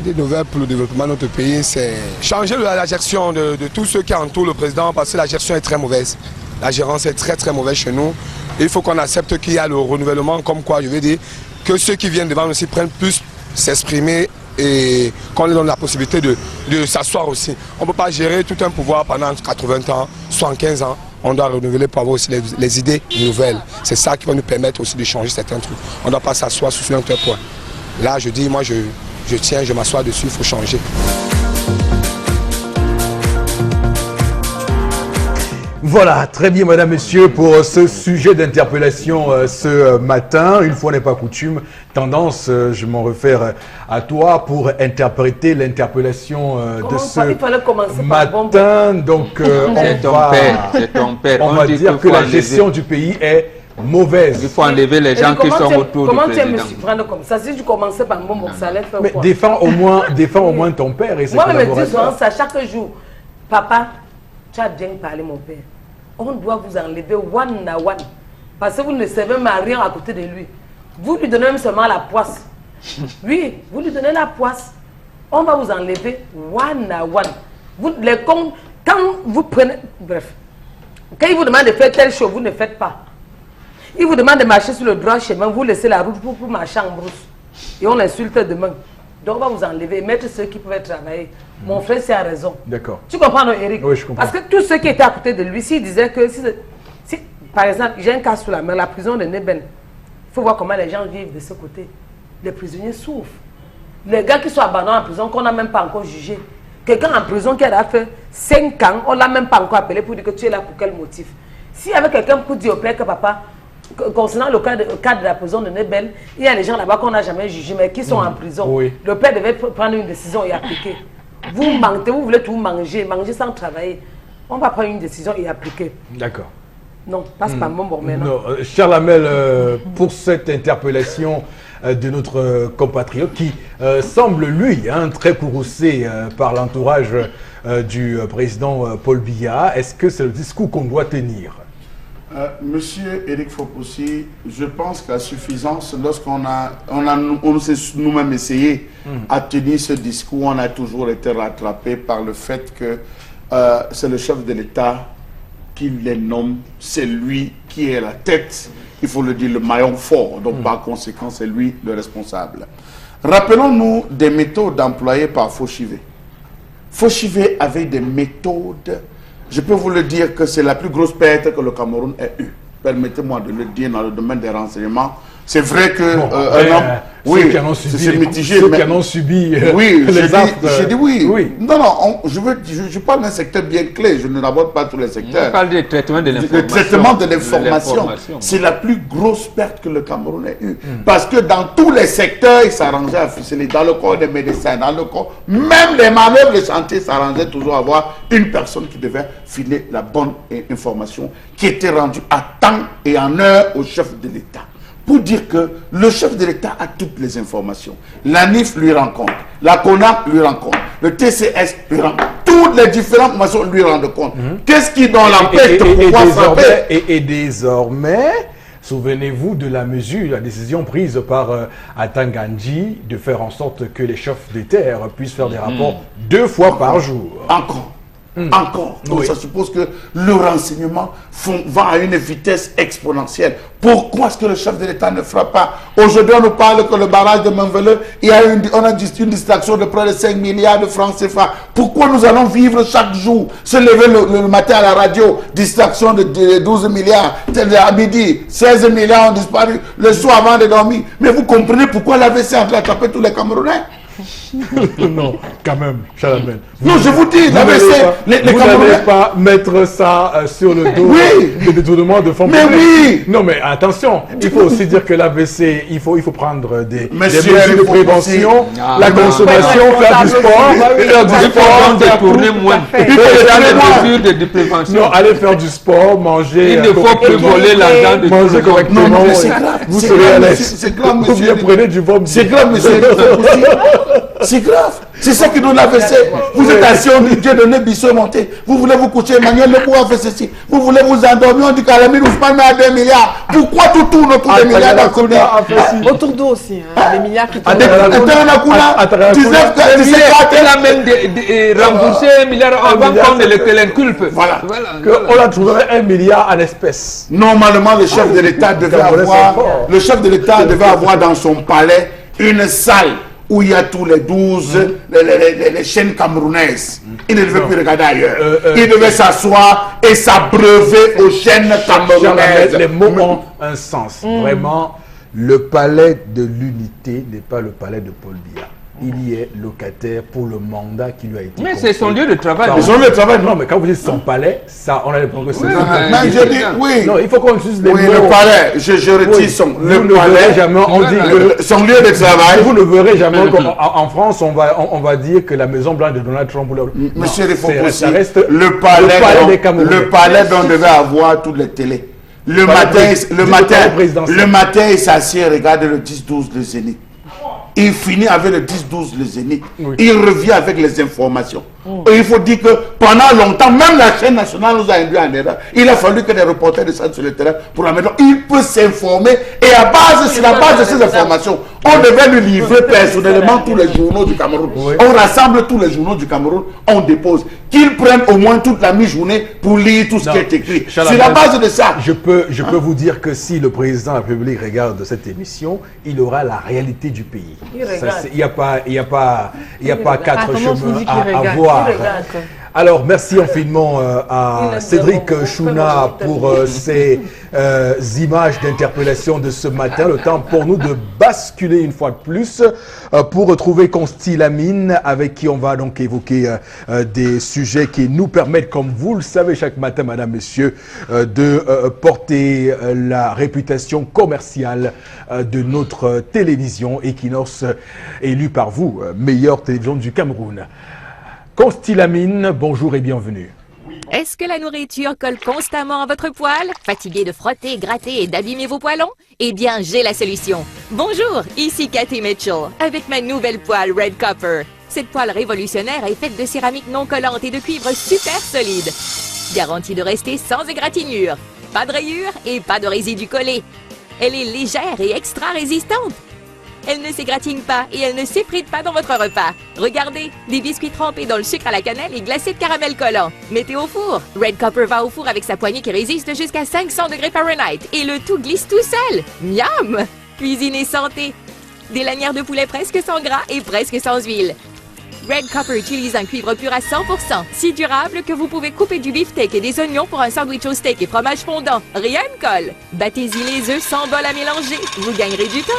Des nouvelles pour le développement de notre pays, c'est changer la gestion de tous ceux qui entourent le président, parce que la gestion est très mauvaise. La gérance est très mauvaise chez nous. Et il faut qu'on accepte qu'il y a le renouvellement, comme quoi je veux dire que ceux qui viennent devant nous aussi prennent plus s'exprimer et qu'on lui donne la possibilité de s'asseoir aussi. On ne peut pas gérer tout un pouvoir pendant 80 ans, 75 ans. On doit renouveler pour avoir aussi les idées nouvelles. C'est ça qui va nous permettre aussi de changer certains trucs. On ne doit pas s'asseoir sur un tel point. Là, je dis, moi, je tiens, je m'assois dessus, il faut changer. Voilà, très bien, madame, monsieur, pour ce sujet d'interpellation ce matin. Une fois n'est pas coutume, Tendance, je m'en réfère à toi pour interpréter l'interpellation de ce matin. Donc, c'est ton père. On va dire que la gestion du pays est mauvaise. Il faut enlever les gens qui sont autour du président. Comment tu me surprendre comme ça? Si tu commençais par mon bon, ça allait faire quoi? Défends au moins ton père et ses collaborateurs. Moi, je me dis souvent ça chaque jour. Papa, tu as bien parlé, mon père. On doit vous enlever one à one. Parce que vous ne savez même rien à côté de lui. Vous lui donnez même seulement la poisse. Oui, vous lui donnez la poisse. On va vous enlever one à one. Vous, les cons, quand vous prenez... Bref. Quand il vous demande de faire telle chose, vous ne faites pas. Il vous demande de marcher sur le droit chemin, vous laissez la route pour marcher en brousse. Et on l'insulte demain. Donc on va vous enlever, mettre ceux qui pouvaient travailler. Mon frère, c'est à raison. D'accord. Tu comprends, non, Eric? Oui, je comprends. Parce que tous ceux qui étaient à côté de lui, s'ils disaient que... Si, par exemple, j'ai un cas sous la main, la prison de Neben. Il faut voir comment les gens vivent de ce côté. Les prisonniers souffrent. Les gars qui sont abandonnés en prison, qu'on n'a même pas encore jugé. Quelqu'un en prison qui a fait 5 ans, on ne l'a même pas encore appelé pour dire que tu es là pour quel motif. S'il y avait quelqu'un pour dire au père que papa, concernant le cas de la prison de Nebel, il y a des gens là-bas qu'on n'a jamais jugés, mais qui sont en prison. Oui. Le père devait prendre une décision et appliquer. Vous mentez, vous voulez tout manger sans travailler. On va prendre une décision et appliquer. D'accord. Non, passe pas mon bon maintenant. Non, cher Lamel, pour cette interpellation de notre compatriote qui semble, lui, très courroucé par l'entourage du président Paul Biya, est-ce que c'est le discours qu'on doit tenir? Monsieur Éric Foposi, je pense qu'à suffisance, lorsqu'on s'est nous-mêmes essayé à tenir ce discours, on a toujours été rattrapé par le fait que c'est le chef de l'État qui les nomme, c'est lui qui est la tête, il faut le dire, le maillon fort, donc par conséquent, c'est lui le responsable. Rappelons-nous des méthodes employées par Fauchivé. Fauchivé avait des méthodes, je peux vous le dire que c'est la plus grosse perte que le Cameroun ait eue. Permettez-moi de le dire dans le domaine des renseignements. C'est vrai que un homme, oui, c'est mitigé. Ceux qui en ont subi oui, les affres. J'ai dit oui. Non, je parle d'un secteur bien clé, je ne n'aborde pas tous les secteurs. Je parle du traitement de l'information. Le traitement de l'information, c'est la plus grosse perte que le Cameroun ait eue. Parce que dans tous les secteurs, il s'arrangeait à ficeler. Dans le corps des médecins, dans le corps, même les manœuvres de chantier s'arrangeaient toujours à avoir une personne qui devait filer la bonne information qui était rendue à temps et en heure au chef de l'État. Pour dire que le chef de l'État a toutes les informations. La NIF lui rend compte, la CONAC lui rend compte, le TCS lui rend compte. Toutes les différentes formations lui rendent compte. Qu'est-ce qui dans l'empêche de pouvoir frapper? Et désormais, souvenez-vous de la mesure, la décision prise par Atangandji de faire en sorte que les chefs des terres puissent faire des rapports 2 fois par jour. Encore. Donc ça suppose que le renseignement va à une vitesse exponentielle. Pourquoi est-ce que le chef de l'État ne frappe pas? Aujourd'hui, on nous parle que le barrage de Manveleux, on a une distraction de près de 5 milliards de francs CFA. Pourquoi nous allons vivre chaque jour, se lever le matin à la radio, distraction de 12 milliards, à midi, 16 milliards ont disparu le soir avant de dormir. Mais vous comprenez pourquoi l'AVC est en train de taper tous les Camerounais? Non, quand même, Chalamel. Non, je vous dis, l'AVC, les Camerounais... Vous n'allez pas mettre ça sur le dos des détournements de fonds publics. Oui. Non, mais attention, il faut aussi dire que l'AVC, il faut prendre des mesures de prévention, la consommation, faire du sport, détourner moins. Il faut faire des mesures de prévention. Non, aller faire du sport, manger... Il ne faut plus voler l'argent de manger correctement. Non, c'est grave. Vous serez à l'aise. C'est grave, monsieur. Vous prenez du bon. C'est grave, monsieur. C'est grave. C'est ça qui donne l'AVC. Vous êtes assis, on dit Dieu donné, Bissot monté. Vous voulez vous coucher, Emmanuel Lebou a fait ceci. Vous voulez vous endormir, on dit qu'Alamine Ousmane à 2 milliards. Pourquoi tout tourne autour des milliards d'Akouna? Autour d'eux aussi, les milliards qui tournent. Il a même remboursé 1 milliard avant qu'on ne l'inculpe. Voilà. On a trouvé 1 milliard en espèces. Normalement, le chef de l'État devait avoir dans son palais une salle où il y a tous les 12, les chaînes camerounaises. Il ne devait plus regarder ailleurs. Il devait s'asseoir et s'abreuver aux chaînes camerounaises. Les mots ont un sens. Vraiment, le palais de l'unité n'est pas le palais de Paul Biya. Il y est locataire pour le mandat qui lui a été Mais confié. c'est son lieu de travail. Son lieu de travail, non, mais quand vous dites son palais, ça, on a le progrès. Mais je dis, oui. Non, il faut qu'on utilise les mots. Oui, le palais, je retire son. Le palais, jamais, on dit que son lieu de travail. Vous ne verrez jamais qu'en France, on va dire que la Maison Blanche de Donald Trump. Monsieur Rifoposi, ça reste le palais des Camerounais. Le palais dont on devait avoir toutes les télés. Le matin, il s'assied, regarde le 10-12 de Zénith. Il finit avec le 10-12 le Zénith. Oui. Il revient avec les informations. Et il faut dire que pendant longtemps, même la chaîne nationale nous a induit en erreur. Il a fallu que des reporters descendent sur le terrain pour la mettre. Il peut s'informer et sur la base de ces informations, on devait lui livrer personnellement tous les journaux du Cameroun. Oui. On rassemble tous les journaux du Cameroun, on dépose. Qu'il prenne au moins toute la mi-journée pour lire tout ce qui est écrit. Sur la base de ça. Je peux vous dire que si le président de la République regarde cette émission, il aura la réalité du pays. Il n'y a pas quatre chemins à voir. Alors, merci infiniment à Cédric Chouna pour ces images d'interpellation de ce matin. Le temps pour nous de basculer une fois de plus pour retrouver Consti Lamine, avec qui on va donc évoquer des sujets qui nous permettent, comme vous le savez chaque matin, madame, messieurs, de porter la réputation commerciale de notre télévision Equinox, élue par vous, meilleure télévision du Cameroun. Consti Lamine, bonjour et bienvenue. Est-ce que la nourriture colle constamment à votre poêle? Fatigué de frotter, gratter et d'abîmer vos poêlons? Eh bien, j'ai la solution. Bonjour, ici Cathy Mitchell, avec ma nouvelle poêle Red Copper. Cette poêle révolutionnaire est faite de céramique non collante et de cuivre super solide. Garantie de rester sans égratignure, pas de rayures et pas de résidus collés. Elle est légère et extra résistante. Elle ne s'égratigne pas et elle ne s'effrite pas dans votre repas. Regardez, des biscuits trempés dans le sucre à la cannelle et glacés de caramel collant. Mettez au four. Red Copper va au four avec sa poignée qui résiste jusqu'à 500 degrés Fahrenheit. Et le tout glisse tout seul. Miam! Cuisine et santé. Des lanières de poulet presque sans gras et presque sans huile. Red Copper utilise un cuivre pur à 100%, si durable que vous pouvez couper du beefsteak et des oignons pour un sandwich au steak et fromage fondant. Rien ne colle. Battez-y les œufs sans bol à mélanger. Vous gagnerez du temps.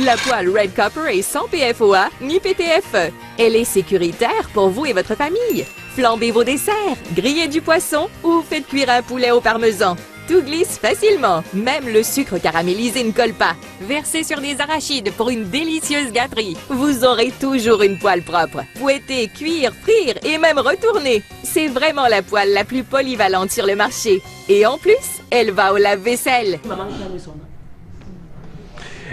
La poêle Red Copper est sans PFOA ni PTFE. Elle est sécuritaire pour vous et votre famille. Flambez vos desserts, grillez du poisson ou faites cuire un poulet au parmesan. Tout glisse facilement, même le sucre caramélisé ne colle pas. Versez sur des arachides pour une délicieuse gâterie. Vous aurez toujours une poêle propre. Fouetter, cuire, frire et même retourner. C'est vraiment la poêle la plus polyvalente sur le marché. Et en plus, elle va au lave-vaisselle.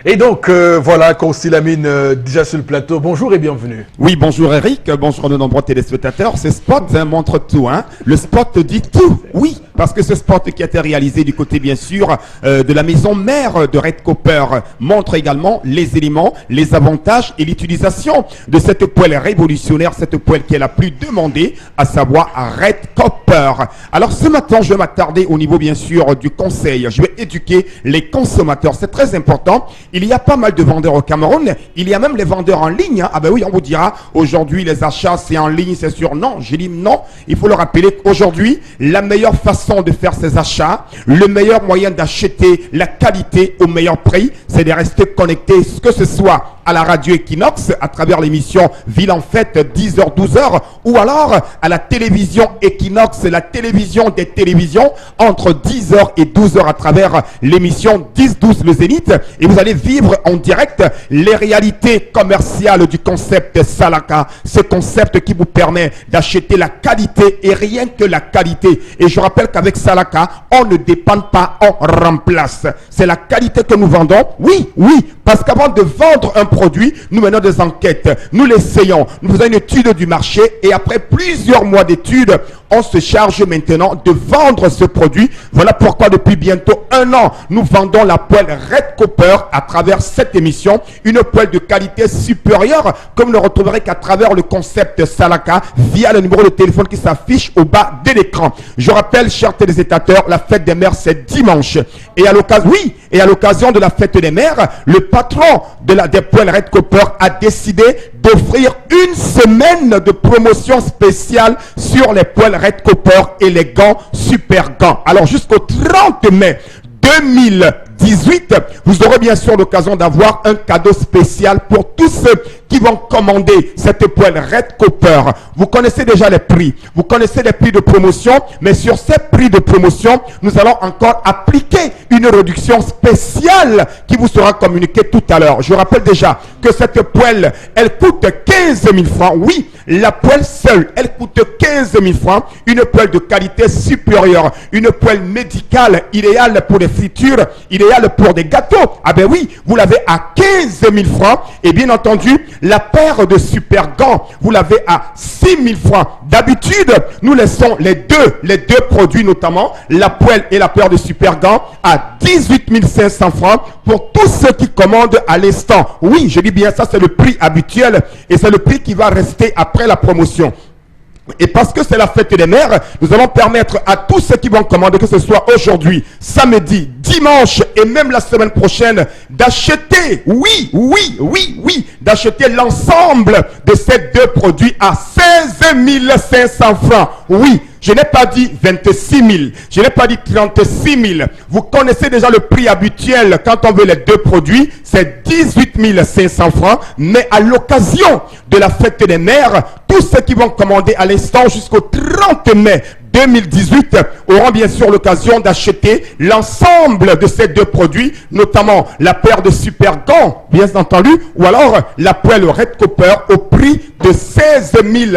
Et donc, voilà, Consti Lamine, déjà sur le plateau. Bonjour et bienvenue. Oui, bonjour Eric, bonjour à de nombreux téléspectateurs. Ce spot montre tout, hein. Le spot dit tout, oui, parce que ce spot qui a été réalisé du côté, bien sûr, de la maison mère de Red Copper montre également les éléments, les avantages et l'utilisation de cette poêle révolutionnaire, cette poêle qui est la plus demandée, à savoir Red Copper. Alors, ce matin, je vais m'attarder au niveau, bien sûr, du conseil. Je vais éduquer les consommateurs. C'est très important. Il y a pas mal de vendeurs au Cameroun. Il y a même les vendeurs en ligne. Hein. Ah ben oui, on vous dira, aujourd'hui, les achats, c'est en ligne, c'est sûr. Non, j'ai dit non. Il faut le rappeler qu'aujourd'hui, la meilleure façon de faire ses achats, le meilleur moyen d'acheter la qualité au meilleur prix, c'est de rester connecté, que ce soit à la radio Equinox, à travers l'émission Ville en Fête, 10h, 12h, ou alors à la télévision Equinox, la télévision des télévisions, entre 10h et 12h à travers l'émission 10-12 le Zénith. Et vous allez vivre en direct les réalités commerciales du concept Salaka. Ce concept qui vous permet d'acheter la qualité et rien que la qualité. Et je rappelle qu'avec Salaka, on ne dépend pas, on remplace. C'est la qualité que nous vendons. Oui, oui, parce qu'avant de vendre un produit, nous menons des enquêtes, nous l'essayons, nous faisons une étude du marché et après plusieurs mois d'études, on se charge maintenant de vendre ce produit. Voilà pourquoi depuis bientôt 1 an, nous vendons la poêle Red Copper à travers cette émission. Une poêle de qualité supérieure, comme vous ne retrouverez qu'à travers le concept Salaka, via le numéro de téléphone qui s'affiche au bas de l'écran. Je rappelle, chers téléspectateurs, la fête des mères, c'est dimanche. Et à l'occasion de la fête des mères, le patron des poêles Red Copper a décidé d'offrir une semaine de promotion spéciale sur les poêles Red Copper et les gants Super Gants. Alors jusqu'au 30 mai 2018, vous aurez bien sûr l'occasion d'avoir un cadeau spécial pour tous ceux qui vont commander cette poêle Red Copper. Vous connaissez déjà les prix, vous connaissez les prix de promotion, mais sur ces prix de promotion, nous allons encore appliquer une réduction spéciale qui vous sera communiquée tout à l'heure. Je rappelle déjà que cette poêle, elle coûte 15 000 francs. Oui, la poêle seule, elle coûte 15 000 francs. Une poêle de qualité supérieure, une poêle médicale, idéale pour les fritures, idéale pour des gâteaux. Ah ben oui, vous l'avez à 15 000 francs. Et bien entendu, la paire de Super Gants, vous l'avez à 6 000 francs. D'habitude, nous laissons les deux produits, notamment la poêle et la paire de Super Gants, à 18 500 francs pour tous ceux qui commandent à l'instant. Oui, je dis bien ça, c'est le prix habituel et c'est le prix qui va rester après la promotion. Et parce que c'est la fête des mères, nous allons permettre à tous ceux qui vont commander, que ce soit aujourd'hui, samedi, dimanche et même la semaine prochaine, d'acheter, d'acheter l'ensemble de ces deux produits à 16 500 francs. Oui, je n'ai pas dit 26 000, je n'ai pas dit 36 000. Vous connaissez déjà le prix habituel quand on veut les deux produits, c'est 18 500 francs. Mais à l'occasion de la fête des mères, tous ceux qui vont commander à l'instant jusqu'au 30 mai 2018 auront bien sûr l'occasion d'acheter l'ensemble de ces deux produits, notamment la paire de Super Gants, bien entendu, ou alors la poêle Red Copper au prix de 16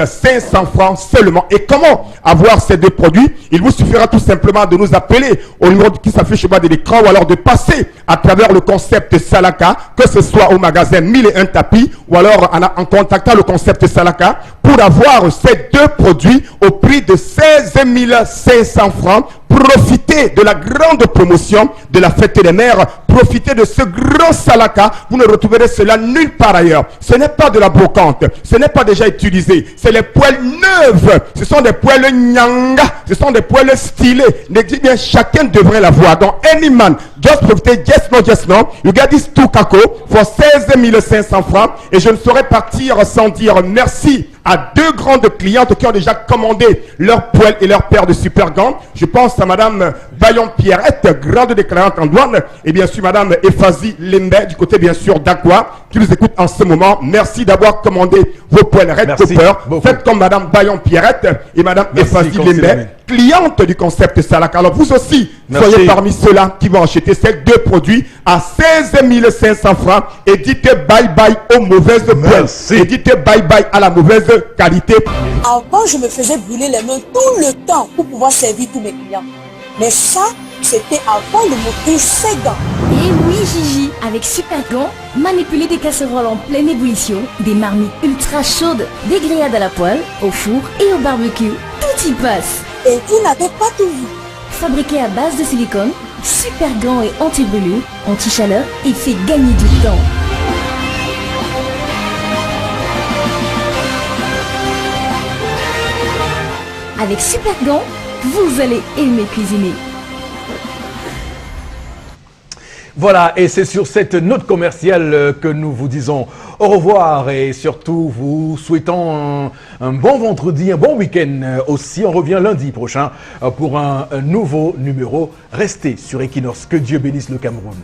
500 francs seulement. Et comment avoir ces deux produits? Il vous suffira tout simplement de nous appeler au numéro qui s'affiche au bas de l'écran, ou alors de passer à travers le concept Salaka, que ce soit au magasin 1001 tapis, ou alors en contactant le concept Salaka pour avoir ces deux produits au prix de 16 500 francs. Profitez de la grande promotion de la fête des mères. Profitez de ce grand Salaka. Vous ne retrouverez cela nulle part ailleurs. Ce n'est pas de la brocante. Ce n'est pas déjà utilisé. C'est les poêles neuves. Ce sont des poêles nyanga. Ce sont des poêles stylées. Bien, chacun devrait l'avoir. Donc, any man, just profitez, just no. You get this two kako for 16 500 francs. Et je ne saurais partir sans dire merci à deux grandes clientes qui ont déjà commandé leur poêle et leur paire de Super Gants. Je pense à Madame Bayon Pierrette, grande déclarante en douane, et bien sûr Madame Effazi Lembe, du côté bien sûr d'Aqua, qui nous écoute en ce moment. Merci d'avoir commandé vos poêles Red Copper. Faites comme Madame Bayon Pierrette et Madame Effazi Lembe, cliente du concept Salaka. Alors vous aussi, soyez parmi ceux-là qui vont acheter ces deux produits à 16 500 francs et dites bye bye aux mauvaises poêles. Et dites bye bye à la mauvaise qualité. Avant, je me faisais brûler les mains tout le temps pour pouvoir servir tous mes clients. Mais ça, c'était avant de m'offrir ces gants. Et oui Gigi, avec Super Gants, manipuler des casseroles en pleine ébullition, des marmites ultra chaudes, des grillades à la poêle, au four et au barbecue, tout y passe. Et vous n'avez pas tout vu. Fabriqué à base de silicone, Super Gants est anti-brûlure, anti-chaleur et fait gagner du temps. Avec Super Gants, vous allez aimer cuisiner. Voilà, et c'est sur cette note commerciale que nous vous disons au revoir et surtout vous souhaitons un bon vendredi, un bon week-end aussi. On revient lundi prochain pour un nouveau numéro. Restez sur Equinox. Que Dieu bénisse le Cameroun.